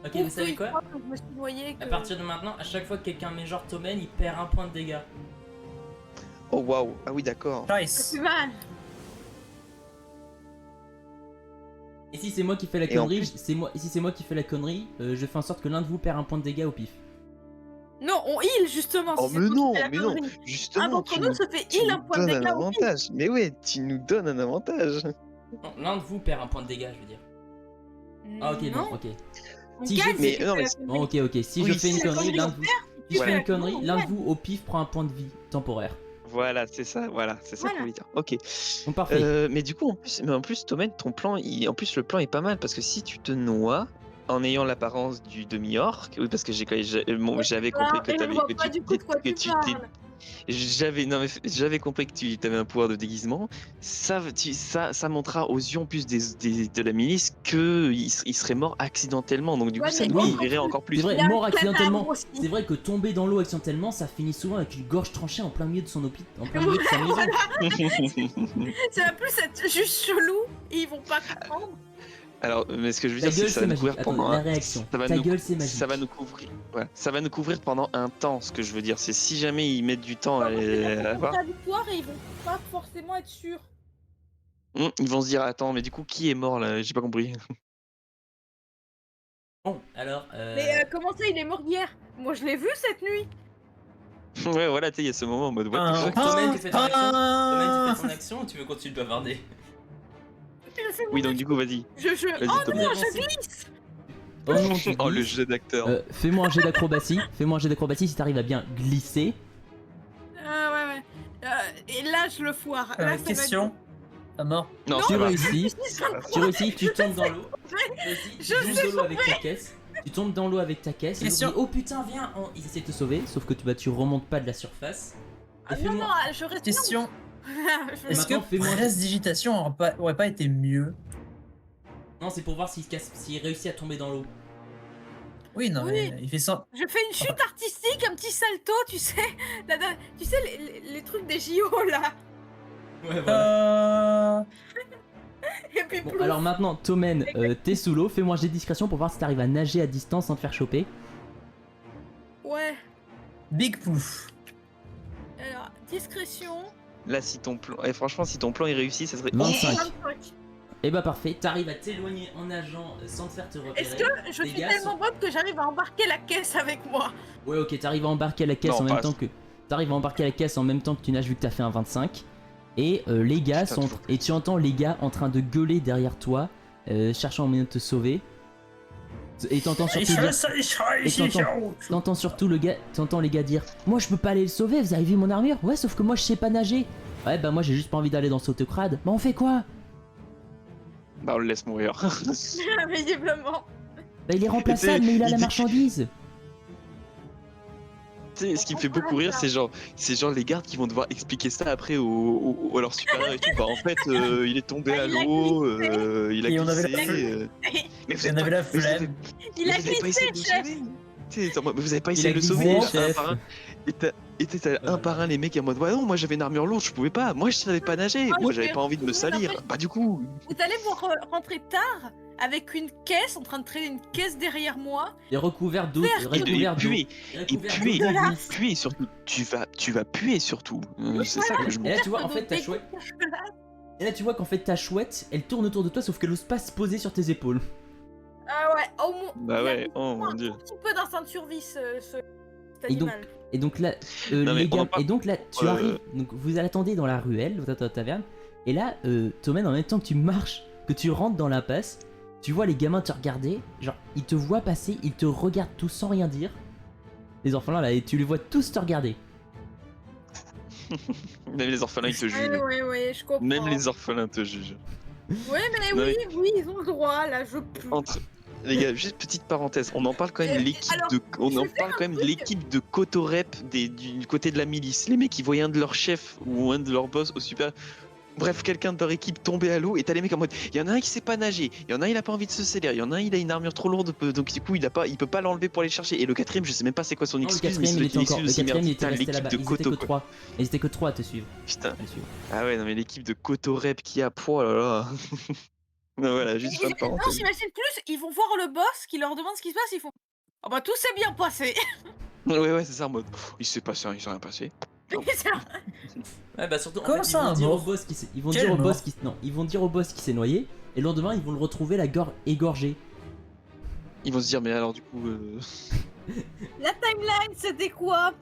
Ok, pour vous savez qu'ils quoi? croient que je me suis noyée, À que- partir de maintenant, à chaque fois que quelqu'un met genre Tommen, il perd un point de dégâts. Oh waouh, ah oui, d'accord. C'est Nice. plus mal. Et si c'est moi qui fais la Et en connerie, plus- si c'est moi qui fais la connerie, je fais en sorte que l'un de vous perd un point de dégâts au pif. Non, on heal justement. Oh, si c'est mais toi qui non, fais la mais non, connerie. justement, Un d'entre tu nous nous, se fait tu heal nous un point de donnes un dégâts au pif. avantage. Mais ouais, tu nous donnes un avantage. Non, l'un de vous perd un point de dégâts, je veux dire. Ah ok, non, ok. On Si gagne je si fais- tu non, fais mais la c'est- Bon, connerie. ok, si Oui, je fais une si la connerie, l'un de vous... Si je Tu fais fais une connerie, la l'un de connerie, vous au pif prend un point de vie temporaire. Voilà, c'est ça qu'on Voilà. voulait dire. Ok. Bon, parfait. Mais du coup, en plus, Tommen, ton plan, en plus, le plan est pas mal parce que si tu te noies en ayant l'apparence du demi-orc, oui, parce que j'avais compris que Et je t'avais vois que pas tu du coup de quoi que tu tu parles. j'avais compris que tu avais un pouvoir de déguisement. Ça montrera aux yeux en plus de la milice que il serait mort accidentellement. Donc du coup, Ouais, ça mais nous oui. couvrirait encore plus. C'est vrai, Il y a mort un accidentellement. cadavre aussi. C'est vrai que tomber dans l'eau accidentellement, ça finit souvent avec une gorge tranchée en plein milieu de son en plein milieu de sa maison. Ça va plus être juste chelou et ils vont pas comprendre. Alors, mais ce que je veux Ta dire, c'est gueule, que ça c'est va nous magique. couvrir Attends, pendant la un... réaction. ça va Ta nous- gueule, c'est magique. Ça va nous couvrir. Voilà. Ça va nous couvrir pendant un temps. Ce que je veux dire, c'est si jamais ils mettent du temps à C'est voir, contradictoire et ils vont pas forcément être sûrs. ils vont se dire attends, mais du coup, qui est mort là? J'ai pas compris. Bon, alors... Mais comment ça, il est mort hier? Moi, je l'ai vu cette nuit. Ouais, voilà, tu sais, il y a ce moment en mode what the fuck. Tommen, tu fais ton action Tommen, tu Ah, fais ton action ou tu veux continuer de bavarder? Tu le fais Oui, donc du coup, vas-y. Je... Vas-y, Oh Tommen. non, je glisse. Oh non, tu Oh, le glisses. jeu d'acteur. Fais-moi un jet d'acrobatie. Fais-moi un jet d'acrobatie si t'arrives à bien glisser. Ouais. Et là, je le foire. Là, ça va être- question. À mort. Non, Tu ça va. réussis. Ça va. Tu réussis, tu tombes dans l'eau. Tu Je tombes sais dans l'eau avec ta caisse. Tu tombes dans l'eau avec ta caisse. Ils Question. ont dit, oh putain, viens. Ils essaient de te sauver, sauf que tu remontes pas de la surface. Et Ah, non, fais-moi- non, je reste. Question. Je- Est-ce que Maintenant, fais-moi- prestidigitation aurait pas été mieux? Non, c'est pour voir s'il réussit à tomber dans l'eau. Oui, non, Oui. mais il fait ça. Je fais une chute artistique, un petit salto, tu sais. Tu sais, les trucs des JO là. Ouais, voilà. Et puis Bon, plouf. alors maintenant, Tommen, t'es sous l'eau. Fais-moi un jet de discrétion pour voir si t'arrives à nager à distance sans te faire choper. Ouais. Big pouf. Alors, discrétion. Là, si ton plan. Et franchement, si ton plan est réussi, ça serait. 25. 25. Et bah parfait, t'arrives à t'éloigner en nageant sans te faire te repérer. Est-ce que je Les suis gars tellement sont- bonne que j'arrive à embarquer la caisse avec moi? Ouais, ok, t'arrives à embarquer la caisse Non, en même pas- temps que. T'arrives à embarquer la caisse en même temps que tu nages vu que t'as fait un 25. Et les gars Putain, sont. toujours. Et tu entends les gars en train de gueuler derrière toi, cherchant un moyen de te sauver. Et t'entends surtout dire... T'entends surtout le gars, t'entends les gars dire moi je peux pas aller le sauver, vous avez vu mon armure? Ouais sauf que moi je sais pas nager. Ouais bah moi j'ai juste pas envie d'aller dans ce autocrade. Bah on fait quoi? Bah on le laisse mourir. Visiblement. Bah il est remplaçable mais il a la marchandise. Tu sais, ce qui me fait beaucoup rire, c'est genre les gardes qui vont devoir expliquer ça après à leurs supérieurs et tout. Bah en fait, il est tombé à Il a l'eau, il a Et on avait glissé. Mais vous On avez avait pas, la mais vous avez- flemme. Il a vous avez pas essayé glissé, de le chef. sauver. Tu sais, mais vous avez pas Il essayé a de le glissé, sauver, chef. un par un. Et t'as un par un les mecs en mode ouais non moi j'avais une armure lourde je pouvais pas, moi je savais pas nager, moi j'avais pas envie de me salir, bah du coup Vous allez vous rentrer tard avec une caisse, en train de traîner une caisse derrière moi. Et recouvert d'eau. Vert. Recouvert d'eau. puer, et puer, dégueulasse. puer surtout, tu vas puer surtout, c'est ça que je Et me là tu vois en fait ta chouette. Et là tu vois qu'en fait ta chouette elle tourne autour de toi sauf qu'elle ose pas se poser sur tes épaules. Ah ouais, au moins. Bah il a ouais, oh mon un dieu. petit peu d'instinct de survie, cet Et donc, animal. Et donc là, Non, mais les gars, on en parle- et donc là, tu arrives, donc vous attendez dans la ruelle, dans la taverne, et là, Thomen, en même temps que tu marches, que tu rentres dans l'impasse, tu vois les gamins te regarder, genre, ils te voient passer, ils te regardent tous sans rien dire. Les orphelins là, et tu les vois tous te regarder. Même les orphelins ils te jugent. Ouais, je comprends. Même les orphelins te jugent. Ouais, mais Non, oui, ils ont le droit, là, je pue. Entre les gars, juste petite parenthèse, on en parle quand même de l'équipe alors, on je en vais faire parle un quand même de truc. l'équipe de Kotorep du côté de la milice. Les mecs qui voyaient un de leurs chefs ou un de leurs boss au super. Bref, quelqu'un de leur équipe tombé à l'eau et t'as les mecs en mode il y en a un qui sait pas nager, il y en a un il a pas envie de se sceller, il y en a un il a une armure trop lourde donc du coup il peut pas l'enlever pour aller chercher et le quatrième je sais même pas c'est quoi son Non, le excuse mais quatrième, c'est il était encore, une le excuse aussi quatrième, il merde. était Putain, resté l'équipe là-bas. de Ils étaient que Koto quoi. 3. Ils étaient que 3 à te suivre. Putain. À te suivre. Ah ouais non mais l'équipe de Kotorep qui a poids là là. Non, voilà, juste fin de Non, parenthèse. j'imagine plus, ils vont voir le boss qui leur demande ce qui se passe, ils font. Ah bah tout s'est bien passé. Ouais c'est ça en mode il s'est passé il s'est rien passé. Ouais bah surtout Comment ça, un mort ils vont Quel dire au mort boss qui non, ils vont dire au boss qui s'est noyé et le lendemain ils vont le retrouver la gorge égorgée. Ils vont se dire mais alors du coup La timeline, c'était quoi?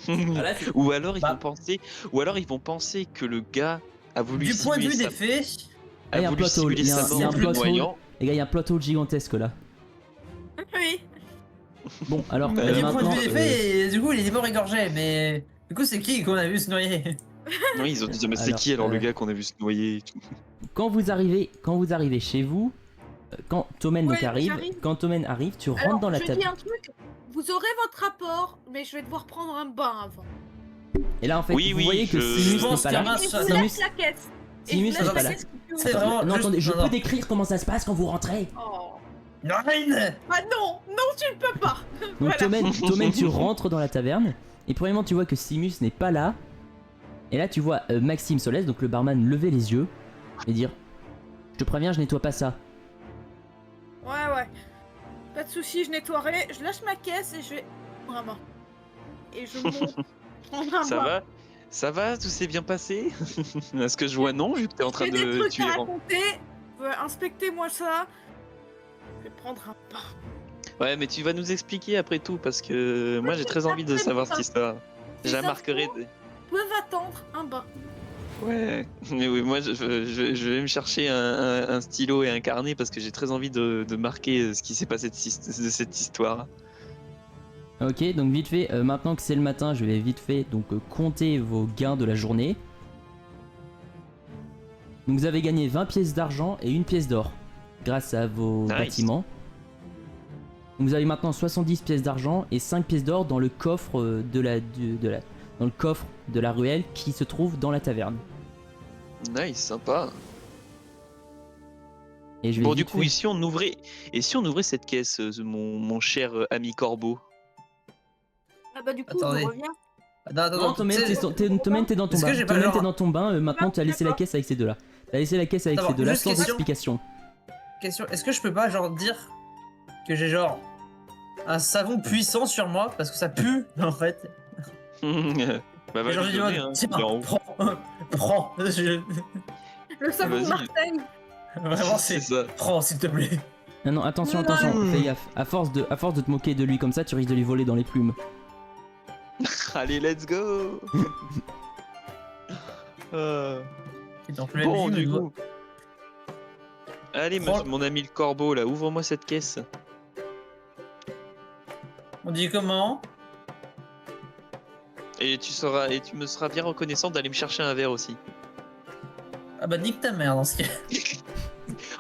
Ah, là, c'est- ou alors ils Bah. vont penser que le gars a voulu Du point de simuler vue sa- des faits, Ah, il y a un voulu plot hole, simuler il y a sa un- il y a un mort en plot le hole. noyant. Les gars, il y a un plot hole gigantesque là. Oui. Bon alors du point de maintenant vue des faits, et du coup il est mort égorgé, mais du coup c'est qui qu'on a vu se noyer? Oui, ils ont dit mais c'est Alors, qui alors le gars qu'on a vu se noyer et tout. quand vous arrivez chez vous, quand Thomen Ouais, donc arrive, j'arrive. quand Thomen arrive, tu rentres Alors, dans la je table. dis un truc, vous aurez votre rapport, mais je vais devoir prendre un bain avant. Et là en fait, Oui, vous oui, voyez que je Simus pense n'est pas qu'il y en là. a Et je ça, vous Simus, laisse la caisse. Et je Simus vous n'est laisse pas la là. caisse que vous C'est voulez. vraiment- Non juste- attendez, je non, peux décrire comment ça se passe quand vous rentrez. Oh. Nine. Ah non, tu ne peux pas. Donc Voilà. Thomen, tu rentres dans la taverne et premièrement tu vois que Simus n'est pas là. Et là tu vois Maxime Solès, donc le barman, lever les yeux et dire je te préviens, je nettoie pas ça. Ouais. Pas de soucis, je nettoierai. Je lâche ma caisse et je vais prendre un bain. Et je monte prendre un Ça bain. va? Ça va? Tout s'est bien passé? Est-ce que je vois non vu que t'es en train J'ai des de trucs tuer à les gens? raconter. Inspectez-moi ça. Je vais prendre un bain. Ouais mais tu vas nous expliquer après tout parce que moi j'ai très envie de savoir cette histoire. Les J'amarquerai. infos peuvent attendre un bain. Ouais, mais oui, moi je vais me chercher un stylo et un carnet parce que j'ai très envie de marquer ce qui s'est passé de cette histoire. Ok, donc vite fait, maintenant que c'est le matin, je vais vite fait donc compter vos gains de la journée. Donc vous avez gagné 20 pièces d'argent et 1 pièce d'or grâce à vos Nice. bâtiments. Donc vous avez maintenant 70 pièces d'argent et 5 pièces d'or dans le coffre dans le coffre de la ruelle qui se trouve dans la taverne. Nice, sympa. Et je vais Bon vite du coup fait- ici on ouvrait cette caisse, mon cher ami Corbeau. Ah bah du coup, Attendez. je reviens. Non, Thomen, t'es dans ton Est-ce bain. que j'ai pas Thomen, genre- t'es dans ton bain. Maintenant, tu as laissé la caisse avec ces deux-là. T'as laissé la caisse avec Attends, ces deux-là juste sans question. explication. Question, est-ce que je peux pas genre dire que j'ai genre un savon puissant sur moi parce que ça pue en fait? Bah Et genre vas-y, j'ai dit donnez, hein, tiens, il est en haut. prends, Le savon de Vas-y. Marseille. Vraiment C'est c'est, ça. prends s'il te plaît. Non, attention, Non. fais gaffe. À force de te moquer de lui comme ça, tu risques de lui voler dans les plumes. Allez, let's go. Dans le Bon, même du film, coup. Allez, Prends- mon ami le corbeau, là, ouvre-moi cette caisse. On dit comment? Et tu me seras bien reconnaissant d'aller me chercher un verre aussi. Ah bah nique ta mère dans ce cas.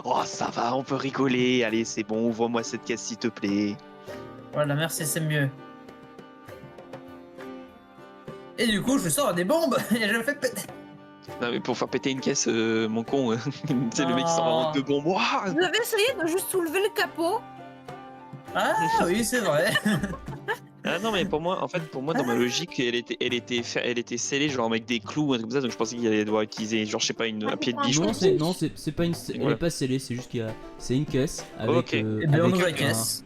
Oh, ça va, on peut rigoler. Allez, c'est bon, ouvre-moi cette caisse s'il te plaît. Voilà, merci, c'est mieux. Et du coup, je sors des bombes et je fais péter. Non, mais pour faire péter une caisse, mon con, c'est le mec qui sort en deux bombes. Ouah. Vous avez essayé de juste soulever le capot? Ah oui, c'est vrai. Ah non, mais pour moi, dans ma logique, elle était scellée genre avec des clous, un truc comme ça, donc je pensais qu'il allait devoir utiliser, genre, je sais pas, un pied de biche. Non, c'est pas une. Elle Ouais. est pas scellée, c'est juste qu'il y a. C'est une caisse avec. Ok. Et bien, on ouvre la un- caisse.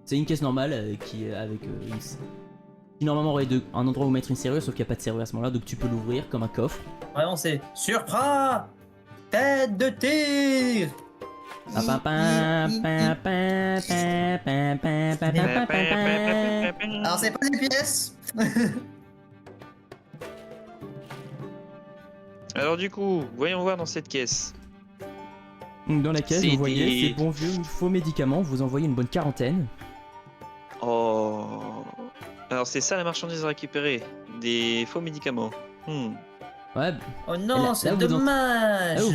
C'est une caisse normale qui est avec qui normalement aurait un endroit où mettre une serrure, sauf qu'il n'y a pas de serrure à ce moment-là, donc tu peux l'ouvrir comme un coffre. Vraiment, c'est surprise. Tête de tir. Alors, c'est pas des pièces. Alors du coup, voyons voir dans cette caisse. Donc dans la caisse, C'est vous voyez des- ces bons vieux faux médicaments, vous en voyez une bonne quarantaine. Oh. Alors c'est ça la marchandise à récupérer, des faux médicaments. Ouais, Oh Et non, là, c'est vous dommage. là vous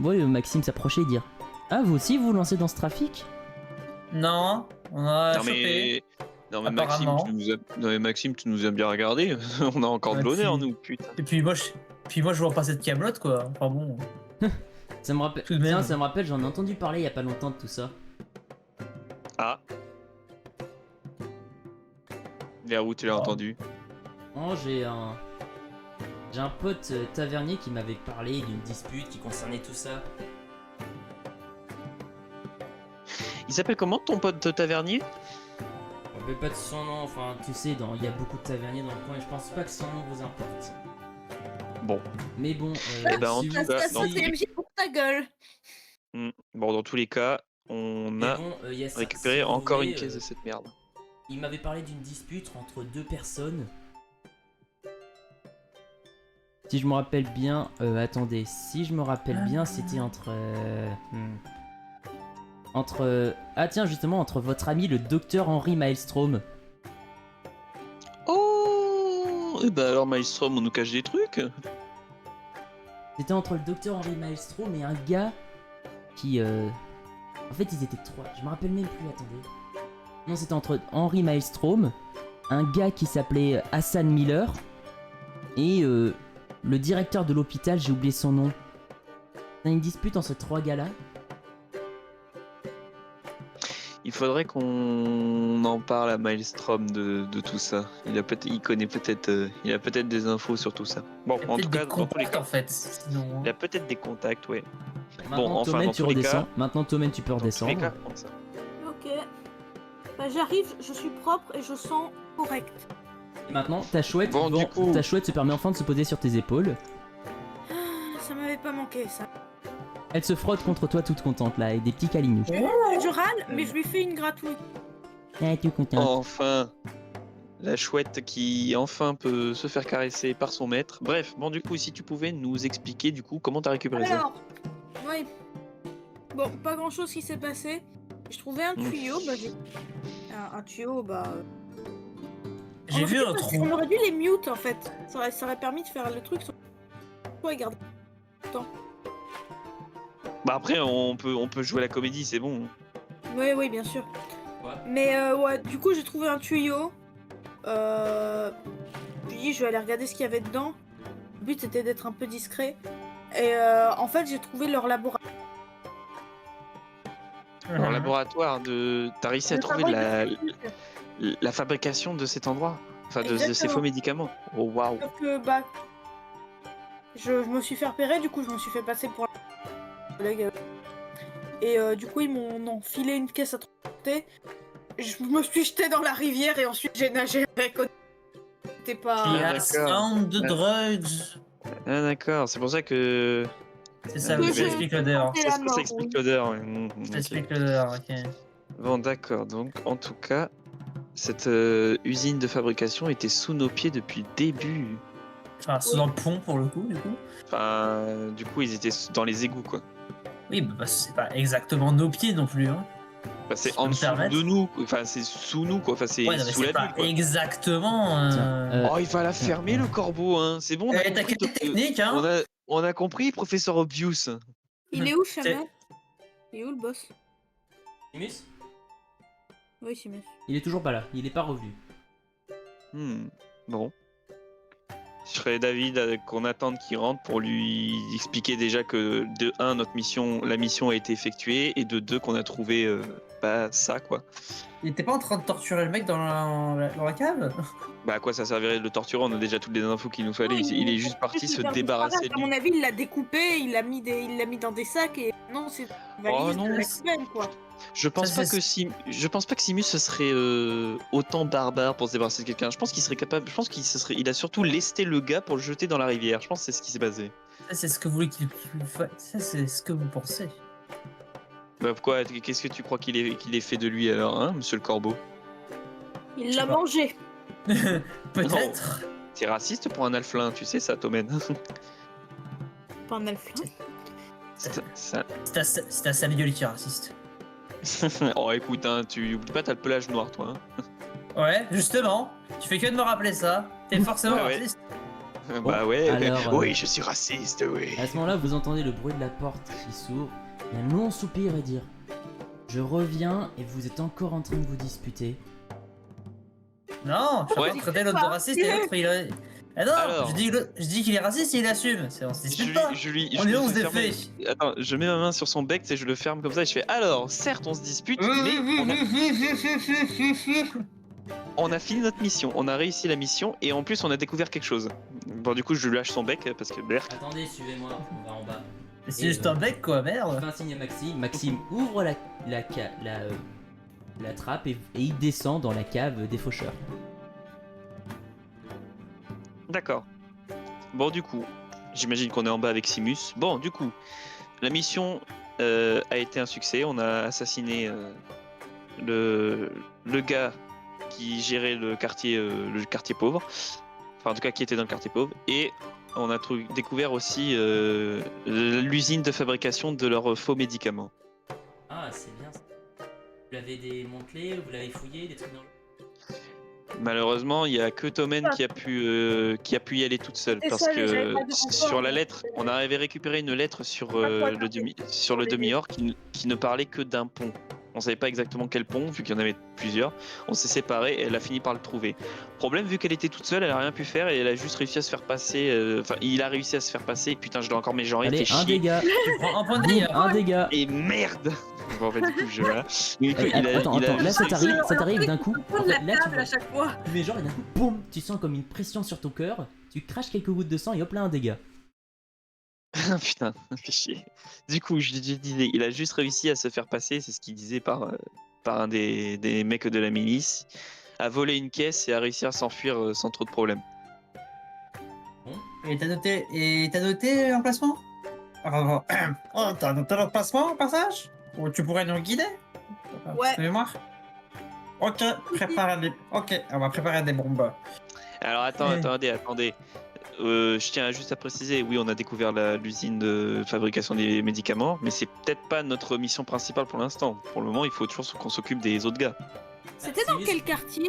voyez Maxime s'approcher et dire: Ah, vous aussi vous lancez dans ce trafic? Non, on a Non chopé. mais, Maxime, Apparemment. Maxime, tu nous as bien regardé. On a encore de Ouais, l'honneur, puis- nous, putain. Et puis moi, je vois pas cette câblotte quoi. Enfin bon. Ça me rappelle, Tout de même. tiens, ça me rappelle, j'en ai entendu parler il y a pas longtemps de tout ça. Ah. Vers où tu l'as Oh. entendu? Oh, j'ai un pote tavernier qui m'avait parlé d'une dispute qui concernait tout ça. Il s'appelle comment ton pote tavernier? On rappelle pas de son nom, enfin tu sais, il y a beaucoup de taverniers dans le coin et je pense pas que son nom vous importe. Bon. Mais bon, Eh ben, en si tout vous- cas, Ça, dans- si- TMJ pour ta gueule. Bon, dans tous les cas, on mais a bon, y a ça, récupéré si vous encore voulez, une caisse de cette merde. il m'avait parlé d'une dispute entre deux personnes. Si je me rappelle bien, attendez, si je me rappelle bien, c'était ah tiens, justement, entre votre ami le docteur Henry Maelstrom. Oh. Et bah alors, Maelstrom, on nous cache des trucs. C'était entre le docteur Henry Maelstrom et un gars qui. En fait, ils étaient trois. Je me rappelle même plus, attendez. Non, c'était entre Henry Maelstrom, un gars qui s'appelait Hassan Miller, et le directeur de l'hôpital, j'ai oublié son nom. Il y a une dispute entre ces trois gars-là. Il faudrait qu'on en parle à Maelstrom de tout ça. Il connaît peut-être, il a peut-être des infos sur tout ça. Bon, Il y a en peut-être tout des cas, dans tous les contacts cas, en fait. Sinon. il a peut-être des contacts, ouais. Maintenant, enfin, Tommen, dans tu tous les redescends. cas- Maintenant, Tommen, tu peux Dans tous les redescendre. cas, comme ça. Ok. Bah, j'arrive, je suis propre et je sens correct. Et maintenant, ta chouette, Bon, du coup- ta chouette se permet enfin de se poser sur tes épaules. Ah, ça m'avait pas manqué ça. Elle se frotte contre toi toute contente là, et des petits câlinous. Je râle, mais je lui fais une gratouille. Ah, tu es contente. Enfin, la chouette qui enfin peut se faire caresser par son maître. Bref, bon, du coup, si tu pouvais nous expliquer du coup comment t'as récupéré ça. Alors, oui. Bon, pas grand chose qui s'est passé. Je trouvais un tuyau, bah j'ai. Un tuyau, bah. J'ai vu un trou. On aurait dû les mute en fait. Ça aurait permis de faire le truc sur. Ouais, regarde. Bah après, on peut jouer à la comédie, c'est bon. Oui, oui, bien sûr. Ouais. Mais ouais, du coup, j'ai trouvé un tuyau. Je me dis, je vais aller regarder ce qu'il y avait dedans. Le but était d'être un peu discret. Et en fait, j'ai trouvé leur laboratoire. En laboratoire de. T'as réussi à trouver la fabrication de cet endroit. Enfin, de ces Exactement. faux médicaments. Oh waouh. Sauf que, bah. Je me suis fait repérer, du coup, je me suis fait passer pour un collègue. Et du coup, ils m'ont enfilé une caisse à transporter. Je me suis jeté dans la rivière et ensuite j'ai nagé avec. C'était Qui pas. Ah, a d'accord. sound de Ouais. drugs. Ah d'accord, c'est pour ça que. C'est ça, Oui, je je- t'explique l'odeur. C'est Ça, la ça mort, explique oui. l'odeur. Ouais. Je Ok. t'explique l'odeur, ok. Bon, d'accord. Donc, en tout cas, cette usine de fabrication était sous nos pieds depuis le début. Enfin, sous un pont pour le coup, du coup. Enfin, du coup, ils étaient dans les égouts, quoi. Oui, bah, c'est pas exactement nos pieds non plus. Hein. Bah, c'est Je peux en me dessous permettre. de nous, enfin c'est sous nous quoi, enfin c'est Ouais, non, mais sous c'est la pas bulle quoi. exactement. Tiens, Oh, il va la fermer le corbeau, hein. C'est bon, on a T'as compris. quelle technique, hein? On a compris, professeur Obvious. Il est où, C'est- Shaman? Il est où le boss? Simus, Oui, Simus. il est toujours pas là, il est pas revenu. Bon. Je ferais David qu'on attende qu'il rentre pour lui expliquer déjà que de 1, la mission a été effectuée, et de 2, qu'on a trouvé pas ça quoi. Il était pas en train de torturer le mec dans la cave? Bah à quoi ça servirait de le torturer, on a déjà toutes les infos qu'il nous fallait, Non, il est juste parti juste se le faire débarrasser disparaître. de À mon lui. avis, il l'a découpé, il l'a mis dans des sacs et non, c'est une valise non. de la semaine, quoi. Je pense Ça, pas que Simus ce serait autant barbare pour se débarrasser de quelqu'un. Je pense qu'il serait capable. Je pense il a surtout lesté le gars pour le jeter dans la rivière. Je pense que c'est ce qui s'est passé. Ça, c'est ce que vous voulez qu'il fasse. Ça, c'est ce que vous pensez. Bah pourquoi? Qu'est-ce que tu crois qu'il est fait de lui alors, hein, Monsieur le Corbeau? Il Je l'a sais pas. mangé. Peut-être. T'es raciste pour un alflin, tu sais ça, Tommen. Pas un alflin. Ça- C'est un Samuel qui est raciste. Oh écoute, hein, tu oublies pas, t'as le pelage noir, toi. Hein. Ouais, justement. Tu fais que de me rappeler ça. T'es forcément Ouais, ouais. raciste. Bah ouais. alors, Oui, je suis raciste, oui. À ce moment-là, vous entendez le bruit de la porte qui s'ouvre, et un long soupir et dire je reviens et vous êtes encore en train de vous disputer. Non, je suis en Ouais. train de traiter l'autre de raciste et l'autre il a. Ah non, Alors. je dis qu'il est raciste et il assume. On se dispute pas. On est 11 des faits. Attends, je mets ma main sur son bec, je le ferme comme ça et je fais alors, certes on se dispute, mais on a fini notre mission, on a réussi la mission et en plus on a découvert quelque chose. Bon du coup je lui lâche son bec parce que berk. Attendez, suivez-moi, on va en bas. C'est juste un bec quoi, Je merde. fais un signe à Maxime. Maxime ouvre la trappe et il descend dans la cave des faucheurs. D'accord. Bon du coup, j'imagine qu'on est en bas avec Simus. Bon du coup, la mission a été un succès, on a assassiné le gars qui gérait le quartier pauvre. Enfin en tout cas qui était dans le quartier pauvre. Et on a découvert aussi l'usine de fabrication de leurs faux médicaments. Ah, c'est bien ça. Vous l'avez démantelé, vous l'avez fouillé, des trucs dans le... Malheureusement, il y a que Tommen qui a pu y aller toute seule parce Désolé, j'avais que pas de sur renfort. la lettre, on avait récupéré une lettre sur le demi-or qui ne parlait que d'un pont. On savait pas exactement quel pont vu qu'il y en avait plusieurs. On s'est séparés et elle a fini par le trouver. Problème, vu qu'elle était toute seule, elle a rien pu faire et elle a juste réussi à se faire passer. Enfin, il a réussi à se faire passer. Putain, je dois encore mes gens. Allez, fait un chier. dégât. Tu prends un point de Boum, dégâts. un dégât. Et merde. Bon, en fait, du coup, je voilà. Du coup, Eh, attends, là ça juste- t'arrive d'un coup. On En de la fait, là tu table vois, à chaque fois. tu mets genre et d'un coup, boum, tu sens comme une pression sur ton cœur, tu craches quelques gouttes de sang et hop là un dégât. Putain, ça fait chier. Du coup, je disais, il a juste réussi à se faire passer, c'est ce qu'il disait par un des mecs de la milice, à voler une caisse et à réussir à s'enfuir sans trop de problèmes. Et t'as noté l'emplacement? Oh, t'as noté l'emplacement au passage? Ou tu pourrais nous guider? Ouais. De mémoire? Ok, ok, on va préparer des bombes. Alors attendez. Je tiens juste à préciser, oui, on a découvert l'usine de fabrication des médicaments, mais c'est peut-être pas notre mission principale pour l'instant. Pour le moment, il faut toujours qu'on s'occupe des autres gars. C'était dans quel quartier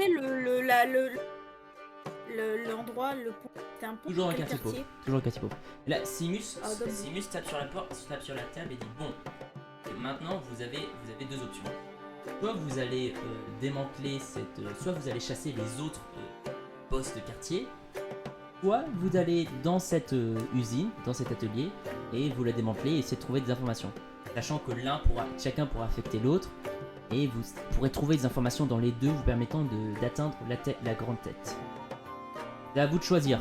l'endroit, le pont? C'était un pont? Toujours un Quel quartier pauvre. Toujours un quartier pauvre. Et là, Simus tape sur la porte, tape sur la table et dit bon, maintenant vous avez deux options. Soit vous allez démanteler soit vous allez chasser les autres boss de quartier, soit vous allez dans cette usine, dans cet atelier, et vous la démantelez et essayer de trouver des informations. Sachant que chacun pourra affecter l'autre, et vous pourrez trouver des informations dans les deux vous permettant d'atteindre la grande tête. C'est à vous de choisir.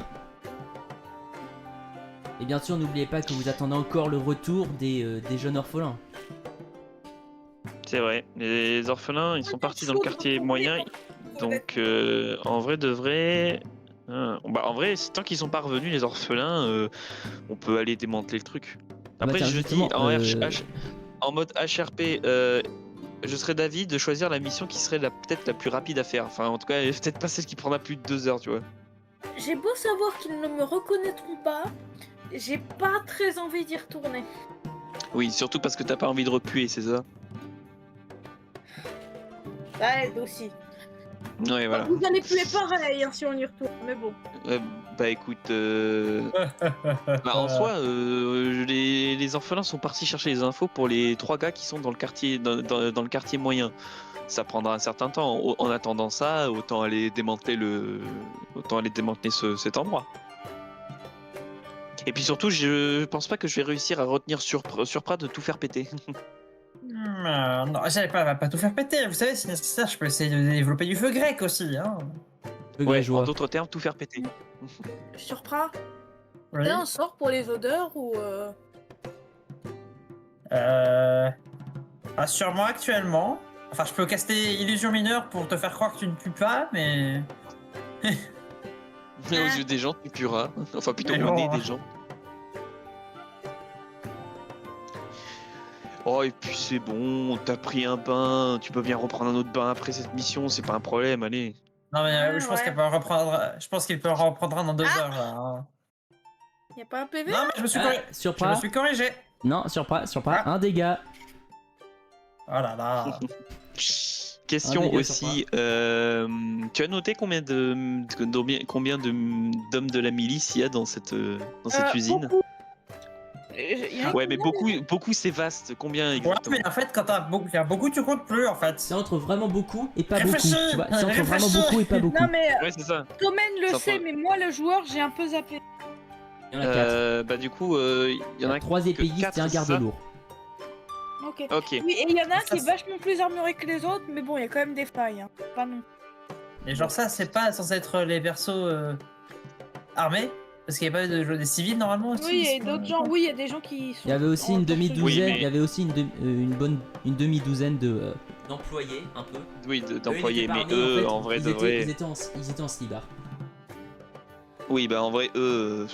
Et bien sûr, n'oubliez pas que vous attendez encore le retour des jeunes orphelins. C'est vrai, les orphelins, ils sont partis dans le quartier moyen, donc en vrai de vrai... en vrai, tant qu'ils sont pas revenus, les orphelins, on peut aller démanteler le truc. Après, tiens, je justement, dis, en mode HRP, je serais d'avis de choisir la mission qui serait peut-être la plus rapide à faire. Enfin, en tout cas, peut-être pas celle qui prendra plus de 2 heures, tu vois. J'ai beau savoir qu'ils ne me reconnaîtront pas, j'ai pas très envie d'y retourner. Oui, surtout parce que t'as pas envie de repuer, c'est ça? Ça aide aussi. Ouais, voilà. Vous allez puer pareil hein, si on y retourne, mais bon. Bah écoute, bah, en soi, les orphelins sont partis chercher les infos pour les 3 gars qui sont dans le quartier, dans le quartier moyen. Ça prendra un certain temps. En attendant ça, autant aller démanteler cet endroit. Et puis surtout, je pense pas que je vais réussir à retenir Surprat de tout faire péter. Non, j'allais pas tout faire péter. Vous savez, si nécessaire, je peux essayer de développer du feu grec aussi. Hein. Ouais, en d'autres termes, tout faire péter. Surprat. Oui. T'as un sort pour les odeurs ou Pas sur moi actuellement. Enfin, je peux caster illusion mineure pour te faire croire que tu ne pues pas, mais. Mais aux yeux des gens, tu pueras. Enfin, plutôt Mais au nez bon. des gens. Oh, et puis c'est bon, t'as pris un bain, tu peux bien reprendre un autre bain après cette mission, c'est pas un problème, allez. Non, mais Ah, je pense ouais. qu'elle peut en reprendre. Je pense qu'il peut en reprendre un dans 2 Ah. heures. Là, hein. y a pas un PV? Non, mais je me suis, Ah, corrigé. Je me Surprat. suis corrigé. Non, Surprat, Ah. un dégât. Oh là là. Question Un dégât aussi, tu as noté combien d'hommes de la milice il y a dans cette usine? Beaucoup. Y en a Ouais, mais combien, beaucoup c'est vaste, combien Ouais, exactement? mais en fait, quand il y a beaucoup, tu comptes plus en fait. C'est entre vraiment beaucoup et pas beaucoup. Réfléchis. Tu vois, c'est entre vraiment Réfléchis. beaucoup et pas beaucoup. Non mais Ouais, c'est ça. Tommen le Ça sait, peut- mais moi le joueur j'ai un peu zappé. Il y en a 4. Bah du coup, il y en a 3 que épéistes quatre, et un c'est garde ça lourd. Ok. Ok. Oui, et il y en a un Ça, qui est c'est- vachement plus armuré que les autres, mais bon, il y a quand même des failles. Hein. Pas non. Et genre, ça, c'est pas censé être les persos armés. Parce qu'il n'y a pas des civils normalement aussi. Oui, qui et sont- d'autres gens, oui, il y a des gens qui sont. Il y avait aussi en une torse nu. demi-douzaine, Oui, mais- il y avait aussi une demi-douzaine de d'employés un peu. Oui, Eux, ils d'employés, étaient mais parmi, eux, fait, en vrai ils de étaient- vrai. ils étaient en slibard. Oui, bah en vrai, eux,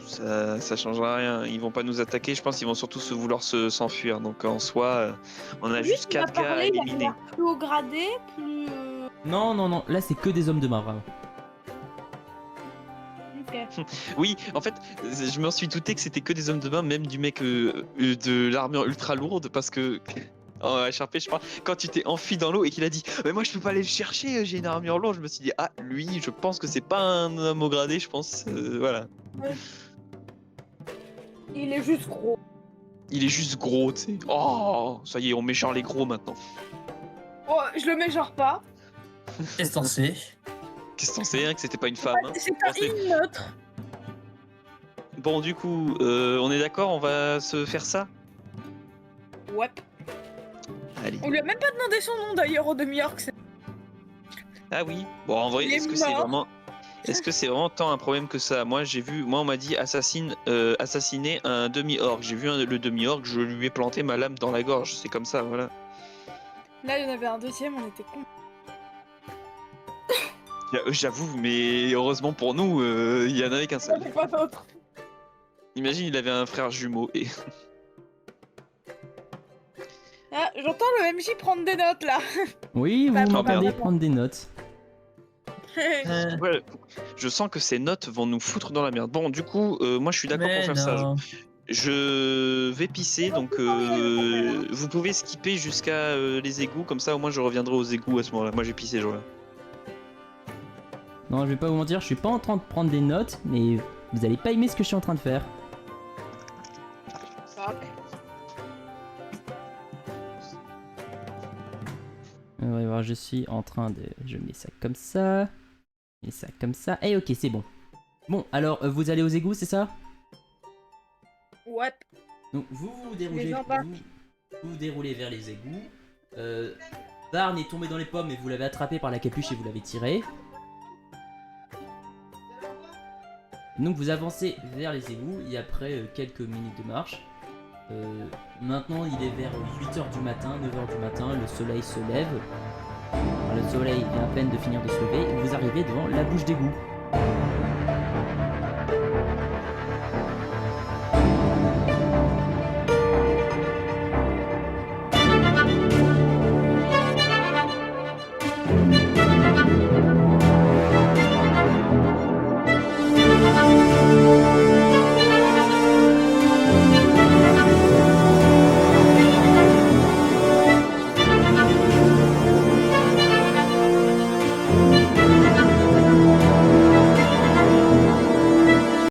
ça changera rien. Ils vont pas nous attaquer, je pense qu'ils vont surtout vouloir s'enfuir. Donc en soi, on a Lui juste qui m'a 4 gars à parlé, il avait éliminer. l'air plus haut gradé, plus. Non, non, non, là c'est que des hommes de main, vraiment. Ok. Oui, en fait, je m'en suis douté que c'était que des hommes de main, même du mec de l'armure ultra lourde, parce que. En HRP, je parle. Quand tu t'es enfui dans l'eau et qu'il a dit mais moi je peux pas aller le chercher, j'ai une armure lourde, je me suis dit ah lui, je pense que c'est pas un homme au gradé, je pense. Voilà. Il est juste gros. Il est juste gros, tu sais. Oh, ça y est, on méchant les gros maintenant. Oh, je le mets genre pas. Qu'est-ce que t'en sais? Qu'est-ce que t'en sais, hein, que c'était pas une femme hein. C'est un Pensez- in neutre. Bon, du coup, on est d'accord, on va se faire ça. Ouais. Allez. On lui a même pas demandé son nom d'ailleurs au demi-orc. Ah oui. Bon, en vrai, Il est est-ce que c'est mort. vraiment. Est-ce que c'est vraiment tant un problème que ça? Moi, on m'a dit assassiner un demi-orc. J'ai vu le demi-orc, je lui ai planté ma lame dans la gorge. C'est comme ça, voilà. Là, il y en avait un deuxième, on était con. J'avoue, mais heureusement pour nous, il y en avait qu'un On seul. avait pas d'autre. Imagine, il avait un frère jumeau et. Ah, j'entends le MJ prendre des notes là. Oui, vous Bah, m'entendez merde. prendre des notes. Ouais, je sens que ces notes vont nous foutre dans la merde. Bon, du coup, moi je suis d'accord pour Mais faire ça. non. Je vais pisser, donc vous pouvez skipper jusqu'à les égouts, comme ça au moins je reviendrai aux égouts à ce moment-là. Moi j'ai pissé, je reviens. Non, je vais pas vous mentir, je suis pas en train de prendre des notes, mais vous allez pas aimer ce que je suis en train de faire. On va voir, je suis en train de... Je mets ça comme ça. Et ça comme ça. Et ok, c'est bon. Bon, alors, vous allez aux égouts, c'est ça? Ouais. Donc vous déroulez, Les embarques. vous déroulez vers les égouts. Barn est tombé dans les pommes et vous l'avez attrapé par la capuche et vous l'avez tiré. Donc vous avancez vers les égouts et après quelques minutes de marche. Maintenant il est vers 8h du matin, 9h du matin, le soleil se lève. Enfin, le soleil vient à peine de finir de se lever et vous arrivez devant la bouche d'égout.